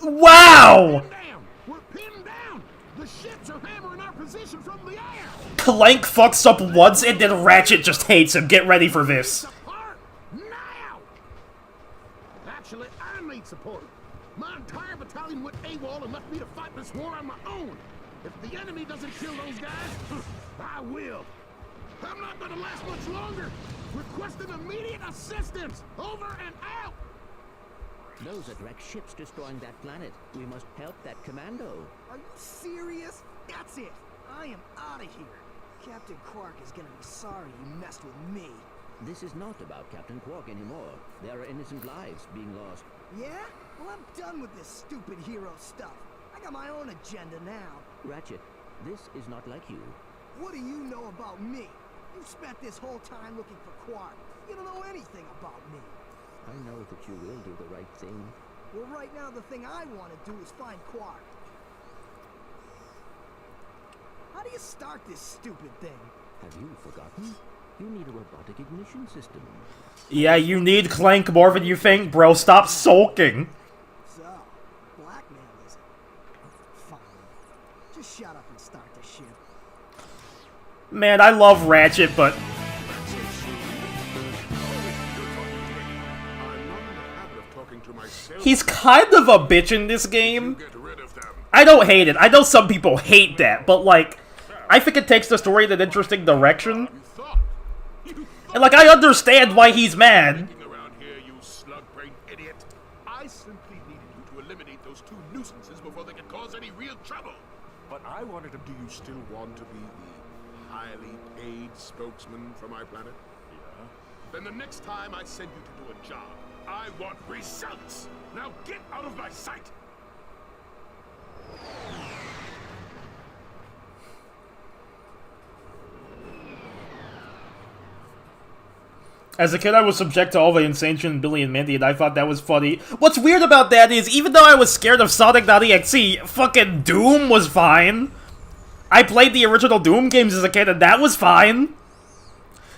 Wow! Down! We're pinned down! The ships are hammering our position from the air! Clank fucks up once and then Ratchet just hates him. Get ready for this. Apart now! Actually, I need support. My entire battalion went AWOL and left me to fight this war on my own. If the enemy doesn't kill those guys, I will. I'm not gonna last much longer. Requesting immediate assistance. Over and out. Those are direct ships destroying that planet. We must help that commando. Are you serious? That's it. I am out of here. Captain Quark is gonna be sorry you messed with me. This is not about Captain Quark anymore. There are innocent lives being lost. Yeah? Well, I'm done with this stupid hero stuff. I got my own agenda now. Ratchet, this is not like you. What do you know about me? You spent this whole time looking for Quark. You don't know anything about me. I know that you will do the right thing. Well, right now the thing I want to do is find Quark. How do you start this stupid thing? Have you forgotten? You need a robotic ignition system. Yeah, you need Clank more than you think, bro. Stop sulking. So, blackmail is it? Fine. Just shut up and start the ship. Man, I love Ratchet, but... he's kind of a bitch in this game. I don't hate it. I know some people hate that, but, like, I think it takes the story in an interesting direction. And, like, I understand why he's mad. Around here, you slug-brained idiot. I simply needed you to eliminate those 2 nuisances before they could cause any real trouble. But I wanted to... Do you still want to be the highly paid spokesman for my planet? Yeah. Then the next time I send you to do a job, I want results. Now get out of my sight. As a kid, I was subject to all the insane Billy and Mandy, and I thought that was funny. What's weird about that is, even though I was scared of Sonic.exe, fucking Doom was fine. I played the original Doom games as a kid, and that was fine.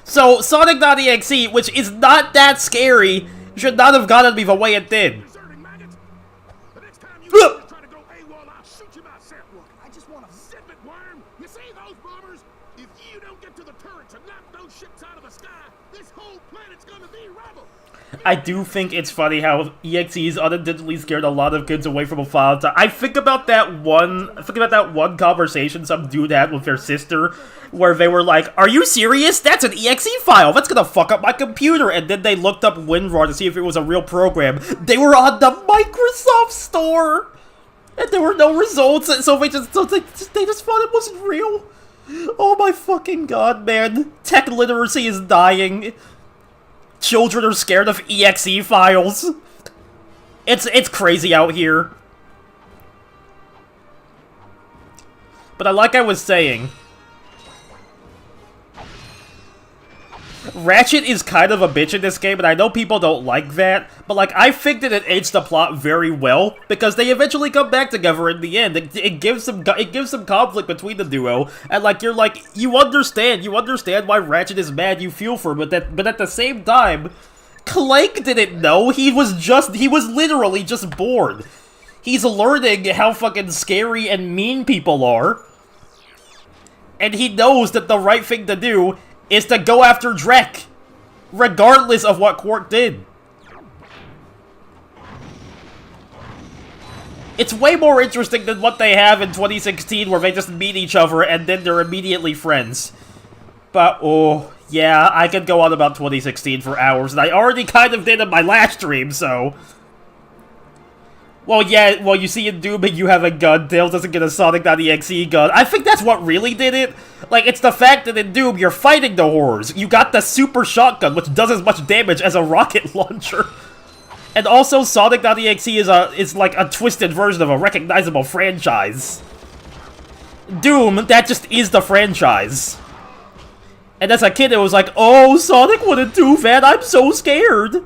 So, Sonic.exe, which is not that scary, should not have gotten me the way it did. Deserting maggots. The next time you try to go AWOL, I'll shoot you myself. Look, I just want to... Zip it, worm! You see those bombers? If you don't get to the turrets and knock those ships out of the sky, this whole planet's gonna be rubble! I do think it's funny how EXE's unintentionally scared a lot of kids away from a file time. I think about that one conversation some dude had with their sister, where they were like, "Are you serious? That's an EXE file. That's gonna fuck up my computer." And then they looked up WinRAR to see if it was a real program. They were on the Microsoft Store, and there were no results. So they just thought it wasn't real. Oh my fucking god, man! Tech literacy is dying. Children are scared of EXE files. It's crazy out here. But like I was saying, Ratchet is kind of a bitch in this game, and I know people don't like that, but, like, I think that it aids the plot very well, because they eventually come back together in the end. It gives some conflict between the duo, and, like, you understand why Ratchet is mad, you feel for him, but at the same time, Clank didn't know. He was literally just bored. He's learning how fucking scary and mean people are. And he knows that the right thing to do is to go after Drek, regardless of what Quark did. It's way more interesting than what they have in 2016, where they just meet each other and then they're immediately friends. But, oh, yeah, I could go on about 2016 for hours, and I already kind of did in my last stream, so... Well, yeah, well, you see in Doom you have a gun, Tails doesn't get a Sonic.exe gun. I think that's what really did it. Like, it's the fact that in Doom, you're fighting the horrors. You got the super shotgun, which does as much damage as a rocket launcher. And also, Sonic.exe is like a twisted version of a recognizable franchise. Doom, that just is the franchise. And as a kid, it was like, oh, Sonic wouldn't do that, I'm so scared.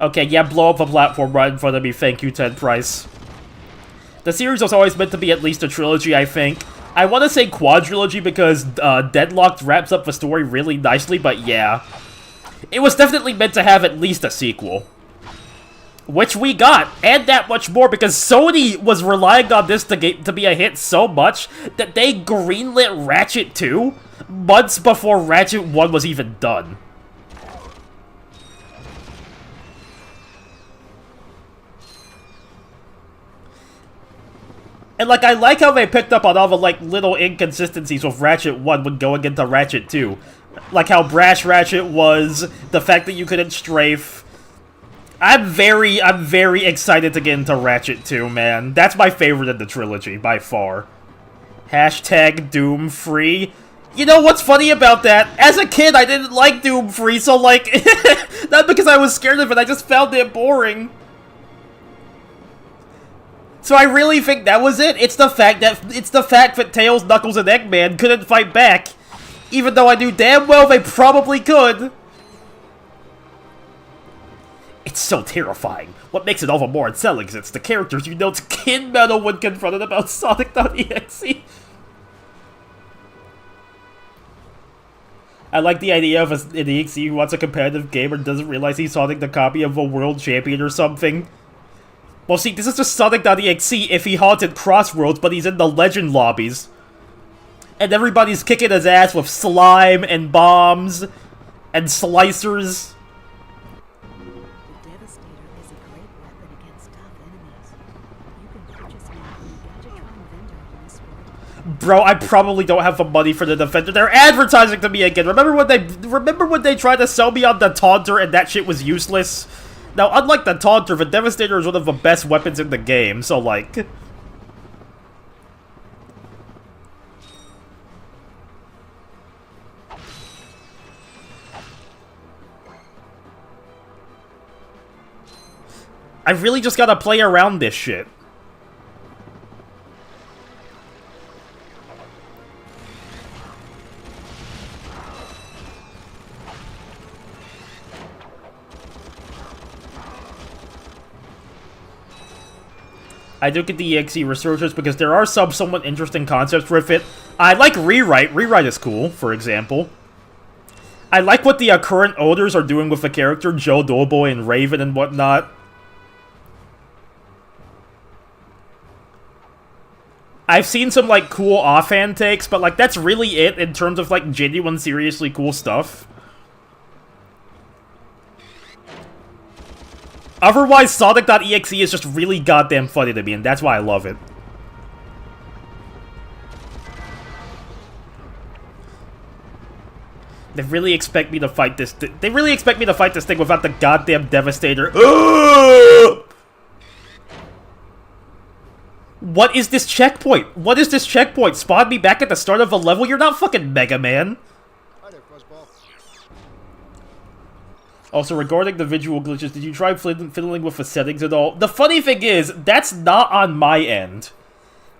Okay, yeah, blow up a platform right in front of me, thank you, Ted Price. The series was always meant to be at least a trilogy, I think. I want to say quadrilogy because Deadlocked wraps up the story really nicely, but yeah. It was definitely meant to have at least a sequel. Which we got, and that much more, because Sony was relying on this to be a hit so much that they greenlit Ratchet 2 months before Ratchet 1 was even done. And, like, I like how they picked up on all the, like, little inconsistencies with Ratchet 1 when going into Ratchet 2. Like how brash Ratchet was, the fact that you couldn't strafe. I'm very excited to get into Ratchet 2, man. That's my favorite in the trilogy, by far. Hashtag Doom Free. You know what's funny about that? As a kid, I didn't like Doom Free, so, like, not because I was scared of it, I just found it boring. So I really think that was it. It's the fact that Tails, Knuckles, and Eggman couldn't fight back, even though I knew damn well they probably could. It's so terrifying. What makes it all the more unsettling is it's the characters you know to Kid Metal when confronted about Sonic.exe. I like the idea of an EXE who wants a competitive game and doesn't realize he's Sonic the copy of a world champion or something. Well, see, this is just Sonic.exe if he haunted Crossroads, but he's in the Legend lobbies. And everybody's kicking his ass with slime and bombs and slicers. The Devastator is a great weapon against tough enemies. You can purchase one from the Gadgetron vendor on this world. Bro, I probably don't have the money for the Defender. They're advertising to me again. Remember when they tried to sell me on the Taunter and that shit was useless? Now, unlike the Taunter, the Devastator is one of the best weapons in the game, so, like... I really just gotta play around this shit. I do get the EXE researchers because there are some somewhat interesting concepts with it. I like Rewrite. Rewrite is cool, for example. I like what the current owners are doing with the character, Joe Doughboy and Raven and whatnot. I've seen some, like, cool offhand takes, but, like, that's really it in terms of, like, genuine, seriously cool stuff. Otherwise, Sonic.exe is just really goddamn funny to me, and that's why I love it. They really expect me to fight this thing without the goddamn Devastator. Ugh! What is this checkpoint? What is this checkpoint? Spawn me back at the start of a level? You're not fucking Mega Man. Also, regarding the visual glitches, did you try fiddling with the settings at all? The funny thing is, that's not on my end.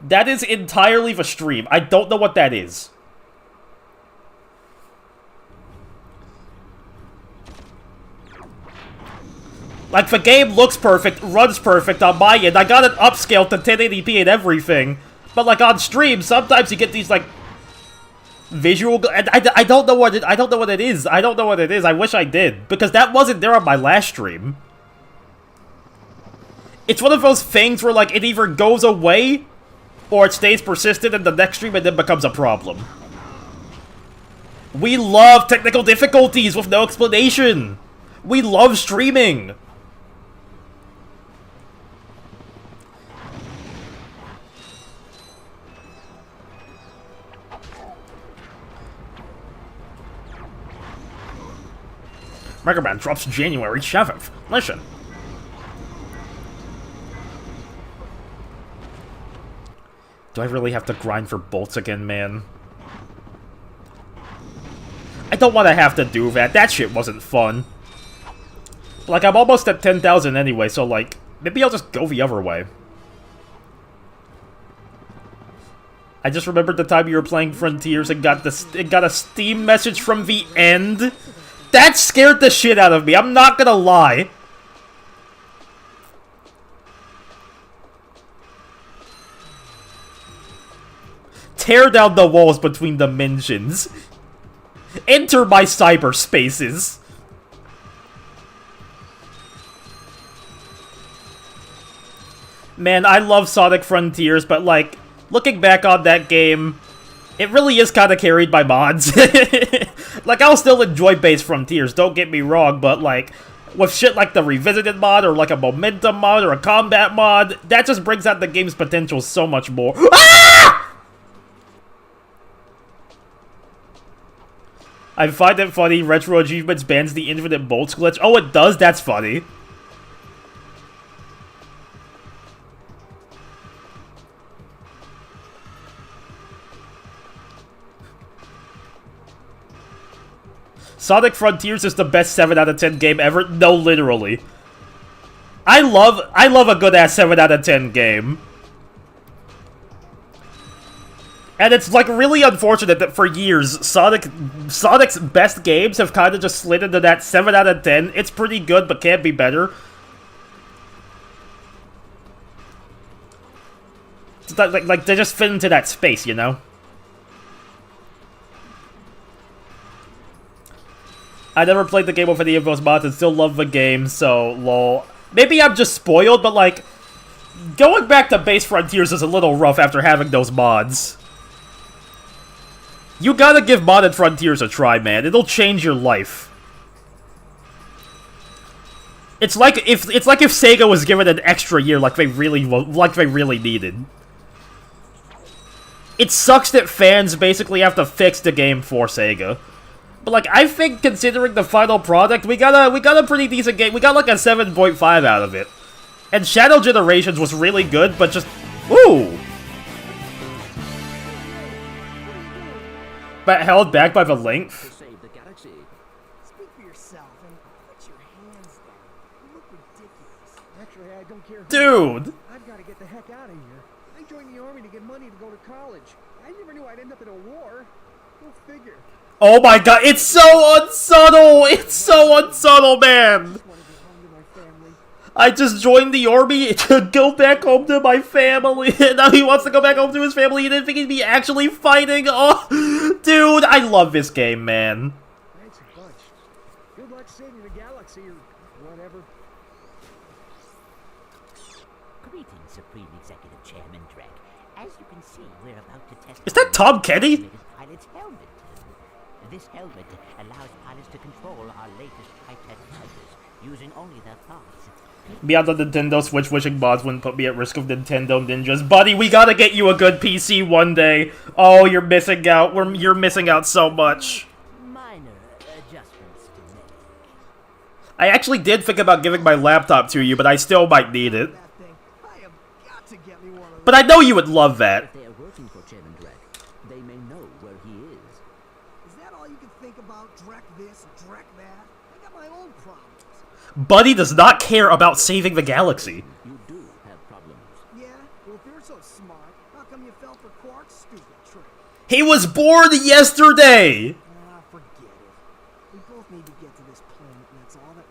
That is entirely the stream. I don't know what that is. Like, the game looks perfect, runs perfect on my end. I got it upscaled to 1080p and everything. But, like, on stream, sometimes you get these, like... Visual, and I don't know what I don't know what it is. I don't know what it is. I wish I did, because that wasn't there on my last stream. It's one of those things where, like, it either goes away, or it stays persistent in the next stream and then becomes a problem. We love technical difficulties with no explanation! We love streaming! Mega Man drops January 7th. Listen. Do I really have to grind for bolts again, man? I don't want to have to do that. That shit wasn't fun. Like, I'm almost at 10,000 anyway, so, like, maybe I'll just go the other way. I just remembered the time you were playing Frontiers and got a Steam message from the end. That scared the shit out of me, I'm not gonna lie. Tear down the walls between dimensions. Enter my cyberspaces. Man, I love Sonic Frontiers, but, like, looking back on that game, it really is kind of carried by mods. Like, I'll still enjoy base Frontiers, don't get me wrong, but, like, with shit like the Revisited mod, or like a Momentum mod, or a Combat mod, that just brings out the game's potential so much more. Ah! I find it funny, Retro Achievements bans the infinite bolts glitch. Oh, it does? That's funny. Sonic Frontiers is the best 7 out of 10 game ever. No, literally. I love a good ass 7 out of 10 game. And it's, like, really unfortunate that for years, Sonic's best games have kind of just slid into that 7 out of 10. It's pretty good, but can't be better. It's like, they just fit into that space, you know? I never played the game with any of those mods and still love the game, so, lol. Maybe I'm just spoiled, but, like, going back to base Frontiers is a little rough after having those mods. You gotta give modded Frontiers a try, man. It'll change your life. It's like if Sega was given an extra year like they really needed. It sucks that fans basically have to fix the game for Sega. But, like, I think considering the final product, we got a pretty decent game. We got like a 7.5 out of it. And Shadow Generations was really good, but just woo! But held back by the length. To save the galaxy. Speak for yourself and put your hands down. You look ridiculous. Actually, I don't care. Dude! I've got to get the heck out of here. I joined the army to get money to go to college. I never knew I'd end up in a war. Go figure. Oh my god, it's so unsubtle! It's so unsubtle, man! I just want to get home to my family. I just joined the army to go back home to my family, and now he wants to go back home to his family. He didn't think he'd be actually fighting. Oh, dude, I love this game, man. Thanks a bunch. Good luck saving the galaxy or whatever. Greetings, Supreme Executive Chairman Drek. As you can see, we're about to test... Is that Tom Kenny? ...pilot's helmet. This helmet allows pilots to control our latest high-tech fighters, using only their thoughts. Beyond the Nintendo Switch, wishing mods wouldn't put me at risk of Nintendo ninjas. Buddy, we gotta get you a good PC one day. Oh, you're missing out. You're missing out so much. Minor adjustments to make. I actually did think about giving my laptop to you, but I still might need it. That thing. I have got to get me one of those. But I know you would love that. If they are working for Chairman Drek, they may know where he is. Is that all you can think about? Drek this, Drek that? I got my own problems. Buddy does not care about saving the galaxy. You do have problems. Yeah? Well, if you're so smart, how come you fell for Quark's stupid trick? He was born yesterday! Ah, forget it. We both need to get to this planet, and that's all that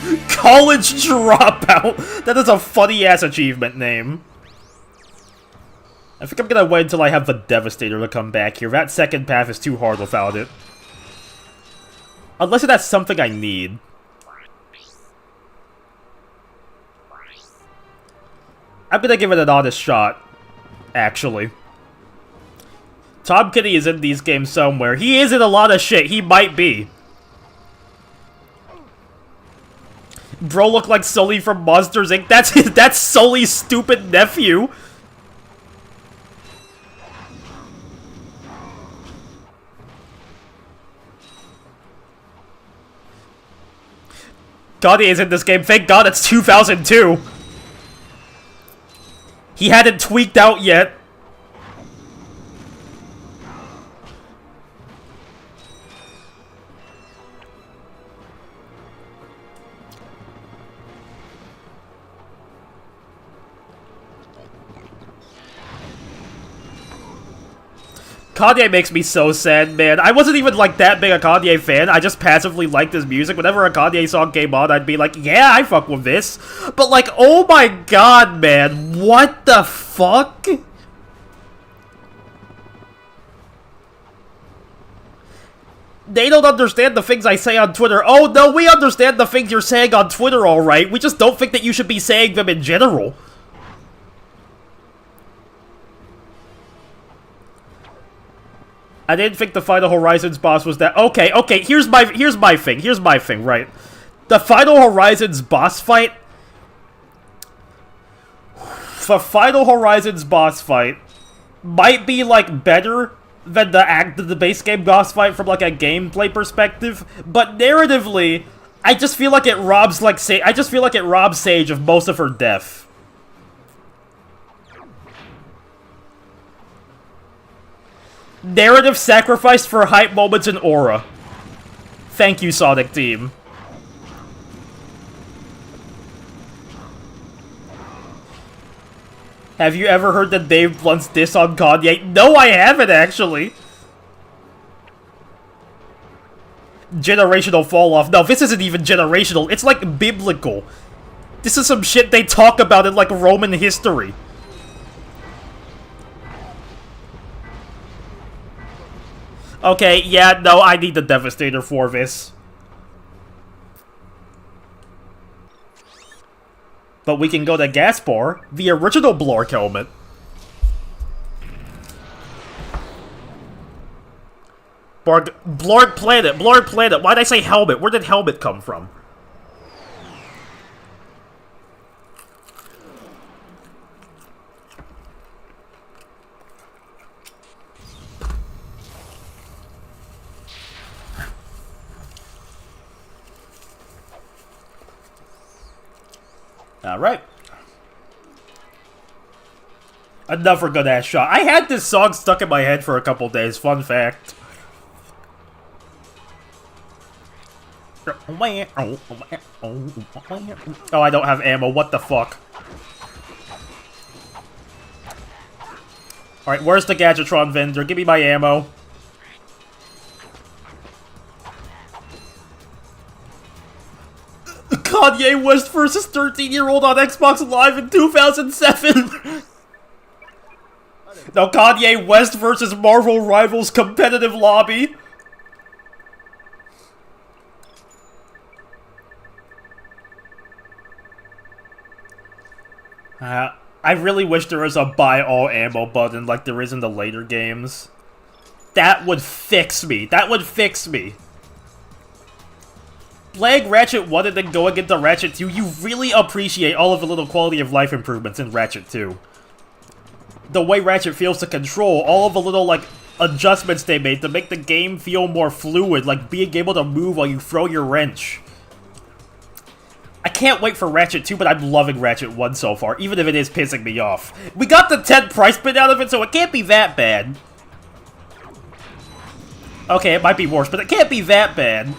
matters. College Dropout! That is a funny-ass achievement name. I think I'm gonna wait until I have the Devastator to come back here. That second path is too hard without it. Unless that's something I need. I'm gonna give it an honest shot, actually. Tom Kenny is in these games somewhere. He is in a lot of shit. He might be. Bro look like Sully from Monsters, Inc. That's Sully's stupid nephew. Kanye is in this game. Thank God it's 2002. He hadn't tweaked out yet. Kanye makes me so sad, man. I wasn't even, like, that big a Kanye fan. I just passively liked his music. Whenever a Kanye song came on, I'd be like, yeah, I fuck with this. But, like, oh my god, man. What the fuck? They don't understand the things I say on Twitter. Oh, no, we understand the things you're saying on Twitter, alright. We just don't think that you should be saying them in general. I didn't think the Final Horizons boss was that. Okay, here's my thing, right? The Final Horizons boss fight. The Final Horizons boss fight might be like better than the base game boss fight from like a gameplay perspective, but narratively, I just feel like it robs Sage of most of her death. Narrative sacrificed for hype moments and aura. Thank you, Sonic Team. Have you ever heard the Dave Blunt's diss on Kanye? No, I haven't, actually. Generational fall-off. No, this isn't even generational. It's, like, biblical. This is some shit they talk about in, like, Roman history. Okay, yeah, no, I need the Devastator for this. But we can go to Gaspar, the original Blork helmet. Blork Planet. Why'd I say helmet? Where did helmet come from? Alright. Another good-ass shot. I had this song stuck in my head for a couple days, fun fact. Oh, I don't have ammo, what the fuck? Alright, where's the Gadgetron vendor? Give me my ammo. Kanye West versus 13-year-old on Xbox Live in 2007! No, Kanye West versus Marvel Rivals competitive lobby! I really wish there was a buy all ammo button like there is in the later games. That would fix me. That would fix me. Playing Ratchet 1 and then going into Ratchet 2, you really appreciate all of the little quality of life improvements in Ratchet 2. The way Ratchet feels to control, all of the little, like, adjustments they made to make the game feel more fluid, like being able to move while you throw your wrench. I can't wait for Ratchet 2, but I'm loving Ratchet 1 so far, even if it is pissing me off. We got the 10 price bid out of it, so it can't be that bad. Okay, it might be worse, but it can't be that bad.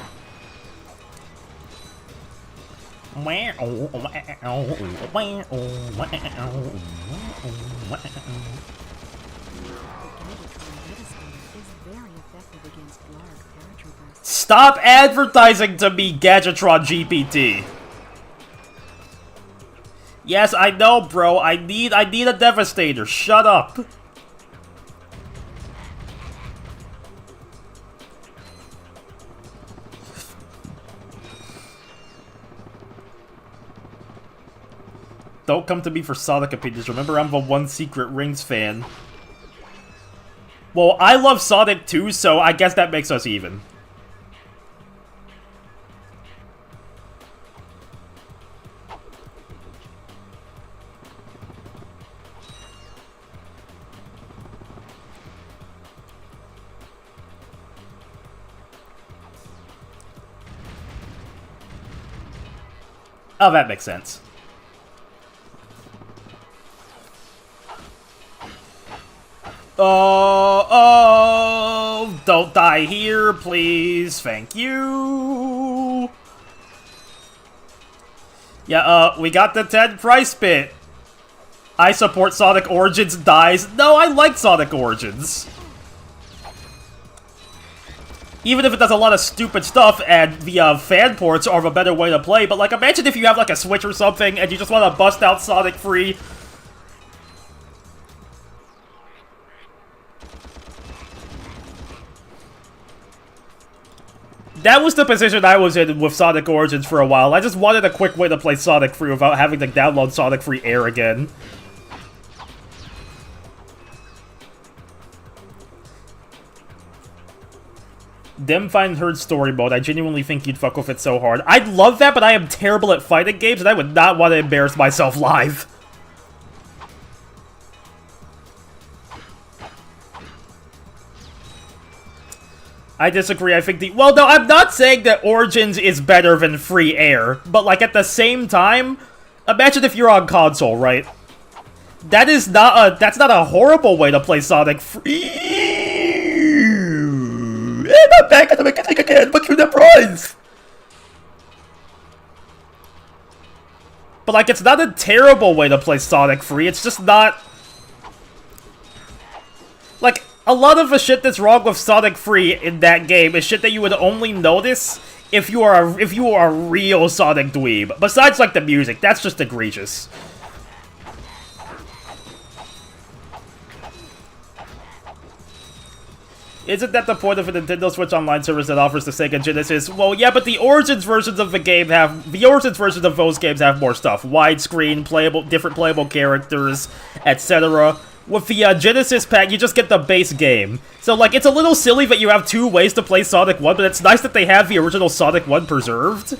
Stop advertising to me, Gadgetron GPT. Yes, I know, bro. I need a Devastator. Shut up. Don't come to me for Sonic opinions. Remember, I'm the one Secret Rings fan. Well, I love Sonic too, so I guess that makes us even. Oh, that makes sense. Oh, don't die here, please. Thank you. Yeah, we got the 10 price bit. I support Sonic Origins dies. No, I like Sonic Origins. Even if it does a lot of stupid stuff, and the fan ports are a better way to play, but like, imagine if you have like a Switch or something, and you just want to bust out Sonic free. That was the position I was in with Sonic Origins for a while. I just wanted a quick way to play Sonic free without having to download Sonic free Air again. Dem find Herd story mode. I genuinely think you'd fuck with it so hard. I'd love that, but I am terrible at fighting games, and I would not want to embarrass myself live. I disagree. I think the... Well, no, I'm not saying that Origins is better than free Air, but, like, at the same time, imagine if you're on console, right? That is not a... That's not a horrible way to play Sonic free... I'm back at the mechanic again, but you're the prize! But, like, it's not a terrible way to play Sonic free, it's just not... Like, a lot of the shit that's wrong with Sonic free in that game is shit that you would only notice if you are a real Sonic dweeb. Besides, like, the music, that's just egregious. Isn't that the point of a Nintendo Switch Online service that offers the Sega Genesis? Well, yeah, but the Origins versions of the game have... The Origins versions of those games have more stuff. Widescreen, different playable characters, etc. With the Genesis pack, you just get the base game. So, like, it's a little silly that you have two ways to play Sonic 1, but it's nice that they have the original Sonic 1 preserved.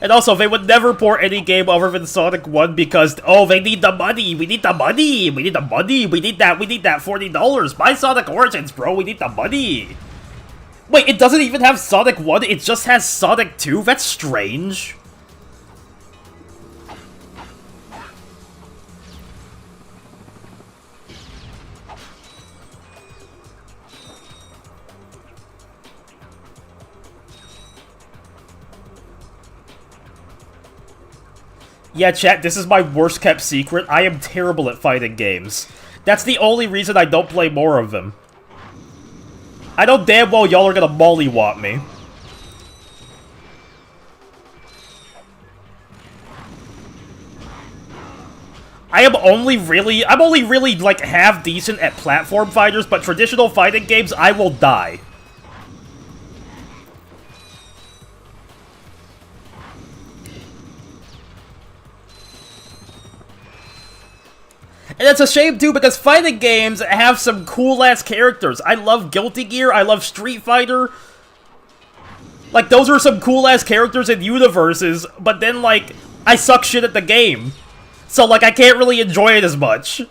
And also, they would never port any game other than Sonic 1 because, oh, they need the money, we need the money, we need the money, we need that $40. Buy Sonic Origins, bro, we need the money. Wait, it doesn't even have Sonic 1, it just has Sonic 2? That's strange. Yeah, chat, this is my worst kept secret. I am terrible at fighting games. That's the only reason I don't play more of them. I know damn well y'all are gonna mollywop me. I'm only really, like, half decent at platform fighters, but traditional fighting games, I will die. And it's a shame, too, because fighting games have some cool-ass characters. I love Guilty Gear, I love Street Fighter. Like, those are some cool-ass characters in universes, but then, like, I suck shit at the game. So, like, I can't really enjoy it as much.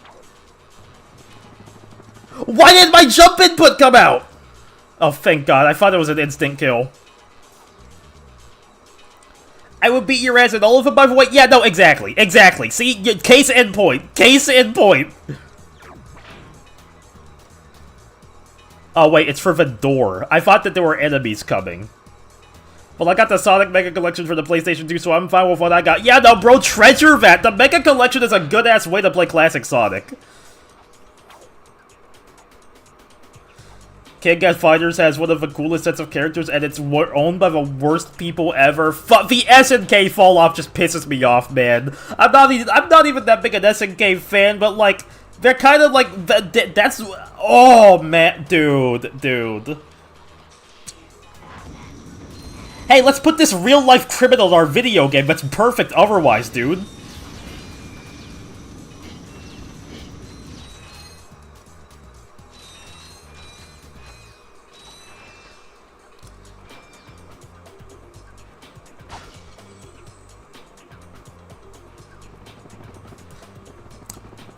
Why did my jump input come out? Oh, thank God, I thought it was an instant kill. I would beat your ass in all of them, by the way. Yeah, no, exactly. Exactly. See, case in point. Case in point. Oh, wait, it's for the door. I thought that there were enemies coming. Well, I got the Sonic Mega Collection for the PlayStation 2, so I'm fine with what I got. Yeah, no, bro, treasure that. The Mega Collection is a good-ass way to play classic Sonic. King of Fighters has one of the coolest sets of characters, and it's owned by the worst people ever. The SNK fall-off just pisses me off, man. I'm not even that big an SNK fan, but, like, they're kind of like... That's... Oh, man. Dude. Hey, let's put this real-life criminal in our video game. That's perfect otherwise, dude.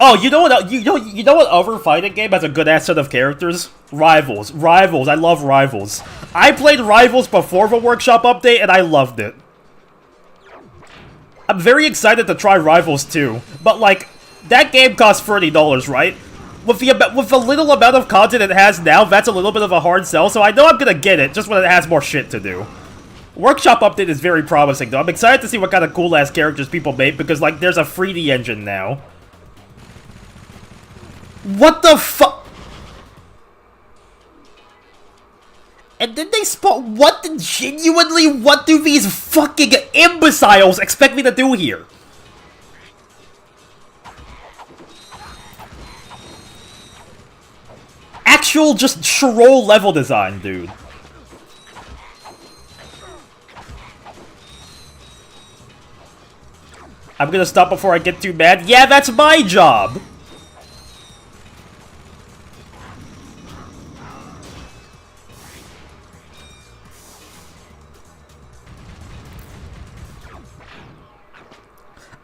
Oh, you know what? You know what other fighting game has a good ass set of characters? Rivals. Rivals. I love Rivals. I played Rivals before the workshop update, and I loved it. I'm very excited to try Rivals too, but like, that game costs $30, right? With the little amount of content it has now, that's a little bit of a hard sell. So I know I'm gonna get it just when it has more shit to do. Workshop update is very promising, though. I'm excited to see what kind of cool ass characters people make because like, there's a 3D engine now. What the fuck? And then they spawn. Genuinely, what do these fucking imbeciles expect me to do here? Actual, just Shirole level design, dude. I'm gonna stop before I get too mad. Yeah, that's my job!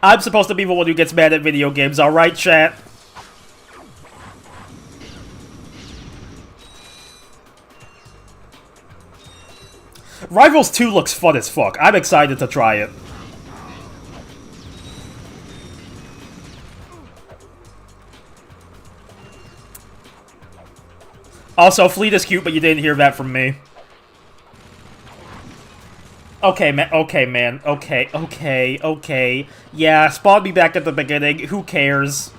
I'm supposed to be the one who gets mad at video games, alright, chat? Rivals 2 looks fun as fuck. I'm excited to try it. Also, Fleet is cute, but you didn't hear that from me. Okay, man. Okay. Yeah, spawn me back at the beginning. Who cares?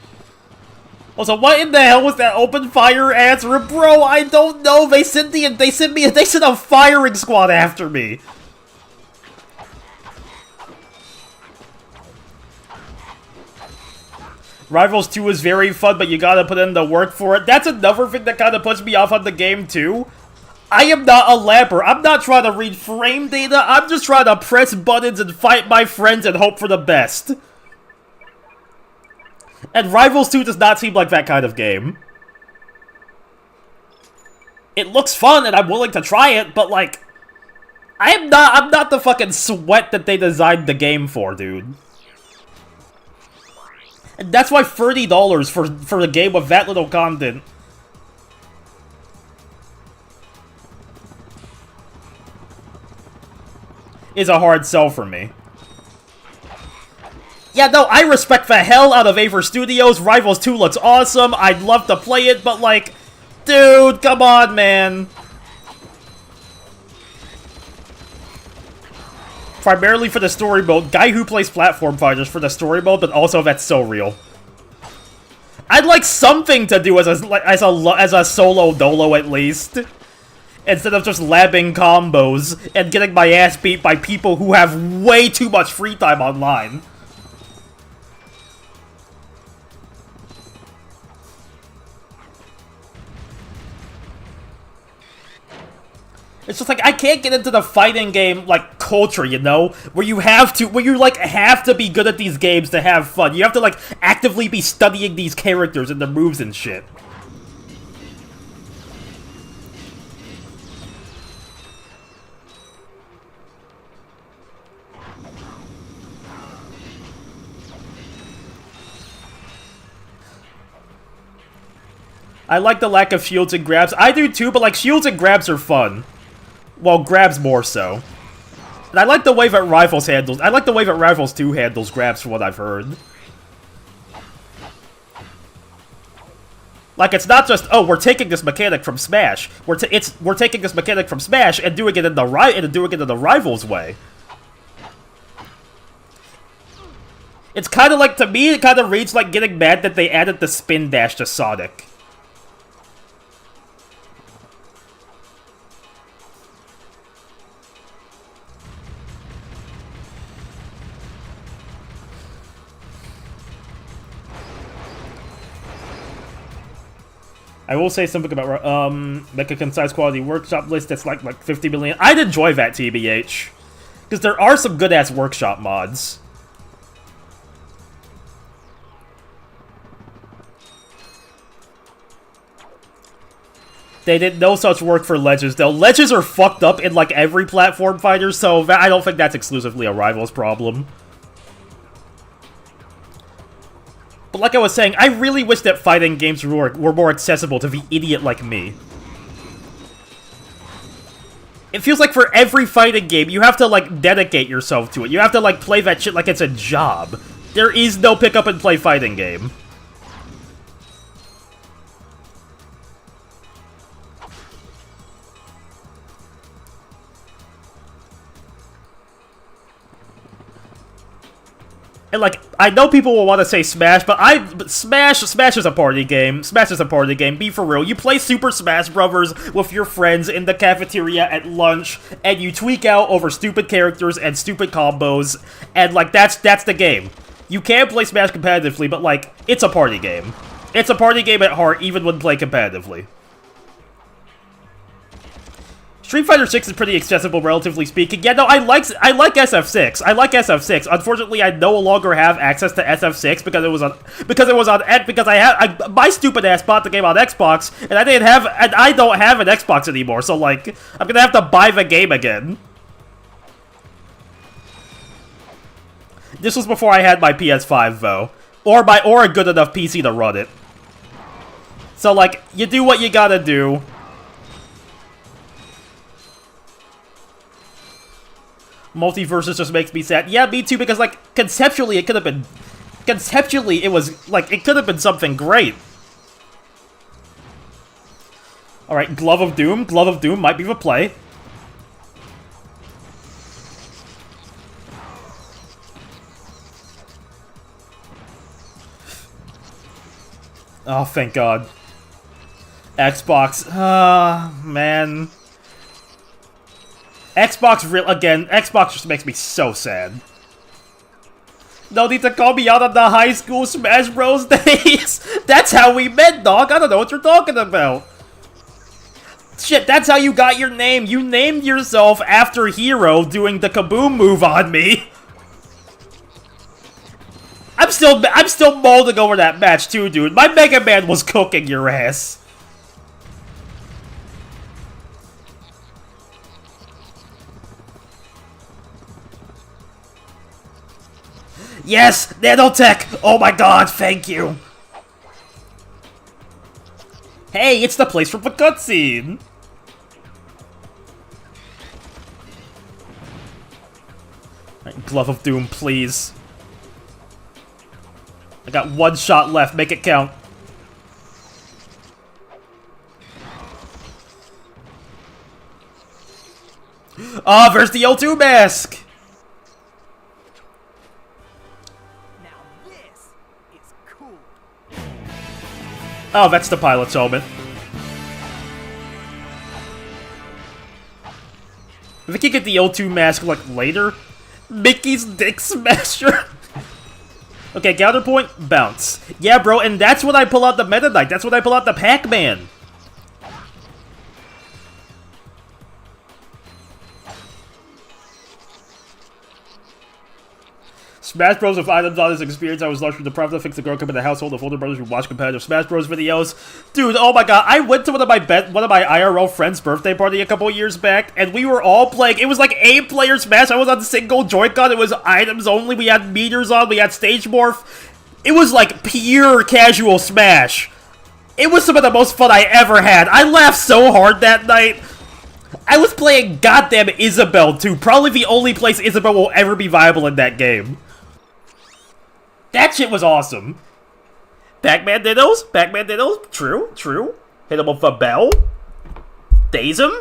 Also, what in the hell was that open fire answer? Bro, I don't know. They sent a firing squad after me. Rivals 2 is very fun, but you gotta put in the work for it. That's another thing that kind of puts me off on the game, too. I am not a lapper. I'm not trying to read frame data. I'm just trying to press buttons and fight my friends and hope for the best. And Rivals 2 does not seem like that kind of game. It looks fun and I'm willing to try it, but like, I'm not the fucking sweat that they designed the game for, dude. And that's why $30 for a game with that little content is a hard sell for me. Yeah, no, I respect the hell out of Aver Studios. Rivals 2 looks awesome. I'd love to play it, but like, dude, come on, man. Primarily for the story mode. Guy who plays platform fighters for the story mode, but also that's so real. I'd like something to do as a solo dolo at least. Instead of just labbing combos and getting my ass beat by people who have way too much free time online. It's just like, I can't get into the fighting game, like, culture, you know? Where you have to be good at these games to have fun. You have to, like, actively be studying these characters and the moves and shit. I like the lack of shields and grabs. I do too, but like, shields and grabs are fun. Well, grabs more so. And I like the way that Rivals 2 handles grabs from what I've heard. Like, it's not just, oh, we're taking this mechanic from Smash. We're taking this mechanic from Smash and doing it in the Rivals way. It's kind of like, to me, it kind of reads like getting mad that they added the spin dash to Sonic. I will say something about, make a concise quality workshop list that's like 50 million. I'd enjoy that, TBH. Because there are some good-ass workshop mods. They did no such work for Ledges, though. Ledges are fucked up in, like, every platform fighter, so I don't think that's exclusively a Rivals problem. But like I was saying, I really wish that fighting games were more accessible to the idiot like me. It feels like for every fighting game, you have to, like, dedicate yourself to it. You have to, like, play that shit like it's a job. There is no pick-up-and-play fighting game. And, like, I know people will want to say Smash, but Smash is a party game. Smash is a party game, be for real. You play Super Smash Brothers with your friends in the cafeteria at lunch, and you tweak out over stupid characters and stupid combos, and, like, that's the game. You can play Smash competitively, but, like, it's a party game. It's a party game at heart, even when played competitively. Street Fighter 6 is pretty accessible, relatively speaking. Yeah, no, I like SF6. I like SF6. Unfortunately, I no longer have access to SF6 because my stupid ass bought the game on Xbox, and I don't have an Xbox anymore. So, like, I'm gonna have to buy the game again. This was before I had my PS5 though, or a good enough PC to run it. So, like, you do what you gotta do. Multiverses just makes me sad. Yeah, me too, because, like, conceptually, it could have been... Conceptually, it was, like, it could have been something great. Alright, Glove of Doom. Glove of Doom might be the play. Oh, thank God. Xbox. Man. Xbox just makes me so sad. No need to call me out on the high school Smash Bros days. That's how we met, dog. I don't know what you're talking about. Shit, that's how you got your name. You named yourself after Hero doing the kaboom move on me. I'm still molding over that match too, dude. My Mega Man was cooking your ass. Yes! Nanotech! Oh my god, thank you! Hey, it's the place from the cutscene! Right, Glove of Doom, please. I got one shot left, make it count. Ah, there's the O2 mask! Oh, that's the pilot's helmet. I think you get the O2 mask, like, later. Mickey's Dick Smasher. Okay, counterpoint, bounce. Yeah, bro, and that's when I pull out the Meta Knight. That's when I pull out the Pac-Man. Smash Bros. With items on his experience, I was lucky to deprived to fix the girl come in the household of older brothers who watch competitive Smash Bros. Videos. Dude, oh my god, I went to one of my IRL friends' birthday party a couple years back, and we were all playing. It was like 8-player Smash. I was on single Joy-Con. It was items only. We had meters on. We had stage morph. It was like pure casual Smash. It was some of the most fun I ever had. I laughed so hard that night. I was playing goddamn Isabelle too. Probably the only place Isabelle will ever be viable in that game. That shit was awesome. Pac-Man Dittos? Pac-Man Dittos? True, true. Hit him with a bell. Daze him?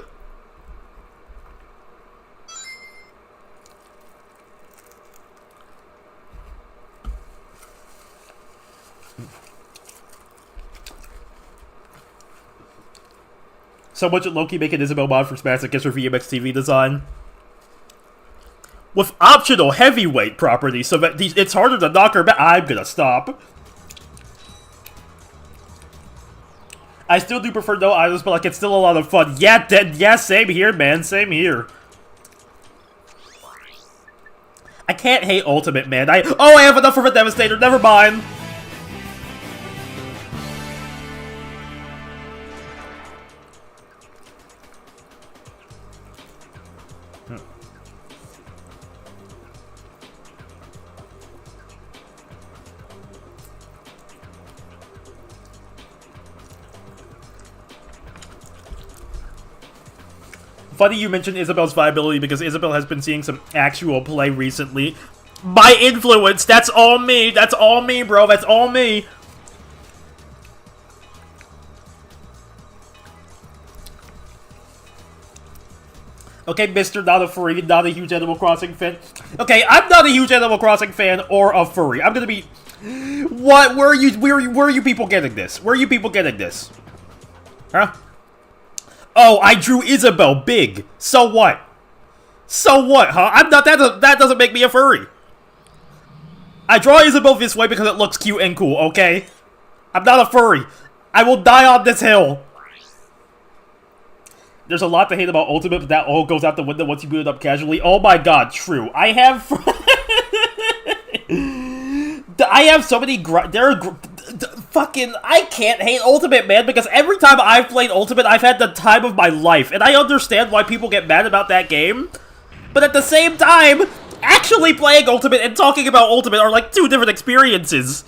So much at Loki make an Isabelle mod for Smash that gets her VMX TV design. With optional heavyweight properties, so that it's harder to knock her back. I'm gonna stop. I still do prefer no items, but like it's still a lot of fun. Yeah, yeah, same here, man. Same here. I can't hate Ultimate, man. I have enough of a Devastator. Never mind. Funny you mentioned Isabel's viability because Isabel has been seeing some actual play recently. My influence, that's all me. That's all me, bro. That's all me. Okay, Mr. Not a furry, not a huge Animal Crossing fan. Okay, I'm not a huge Animal Crossing fan or a furry. I'm gonna be... What? Where are you people getting this? Where are you people getting this? Huh? Oh, I drew Isabel big. So what? So what, huh? I'm not. That doesn't make me a furry. I draw Isabel this way because it looks cute and cool. Okay, I'm not a furry. I will die on this hill. There's a lot to hate about Ultimate, but that all goes out the window once you boot it up casually. Oh my god, true. I have so many. Fucking, I can't hate Ultimate, man, because every time I've played Ultimate, I've had the time of my life, and I understand why people get mad about that game, but at the same time, actually playing Ultimate and talking about Ultimate are like two different experiences.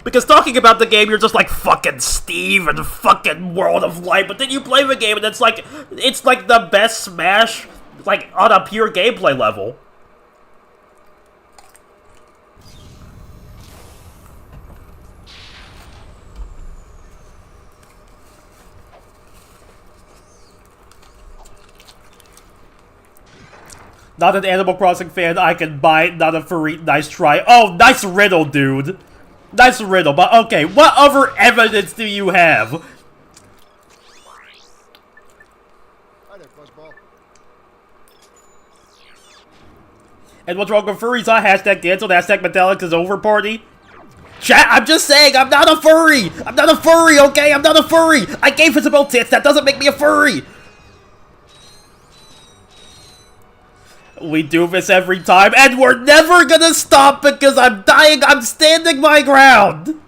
Because talking about the game, you're just like, fucking Steve and fucking World of Light, but then you play the game and it's like the best Smash, like, on a pure gameplay level. Not an Animal Crossing fan, I can buy, not a furry, nice try. Oh, nice riddle, dude. Nice riddle, but okay, what other evidence do you have? Hi there, Fuzzball. And what's wrong with furries? Hashtag cancelled, hashtag METALLIX is over party. Chat, I'm just saying, I'm not a furry! I'm not a furry, okay? I'm not a furry! I gave Isabel tits, that doesn't make me a furry! We do this every time, and we're never gonna stop because I'm dying, I'm standing my ground!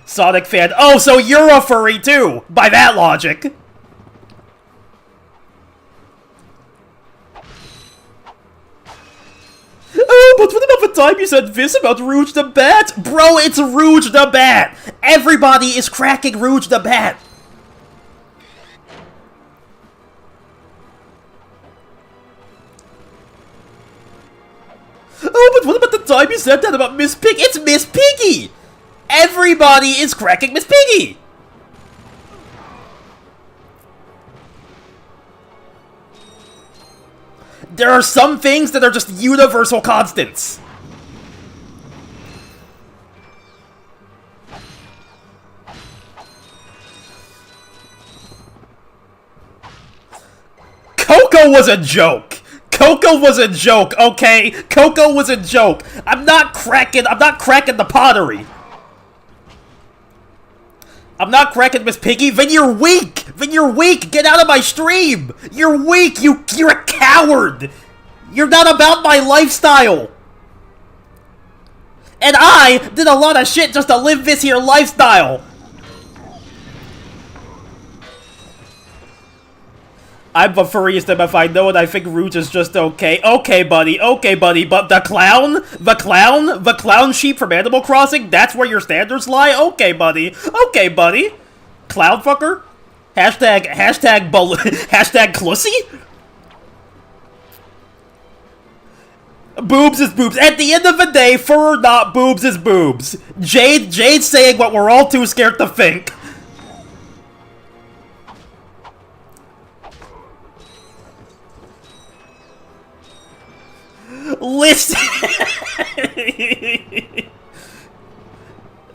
Sonic fan, oh, so you're a furry too, by that logic! Oh, but what about the time you said this about Rouge the Bat? Bro, it's Rouge the Bat! Everybody is cracking Rouge the Bat! Oh, but what about the time you said that about Miss Pig? It's Miss Piggy! Everybody is cracking Miss Piggy! There are some things that are just universal constants. Coco was a joke! Coco was a joke, okay? Coco was a joke. I'm not cracking the pottery. I'm not cracking Miss Piggy. Then you're weak. Then you're weak. Get out of my stream. You're weak. You're a coward. You're not about my lifestyle. And I did a lot of shit just to live this here lifestyle. I'm the furriest if I know it. I think Rouge is just okay. Okay, buddy, but the clown sheep from Animal Crossing, that's where your standards lie? Okay, buddy. Clown fucker? Hashtag Clussy? Boobs is boobs. At the end of the day, fur or not, boobs is boobs. Jade's saying what we're all too scared to think. Listen!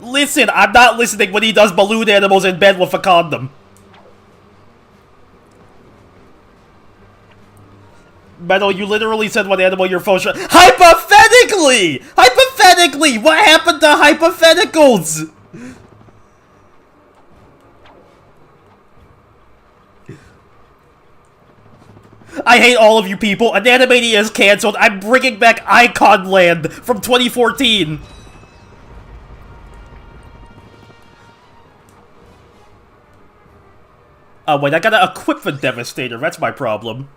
Listen, I'm not listening when he does balloon animals in bed with a condom. Metal, you literally said what animal your phone should— Hypothetically! Hypothetically! What happened to hypotheticals? I hate all of you people. Animania is cancelled. I'm bringing back Icon Land from 2014. Oh, wait, I gotta equip the Devastator. That's my problem.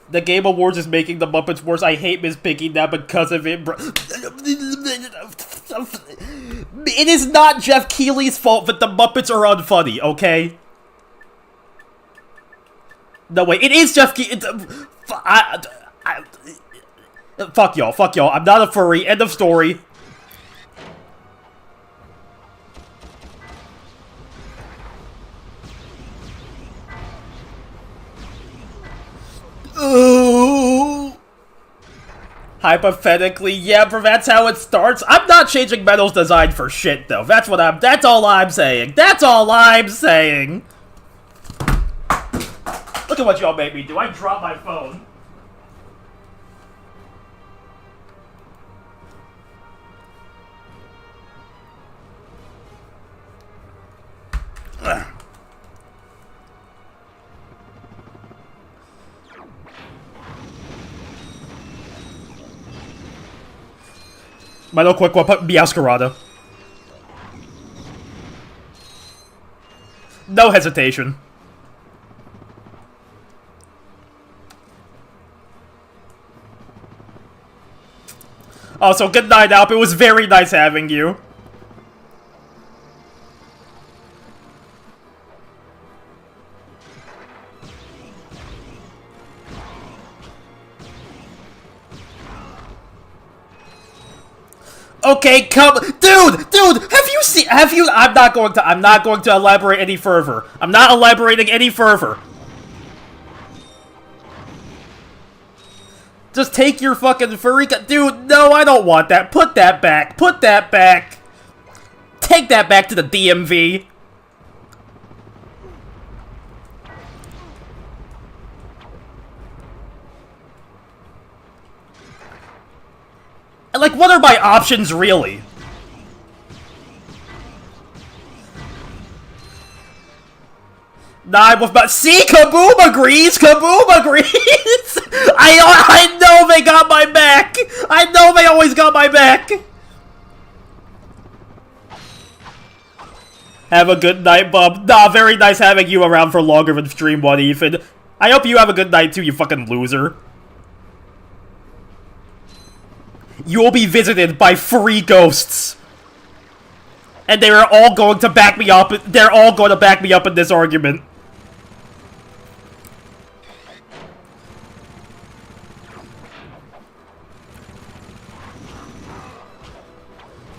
The Game Awards is making the Muppets worse. I hate Miss Piggy now because of it, bro. It is not Jeff Keighley's fault that the Muppets are unfunny, okay? No, wait, it is Jeff Keighley. Fuck y'all, fuck y'all. I'm not a furry. End of story. Ooh. Hypothetically, yeah, but that's how it starts. I'm not changing Metal's design for shit, though. That's all I'm saying. That's all I'm saying. Look at what y'all made me do. I dropped my phone. Metal quick one, put Meowscarada. No hesitation. Also, good night, Alp. It was very nice having you. Okay, come, dude, I'm not going to elaborate any further. I'm not elaborating any further. Just take your fucking furry dude, no, I don't want that. Put that back. Put that back. Take that back to the DMV. Like, what are my options, really? Nah, I'm with my— See, Kaboom agrees! Kaboom agrees! I know they got my back! I know they always got my back! Have a good night, bub. Nah, very nice having you around for longer than Stream 1, Ethan. I hope you have a good night too, you fucking loser. You will be visited by free ghosts. And they are all going to back me up. They're all going to back me up in this argument.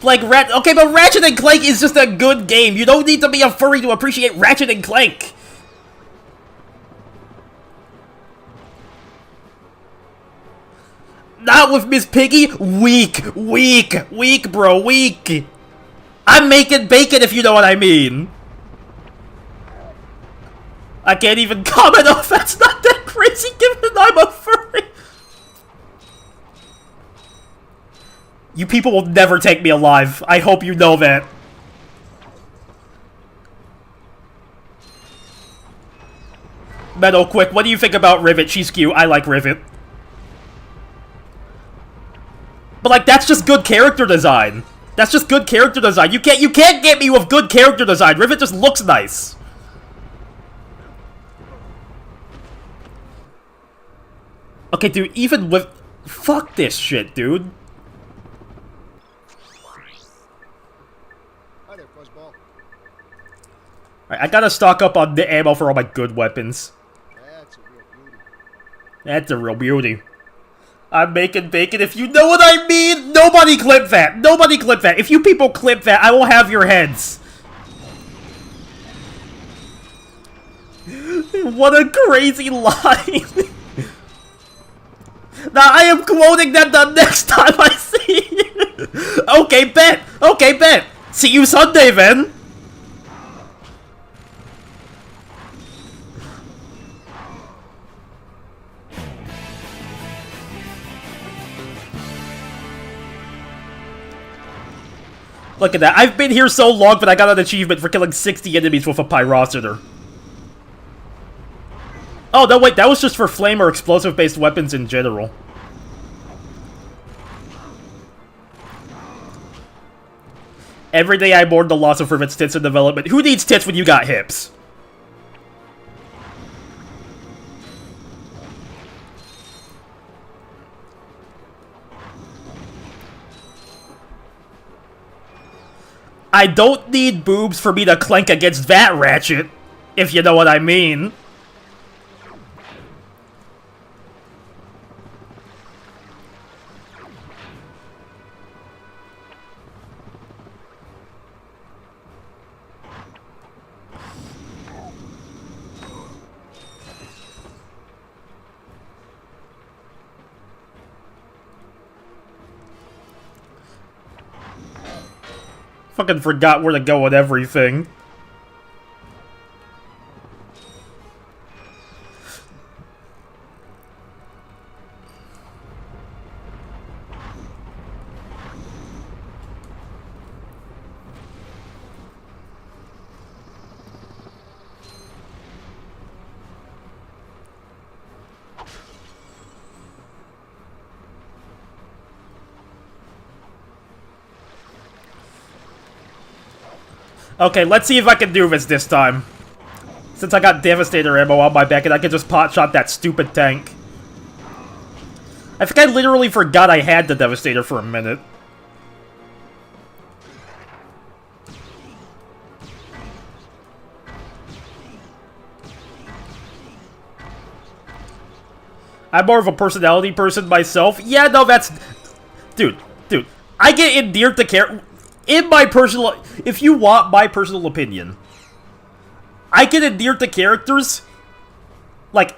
Like, okay, but Ratchet and Clank is just a good game. You don't need to be a furry to appreciate Ratchet and Clank. Not with Miss Piggy. Weak, bro, weak. I'm making bacon, if you know what I mean. I can't even comment on that's not that crazy given I'm a furry. You people will never take me alive. I hope you know that. Metal, quick, what do you think about Rivet? She's cute. I like Rivet. But, like, that's just good character design. That's just good character design. You can't get me with good character design. Rivet just looks nice. Okay, dude, even with... Fuck this shit, dude. Hi there, Fuzzball. Alright, I gotta stock up on the ammo for all my good weapons. That's a real beauty. That's a real beauty. I'm making bacon, if you know what I mean! Nobody clip that! Nobody clip that! If you people clip that, I will have your heads! What a crazy line! Now, I am quoting them the next time I see you! Okay, bet! Okay, bet! See you Sunday, then! Look at that. I've been here so long, but I got an achievement for killing 60 enemies with a Pyrocenter. Oh, no, wait, that was just for flame or explosive-based weapons in general. Every day I mourn the loss of Rivet's tits in development. Who needs tits when you got hips? I don't need boobs for me to clank against that Ratchet, if you know what I mean. Fucking forgot where to go with everything. Okay, let's see if I can do this time. Since I got Devastator ammo on my back and I can just pot-shot that stupid tank. I think I literally forgot I had the Devastator for a minute. I'm more of a personality person myself. Yeah, no, that's... Dude, I get endeared to characters... In my personal... If you want my personal opinion, I get endeared to characters... Like...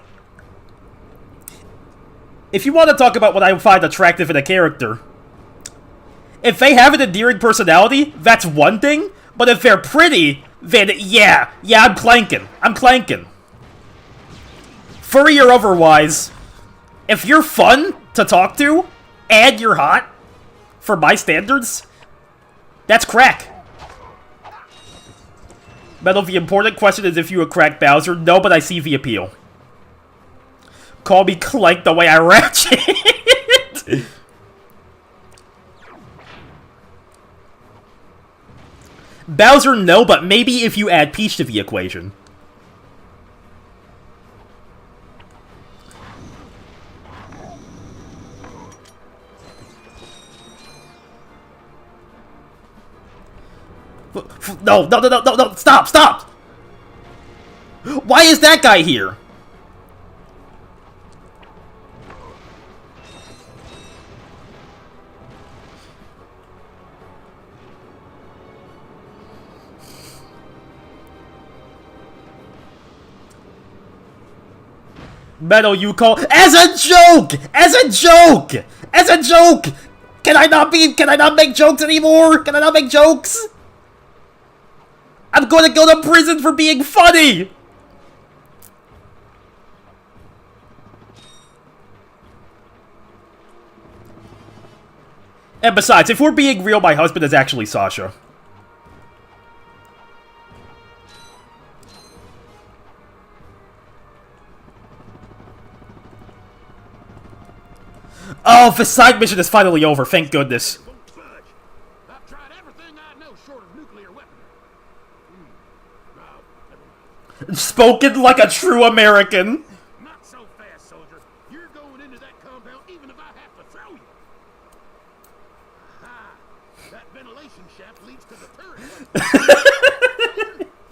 If you want to talk about what I find attractive in a character, if they have an endearing personality, that's one thing. But if they're pretty, then yeah, I'm clanking. I'm clanking. Furry or otherwise, if you're fun to talk to, and you're hot, for my standards, that's crack. Metal, the important question is if you would crack Bowser. No, but I see the appeal. Call me Clank the way I ratchet. Bowser, no, but maybe if you add Peach to the equation. No, stop! Why is that guy here? Metal, you call as a joke! Can I not make jokes anymore? Can I not make jokes? I'm going to go to prison for being funny! And besides, if we're being real, my husband is actually Sasha. Oh, the side mission is finally over, thank goodness. I've tried everything I know short of nuclear weaponry. Spoken like a true American. Not so fast, soldier. You're going into that compound even if I have to throw you. Ah, that ventilation shaft leads to the turret.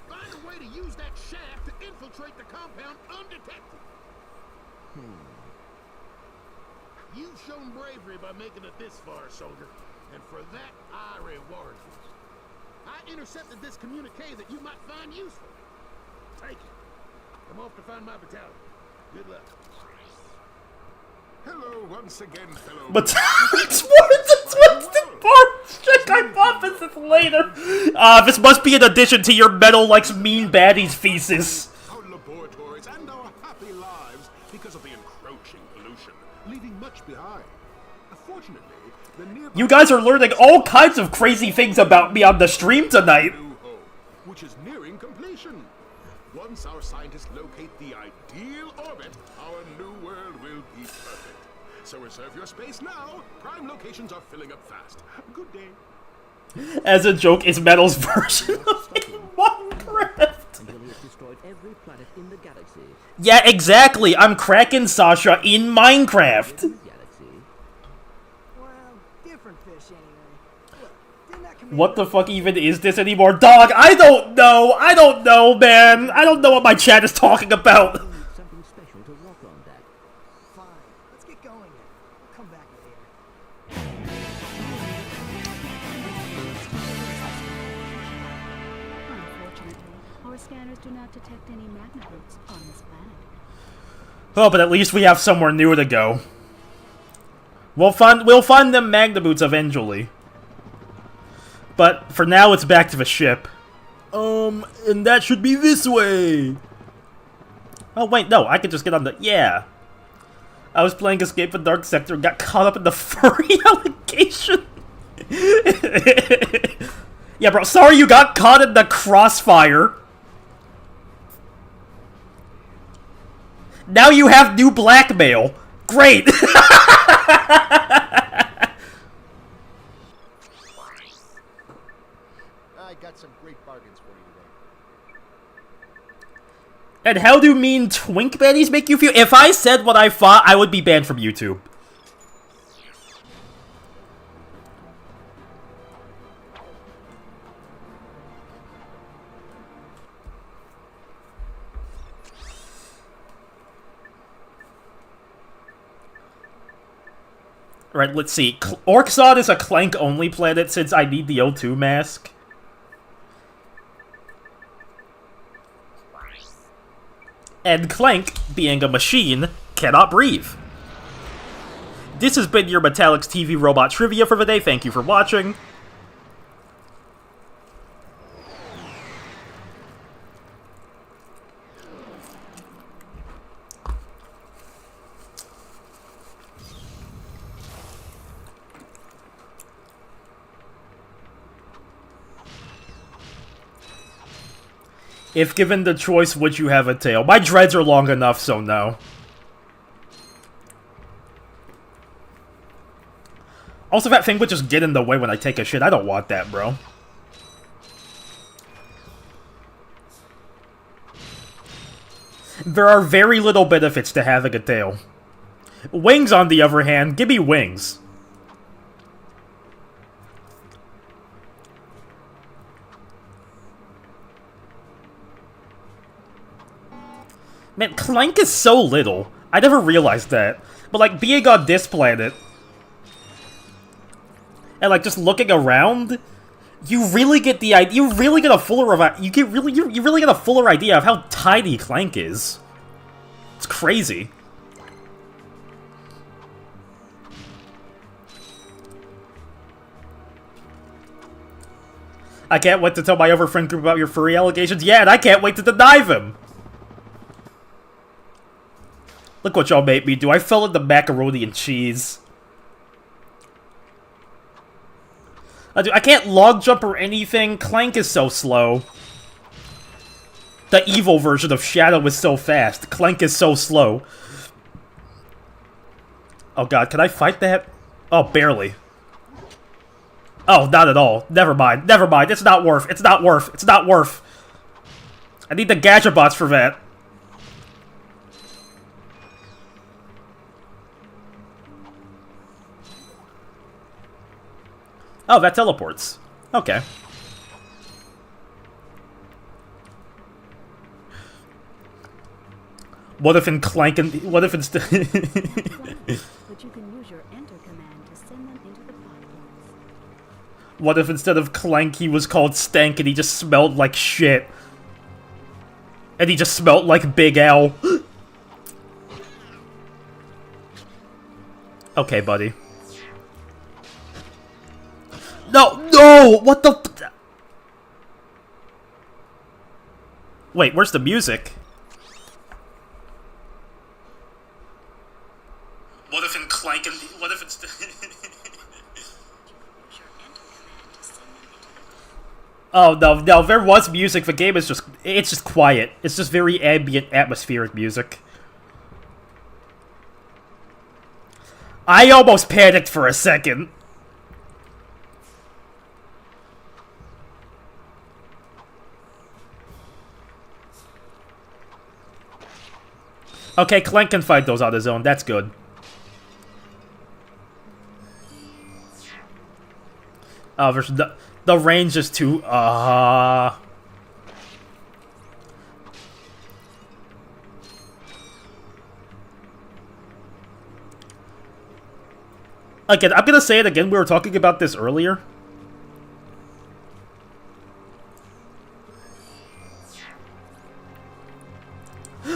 Find a way to use that shaft to infiltrate the compound undetected. You've shown bravery by making it this far, soldier, and for that I reward you. I intercepted this communique that you might find useful. Take it. I'm off to find my battalion. Good luck. Hello once again, fellow. But what's the part? Hypothesis later. This must be an addition to your Metal likes mean baddies thesis. Our laboratories and our happy lives because of the encroaching pollution, leaving much behind. Fortunately, the nearby You guys are learning all kinds of crazy things about me on the stream tonight. new home, which is nearing completion. Once our scientists locate the ideal orbit, our new world will be perfect. So reserve your space now. Prime locations are filling up fast. Good day. As a joke, it's Metal's version of Minecraft. Until he has destroyed every planet in the galaxy. Yeah, exactly. I'm cracking Sasha in Minecraft. Galaxy. Well, different fish anyway. Look, didn't that commander What the fuck even is this anymore? Dog, I don't know. I don't know, man. I don't know what my chat is talking about. We need something special to walk on that. Fine. Let's get going then. We'll come back later. Unfortunately, our scanners do not detect any magnet roots on this planet. Oh, but at least we have somewhere new to go. We'll find them magna boots eventually. But for now, it's back to the ship. And that should be this way. Oh wait, no, I could just get on the yeah. I was playing Escape the Dark Sector and got caught up in the furry allegation. Yeah, bro, sorry you got caught in the crossfire. Now you have new blackmail. Great. I got some great bargains for you today. And how do mean twink baddies make you feel? If I said what I thought, I would be banned from YouTube. Right, let's see. Orksod is a Clank-only planet since I need the O2 mask. And Clank, being a machine, cannot breathe. This has been your METALLIX TV Robot Trivia for the day. Thank you for watching. If given the choice, would you have a tail? My dreads are long enough, so no. Also, that thing would just get in the way when I take a shit. I don't want that, bro. There are very little benefits to having a tail. Wings, on the other hand, give me wings. Man, Clank is so little. I never realized that. But, like, being on this planet, and, like, just looking around, you really get the idea. You really get a fuller of you really get a fuller idea of how tiny Clank is. It's crazy. I can't wait to tell my other friend group about your furry allegations. Yeah, and I can't wait to deny them. Look what y'all made me do. I fell into macaroni and cheese. I can't log jump or anything. Clank is so slow. The evil version of Shadow is so fast. Clank is so slow. Oh god, can I fight that? Oh, barely. Oh, not at all. Never mind. Never mind. It's not worth. It's not worth. It's not worth. I need the gadget bots for that. Oh, that teleports. Okay. What if in Clank and what if instead? But you can use your enter command to send them into the platforms. What if instead of Clank he was called Stank and he just smelled like shit? And he just smelled like Big L. Okay, buddy. No, no! What the? Wait, where's the music? What if in Clank and what if it's? Oh, no, there was music. The game is just... It's just quiet. It's just very ambient, atmospheric music. I almost panicked for a second. Okay, Clank can fight those on his own. That's good. Oh, there's the range is too... Again, I'm gonna say it again. We were talking about this earlier.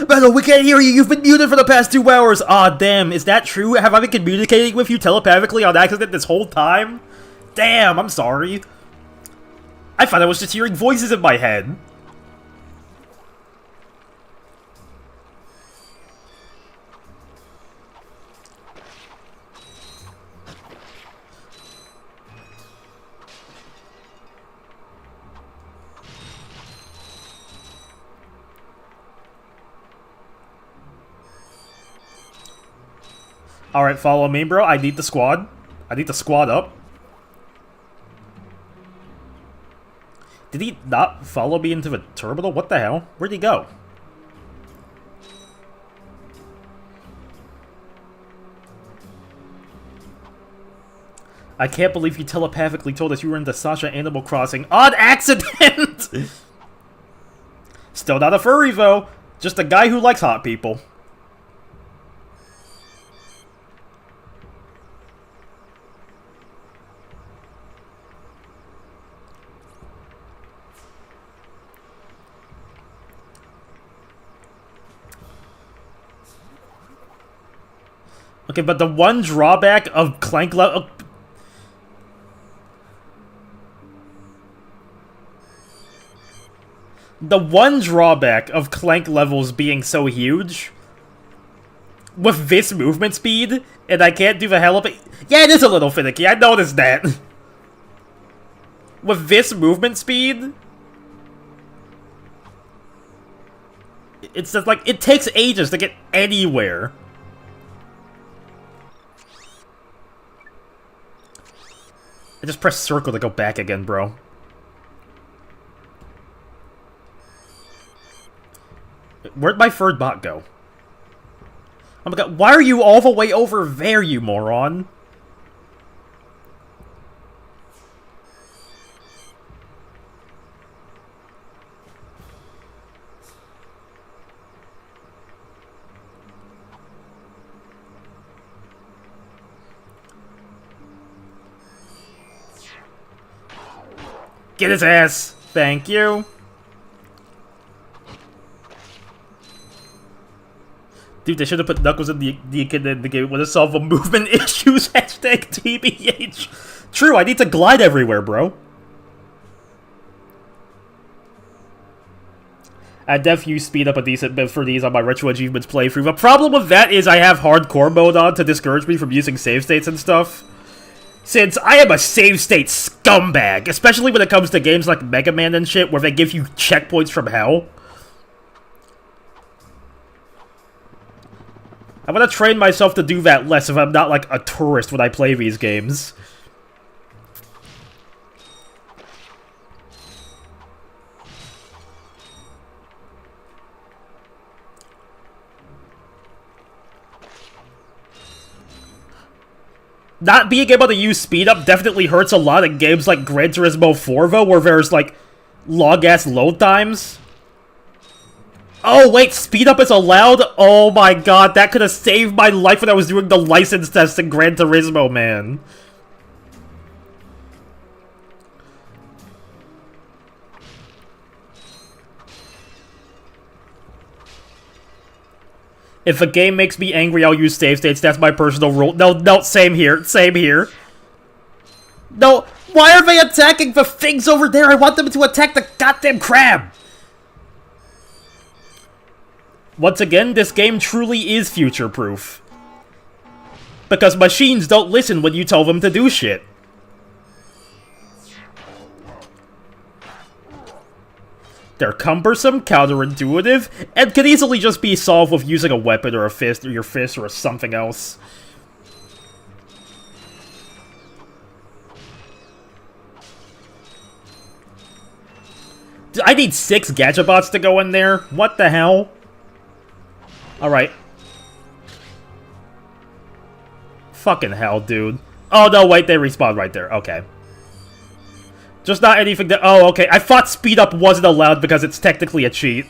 Metal, we can't hear you! You've been muted for the past 2 hours! Aw, damn, is that true? Have I been communicating with you telepathically on accident this whole time? Damn, I'm sorry. I thought I was just hearing voices in my head. Alright, follow me, bro. I need the squad. I need to squad up. Did he not follow me into the terminal? What the hell? Where'd he go? I can't believe you telepathically told us you were into Sasha Animal Crossing on accident! Still not a furry, though. Just a guy who likes hot people. Okay, but the one drawback of Clank level... The one drawback of Clank levels being so huge... With this movement speed, and I can't do the hell of it... Yeah, it is a little finicky, I noticed that. With this movement speed... It's just like, it takes ages to get anywhere. I just press circle to go back again, bro. Where'd my third bot go? Oh my god, why are you all the way over there, you moron? Get his ass! Thank you! Dude, they should have put Knuckles in the game. It would have solved the movement issues. Hashtag TBH. True, I need to glide everywhere, bro. I definitely use speed up a decent bit for these on my Retro Achievements playthrough. The problem with that is I have hardcore mode on to discourage me from using save states and stuff. Since I am a save state scumbag, especially when it comes to games like Mega Man and shit, where they give you checkpoints from hell. I'm gonna train myself to do that less if I'm not like a tourist when I play these games. Not being able to use speed up definitely hurts a lot in games like Gran Turismo 4, though, where there's, like, long-ass load times. Oh, wait, speed up is allowed? Oh my god, that could have saved my life when I was doing the license test in Gran Turismo, man. If a game makes me angry, I'll use save states. That's my personal rule. No, same here. Same here. No, why are they attacking the things over there? I want them to attack the goddamn crab! Once again, this game truly is future-proof. Because machines don't listen when you tell them to do shit. They're cumbersome, counterintuitive, and could easily just be solved with using a weapon or a fist or your fist or something else. I need 6 gadget bots to go in there? What the hell? Alright. Fucking hell, dude. Oh, no, wait, they respawn right there. Okay. Just not anything that... Oh, okay. I thought speed up wasn't allowed because it's technically a cheat.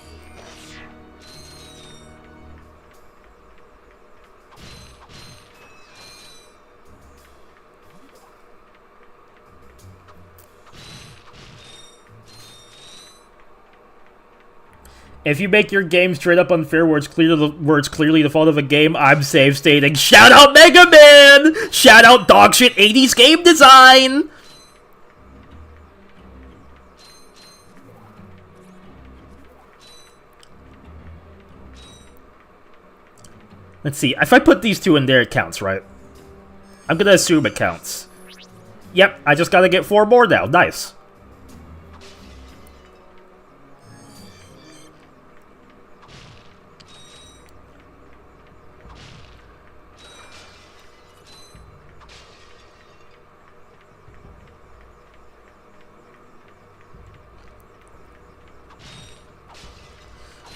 If you make your game straight up unfair where it's clearly the fault of a game, I'm save stating, shout out Mega Man! Shout out dogshit 80s game design! Let's see, if I put these 2 in there, it counts, right? I'm gonna assume it counts. Yep, I just gotta get 4 more now, nice.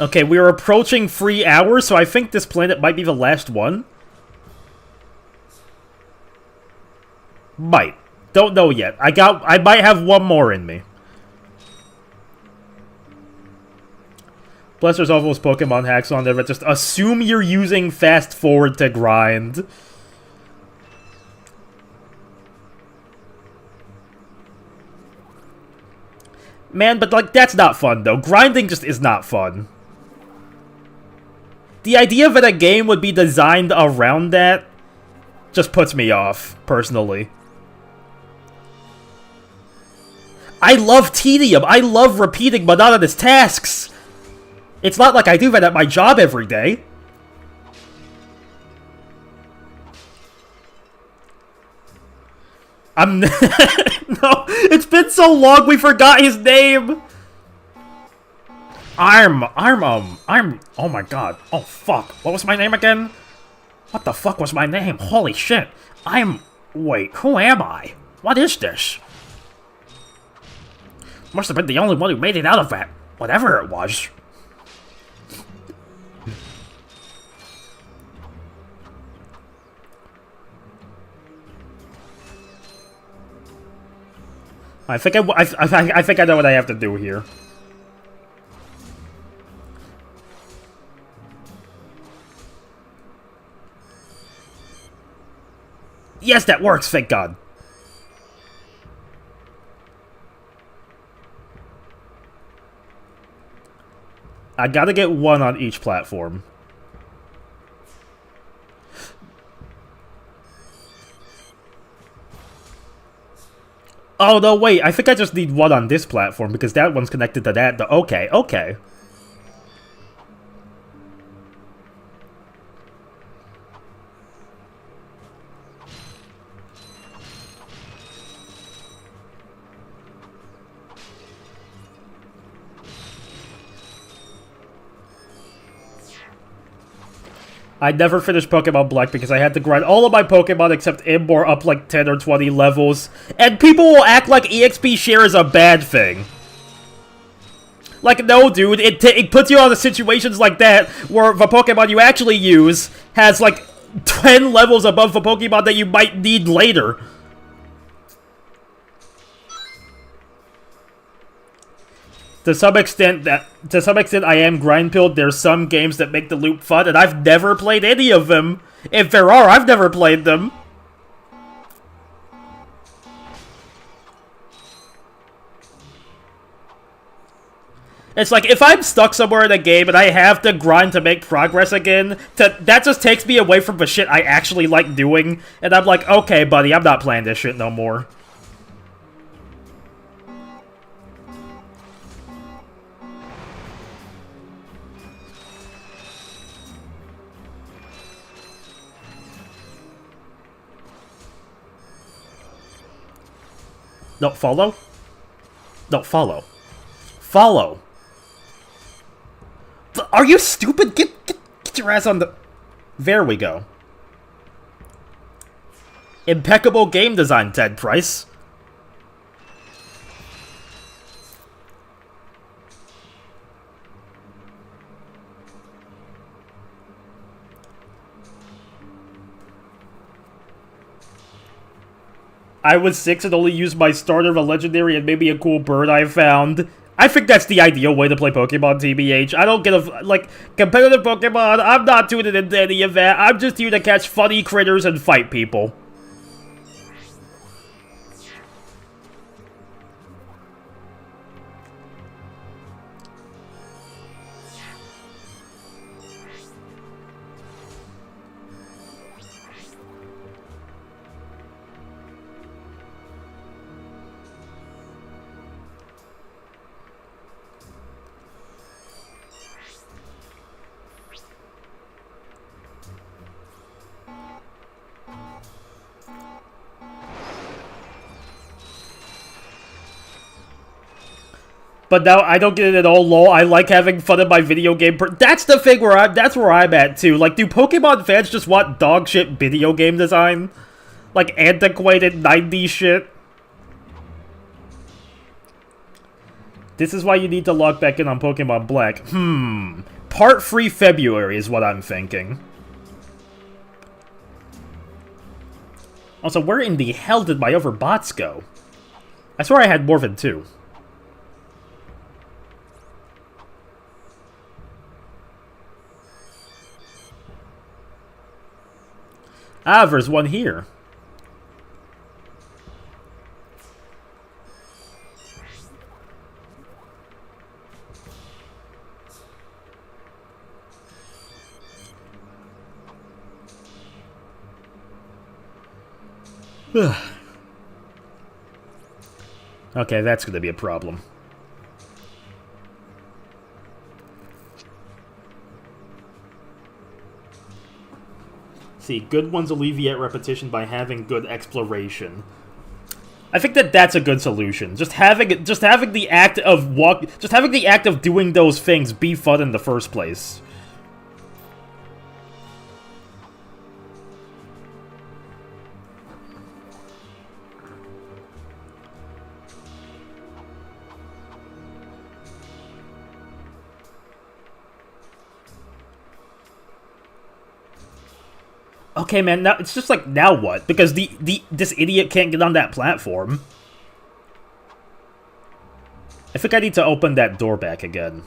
Okay, we're approaching 3 hours, so I think this planet might be the last one. Might. Don't know yet. I might have 1 more in me. Plus, there's all those Pokemon hacks on there that just assume you're using fast forward to grind. Man, but like, that's not fun, though. Grinding just is not fun. The idea that a game would be designed around that just puts me off, personally. I love tedium. I love repeating monotonous tasks. It's not like I do that at my job every day. No, it's been so long we forgot his name. Oh my god. Oh fuck. What was my name again? What the fuck was my name? Holy shit. Wait, who am I? What is this? Must have been the only one who made it out of that. Whatever it was. I think I know what I have to do here. Yes, that works, thank God. I gotta get 1 on each platform. Oh, no, wait. I think I just need 1 on this platform because that one's connected to that. Okay, okay. I never finished Pokemon Black because I had to grind all of my Pokemon except Imbor up like 10 or 20 levels. And people will act like EXP share is a bad thing. Like, no, dude, it puts you on the situations like that where the Pokemon you actually use has like 10 levels above the Pokemon that you might need later. To some extent, I am grind-pilled. There's some games that make the loop fun, and I've never played any of them. If there are, I've never played them. It's like, if I'm stuck somewhere in a game and I have to grind to make progress again, that just takes me away from the shit I actually like doing, and I'm like, okay, buddy, I'm not playing this shit no more. No, follow? No, follow. Follow. Are you stupid? Get your ass on the... There we go. Impeccable game design, Ted Price. I was 6 and only used my starter of a legendary and maybe a cool bird I found. I think that's the ideal way to play Pokemon, TBH. I don't get a... Like, competitive Pokemon, I'm not tuning into any of that. I'm just here to catch funny critters and fight people. But now I don't get it at all, lol. I like having fun in my video game. That's the thing where that's where I'm at too. Like, do Pokemon fans just want dog shit video game design? Like antiquated 90s shit? This is why you need to log back in on Pokemon Black. Part 3 February is what I'm thinking. Also, where in the hell did my other bots go? I swear I had more than 2. Ah, there's one here. Okay, that's gonna be a problem. See, good ones alleviate repetition by having good exploration. I think that's a good solution. Just having the act of doing those things be fun in the first place. Okay, man, now it's just like, now what? Because this idiot can't get on that platform. I think I need to open that door back again.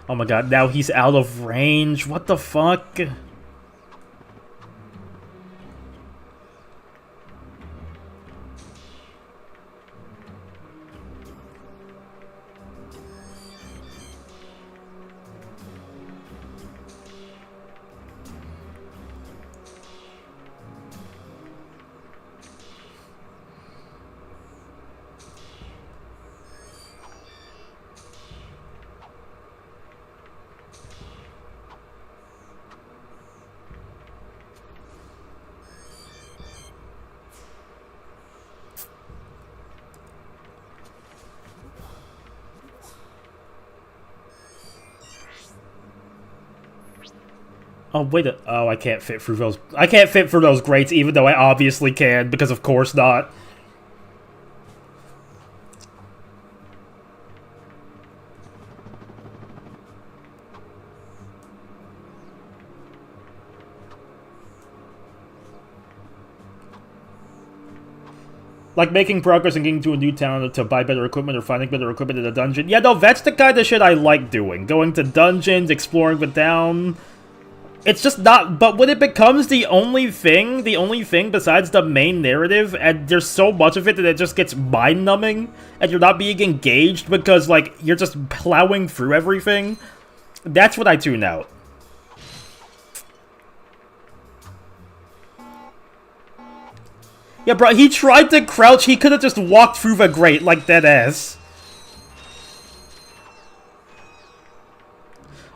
Oh my god, now he's out of range. What the fuck? Oh, wait oh, I can't fit through those. I can't fit through those grates, even though I obviously can, because of course not. Like making progress and getting to a new town to buy better equipment or finding better equipment in a dungeon. Yeah, no, that's the kind of shit I like doing. Going to dungeons, exploring the town. It's just not, but when it becomes the only thing besides the main narrative, and there's so much of it that it just gets mind-numbing, and you're not being engaged because, like, you're just plowing through everything, that's when I tune out. Yeah, bro, he tried to crouch, he could've just walked through the grate like that ass.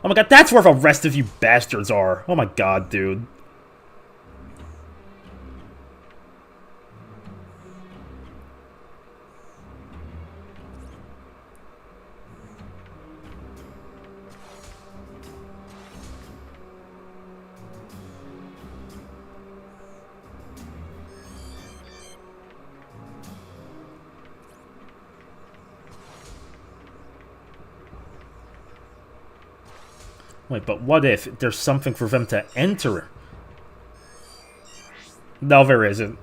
Oh my god, that's where the rest of you bastards are. Oh my god, dude. Wait, but what if there's something for them to enter? No, there isn't.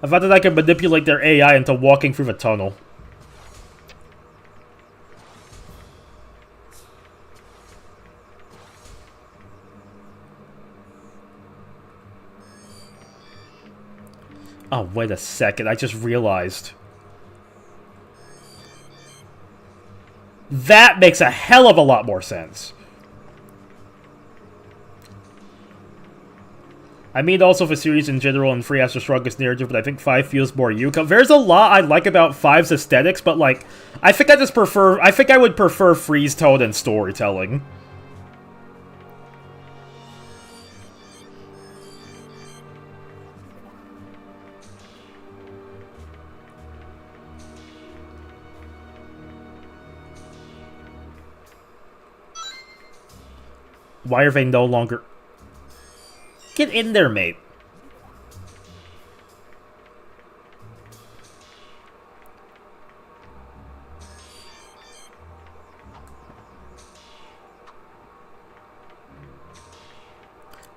I thought that I could manipulate their AI into walking through the tunnel. Oh, wait a second. I just realized. That makes a hell of a lot more sense. I mean, also the series in general and 3 has the strongest narrative, but I think 5 feels more Yuka. There's a lot I like about 5's aesthetics, but, like, I think I would prefer freeze tone and storytelling. Why are they no longer... Get in there, mate.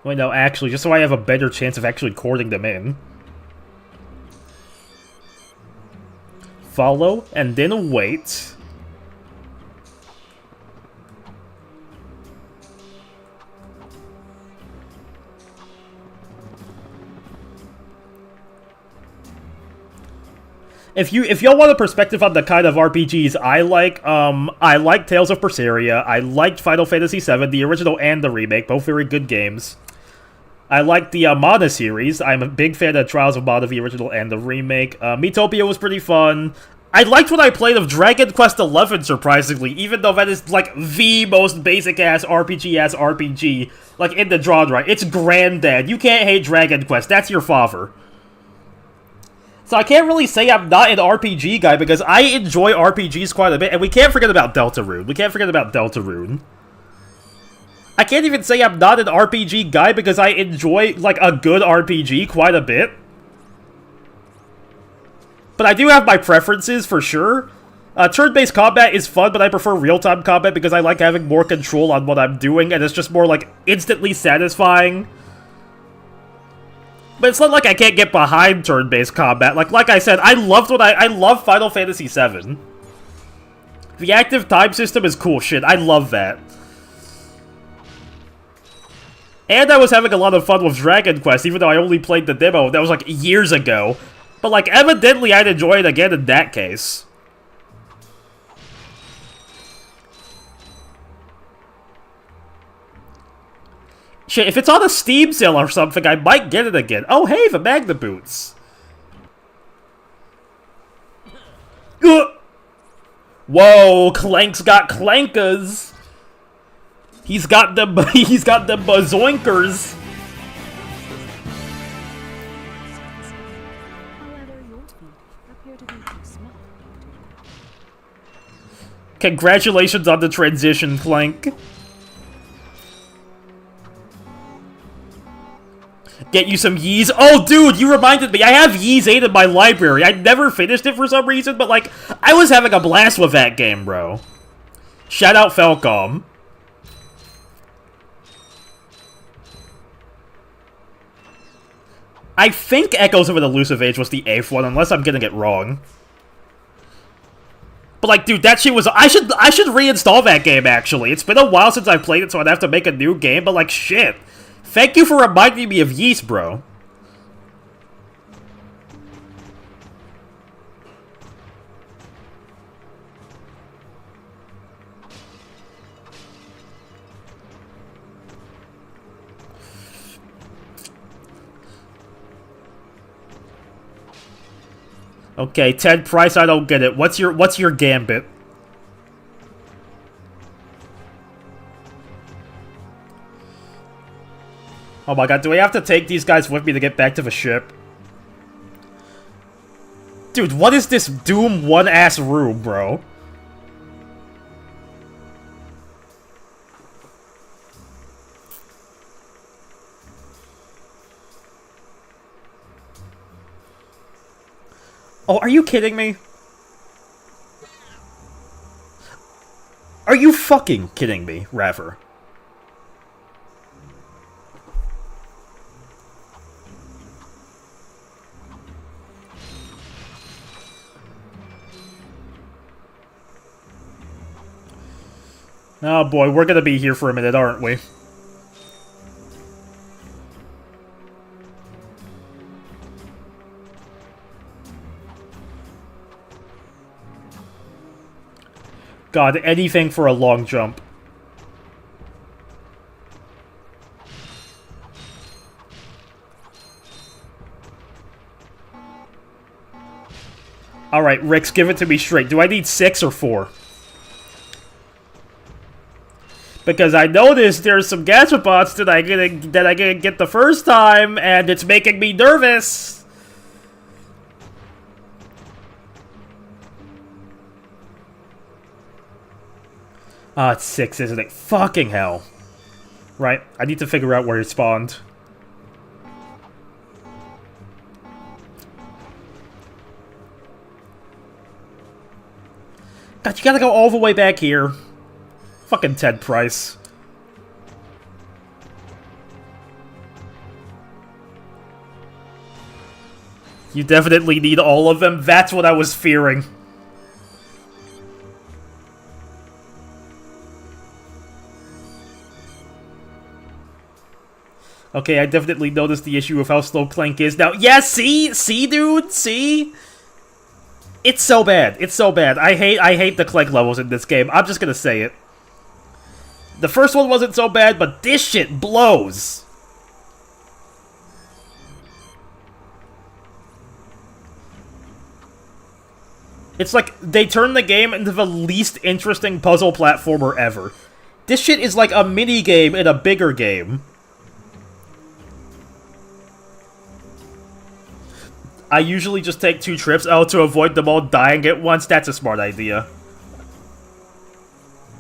Wait, no, actually, just so I have a better chance of actually courting them in. Follow, and then wait. If y'all want a perspective on the kind of RPGs I like Tales of Berseria, I liked Final Fantasy VII, the original and the remake, both very good games. I like the Mana series. I'm a big fan of Trials of Mana, the original and the remake. Miitopia was pretty fun. I liked what I played of Dragon Quest XI, surprisingly, even though that is, like, the most basic-ass RPG-ass RPG, like, in the genre. It's granddad. You can't hate Dragon Quest. That's your father. So I can't really say I'm not an RPG guy, because I enjoy RPGs quite a bit, and we can't forget about Deltarune. We can't forget about Deltarune. I can't even say I'm not an RPG guy, because I enjoy, like, a good RPG quite a bit. But I do have my preferences, for sure. Turn-based combat is fun, but I prefer real-time combat, because I like having more control on what I'm doing, and it's just more, like, instantly satisfying. But it's not like I can't get behind turn-based combat. Like I said, I love Final Fantasy VII. The active time system is cool shit. I love that. And I was having a lot of fun with Dragon Quest, even though I only played the demo. That was, like, years ago. But, like, evidently I'd enjoy it again in that case. Shit, if it's on a Steam sale or something, I might get it again. Oh, hey, the Magna Boots. Whoa, Clank's got clankers. He's got the bazoinkers. However, your feet appear to be too small. Congratulations on the transition, Clank. Get you some Ys. Oh, dude, you reminded me. I have Ys 8 in my library. I never finished it for some reason, but, like, I was having a blast with that game, bro. Shout out Falcom. I think Echoes of an Elusive Age was the 8th one, unless I'm getting it wrong. But, like, dude, that shit was... I should reinstall that game, actually. It's been a while since I've played it, so I'd have to make a new game, but, like, shit. Thank you for reminding me of Ys, bro. Okay, Ted Price, I don't get it. What's your gambit? Oh my god, do I have to take these guys with me to get back to the ship? Dude, what is this Doom 1-ass room, bro? Oh, are you kidding me? Are you fucking kidding me, Raver? Oh boy, we're gonna be here for a minute, aren't we? God, anything for a long jump. Alright, Rix, give it to me straight. Do I need 6 or 4? Because I noticed there's some gastropods that I didn't get the first time, and it's making me nervous. Ah, it's 6, isn't it? Fucking hell. Right, I need to figure out where it spawned. God, you gotta go all the way back here. Fucking Ted Price. You definitely need all of them? That's what I was fearing. Okay, I definitely noticed the issue of how slow Clank is now. Yeah, see? See, dude? See? It's so bad. It's so bad. I hate the Clank levels in this game. I'm just gonna say it. The first one wasn't so bad, but this shit blows. It's like they turned the game into the least interesting puzzle platformer ever. This shit is like a mini game in a bigger game. I usually just take 2 trips to avoid them all dying at once. That's a smart idea.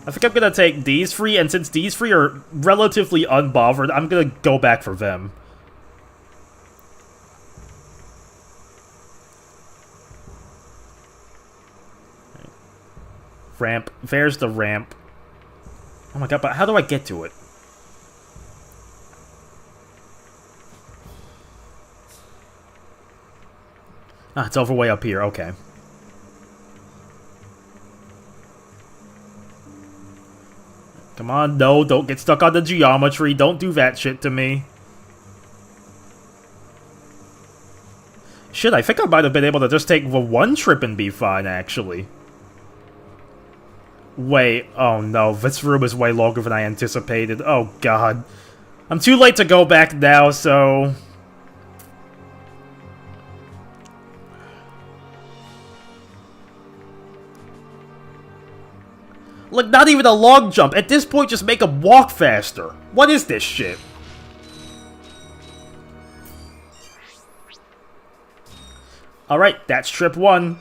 I think I'm gonna take these 3, and since these 3 are relatively unbothered, I'm gonna go back for them. Ramp. There's the ramp. Oh my god, but how do I get to it? Ah, it's over way up here, okay. Come on, no, don't get stuck on the geometry, don't do that shit to me. Shit, I think I might have been able to just take the 1 trip and be fine, actually. Wait, oh no, this room is way longer than I anticipated, oh god. I'm too late to go back now, so... Like, not even a long jump. At this point, just make him walk faster. What is this shit? Alright, that's trip 1.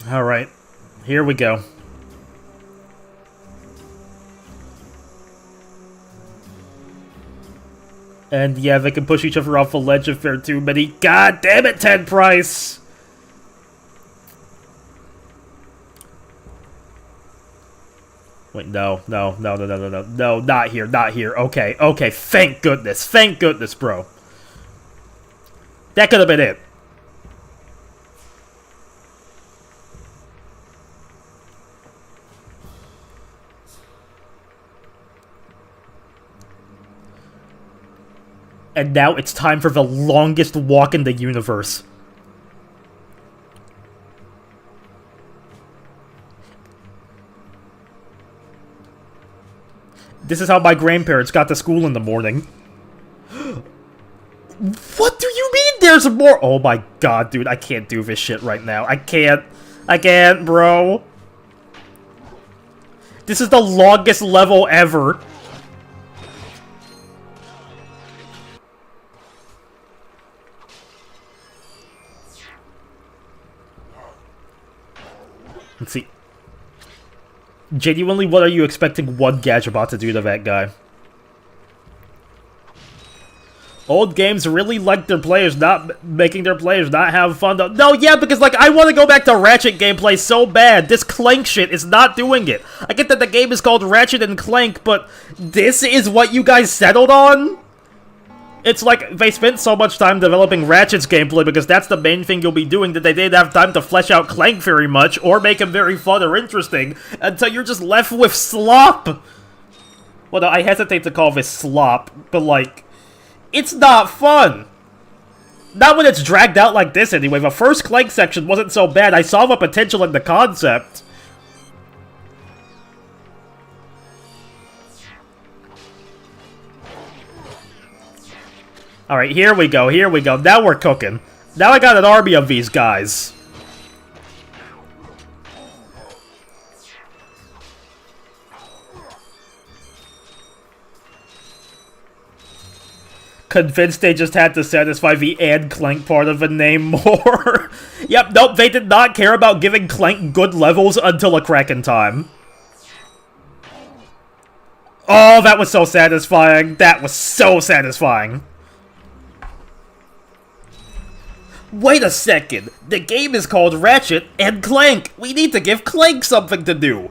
Alright, here we go. And yeah, they can push each other off the ledge if there are too many. God damn it, Ted Price! Wait, no, not here, not here. Okay, okay, thank goodness, bro. That could have been it. And now it's time for the longest walk in the universe. This is how my grandparents got to school in the morning. What do you mean there's more? Oh my god, dude, I can't do this shit right now. I can't, bro. This is the longest level ever. Let's see. Genuinely, what are you expecting one Gadgetbot to do to that guy? Old games really like their players not making their players not have fun though. No, yeah, because like I want to go back to Ratchet gameplay so bad. This Clank shit is not doing it. I get that the game is called Ratchet and Clank, but this is what you guys settled on? It's like they spent so much time developing Ratchet's gameplay because that's the main thing you'll be doing that they didn't have time to flesh out Clank very much or make him very fun or interesting until you're just left with slop. Well, no, I hesitate to call this slop, but like, it's not fun. Not when it's dragged out like this anyway. The first Clank section wasn't so bad. I saw the potential in the concept. Alright, here we go, here we go. Now we're cooking. Now I got an army of these guys. Convinced they just had to satisfy the and Clank part of the name more. Yep, nope, they did not care about giving Clank good levels until a Kraken time. Oh, that was so satisfying. That was so satisfying. Wait a second. The game is called Ratchet and Clank. We need to give Clank something to do.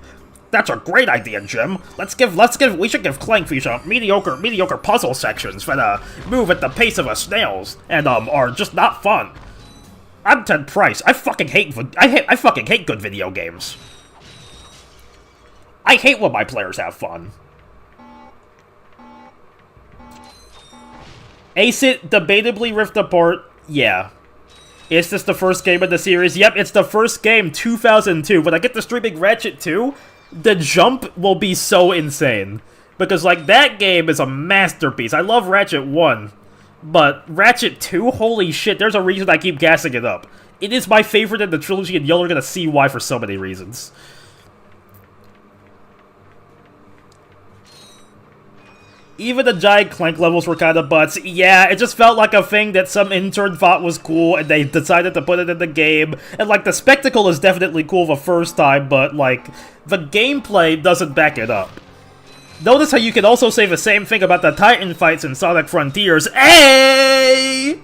That's a great idea, Jim. We should give Clank these mediocre puzzle sections that move at the pace of a snail's and are just not fun. I'm Ted Price. I fucking hate good video games. I hate when my players have fun. Ace it, debatably ripped apart. Yeah. Is this the first game of the series? Yep, it's the first game, 2002. When I get to streaming Ratchet 2, the jump will be so insane. Because, like, that game is a masterpiece. I love Ratchet 1. But Ratchet 2, holy shit, there's a reason I keep gassing it up. It is my favorite in the trilogy, and y'all are gonna see why for so many reasons. Even the giant Clank levels were kind of butts. Yeah, it just felt like a thing that some intern thought was cool, and they decided to put it in the game. And, like, the spectacle is definitely cool the first time, but, like, the gameplay doesn't back it up. Notice how you can also say the same thing about the Titan fights in Sonic Frontiers. Hey!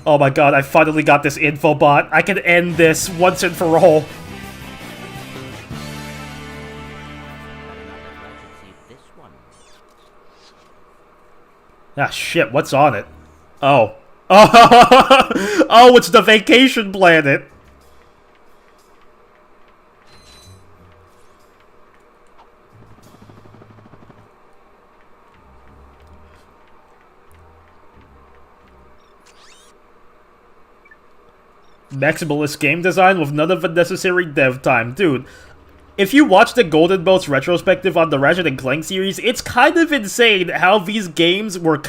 Oh my god, I finally got this infobot. I can end this once and for all. Ah, shit, what's on it? Oh. Oh, oh, it's the vacation planet! Maximalist game design with none of the necessary dev time. Dude, if you watch the Golden Boats retrospective on the Ratchet and Clank series, it's kind of insane how these games were...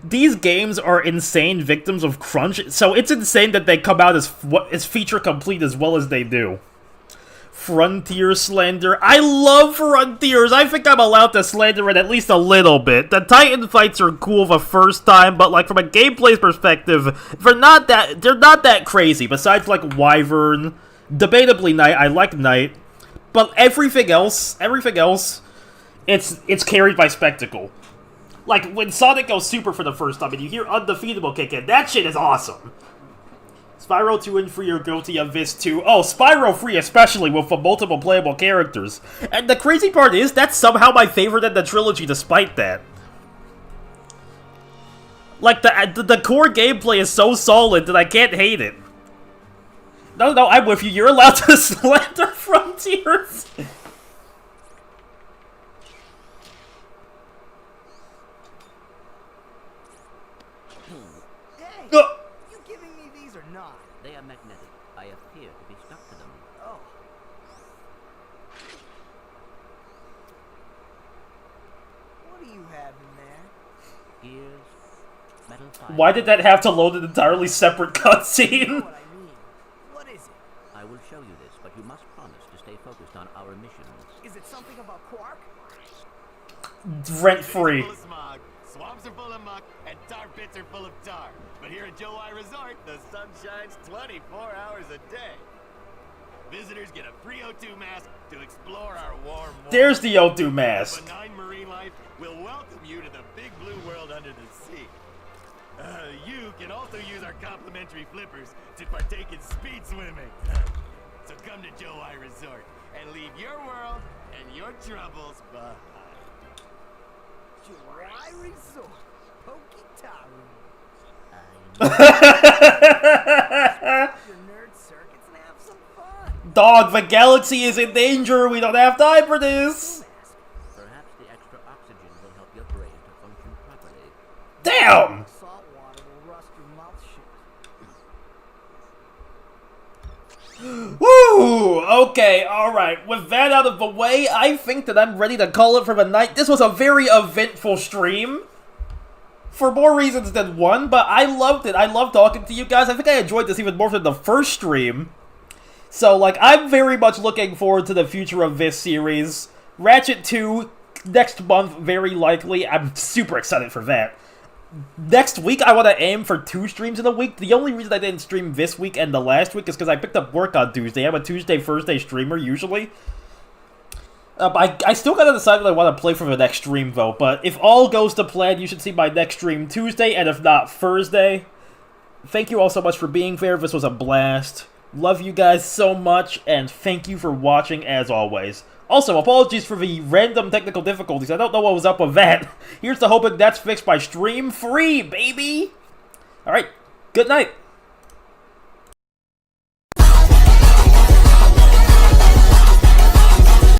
These games are insane victims of crunch, so it's insane that they come out as feature complete as well as they do. Frontier slander. I love Frontiers! I think I'm allowed to slander it at least a little bit. The Titan fights are cool the first time, but like from a gameplay perspective, they're not that crazy. Besides like Wyvern, debatably Knight, I like Knight. But everything else, it's carried by spectacle. Like, when Sonic goes super for the first time and you hear Undefeatable kick in, that shit is awesome. Spyro 2 and 3 are guilty of this too. Oh, Spyro 3 especially, with the multiple playable characters. And the crazy part is, that's somehow my favorite in the trilogy despite that. Like, the core gameplay is so solid that I can't hate it. No, I'm with you. You're allowed to slander Frontiers. Hey, you giving me these or not? They are magnetic. I appear to be stuck to them. Oh. What do you have in there? Gears, metal fire. Why did that have to load an entirely separate cutscene? What is it? I will show you this, but you must promise to stay focused on our missions. Is it something about Quark? Rent-free. swamps are full of muck, and tar pits are full of tar. But here at Joe Y Resort, the sun shines 24 hours a day. Visitors get a free O2 mask to explore our warm water. There's the O2 mask. Benign marine life will welcome you to the big blue world under the sea. You can also use our complimentary flippers to partake in speed swimming. So come to Joe Y Resort and leave your world and your troubles behind. Joe Y Resort. Pokey Taru. Your nerd circuits and have some fun. Dog, the galaxy is in danger. We don't have time for this. Perhaps the extra oxygen will help your brain to function properly. Damn! Salt water will rust your mouth shut. Woo! Okay, alright. With that out of the way, I think that I'm ready to call it for the night. This was a very eventful stream. For more reasons than one, but I loved it. I love talking to you guys. I think I enjoyed this even more than the first stream. So, like, I'm very much looking forward to the future of this series. Ratchet 2, next month, very likely. I'm super excited for that. Next week, I want to aim for 2 streams in a week. The only reason I didn't stream this week and the last week is because I picked up work on Tuesday. I'm a Tuesday, Thursday streamer, usually. I still gotta decide what I want to play for the next stream, though. But if all goes to plan, you should see my next stream Tuesday, and if not, Thursday. Thank you all so much for being there. This was a blast. Love you guys so much, and thank you for watching, as always. Also, apologies for the random technical difficulties. I don't know what was up with that. Here's to hoping that's fixed by Stream 3, baby! Alright, good night.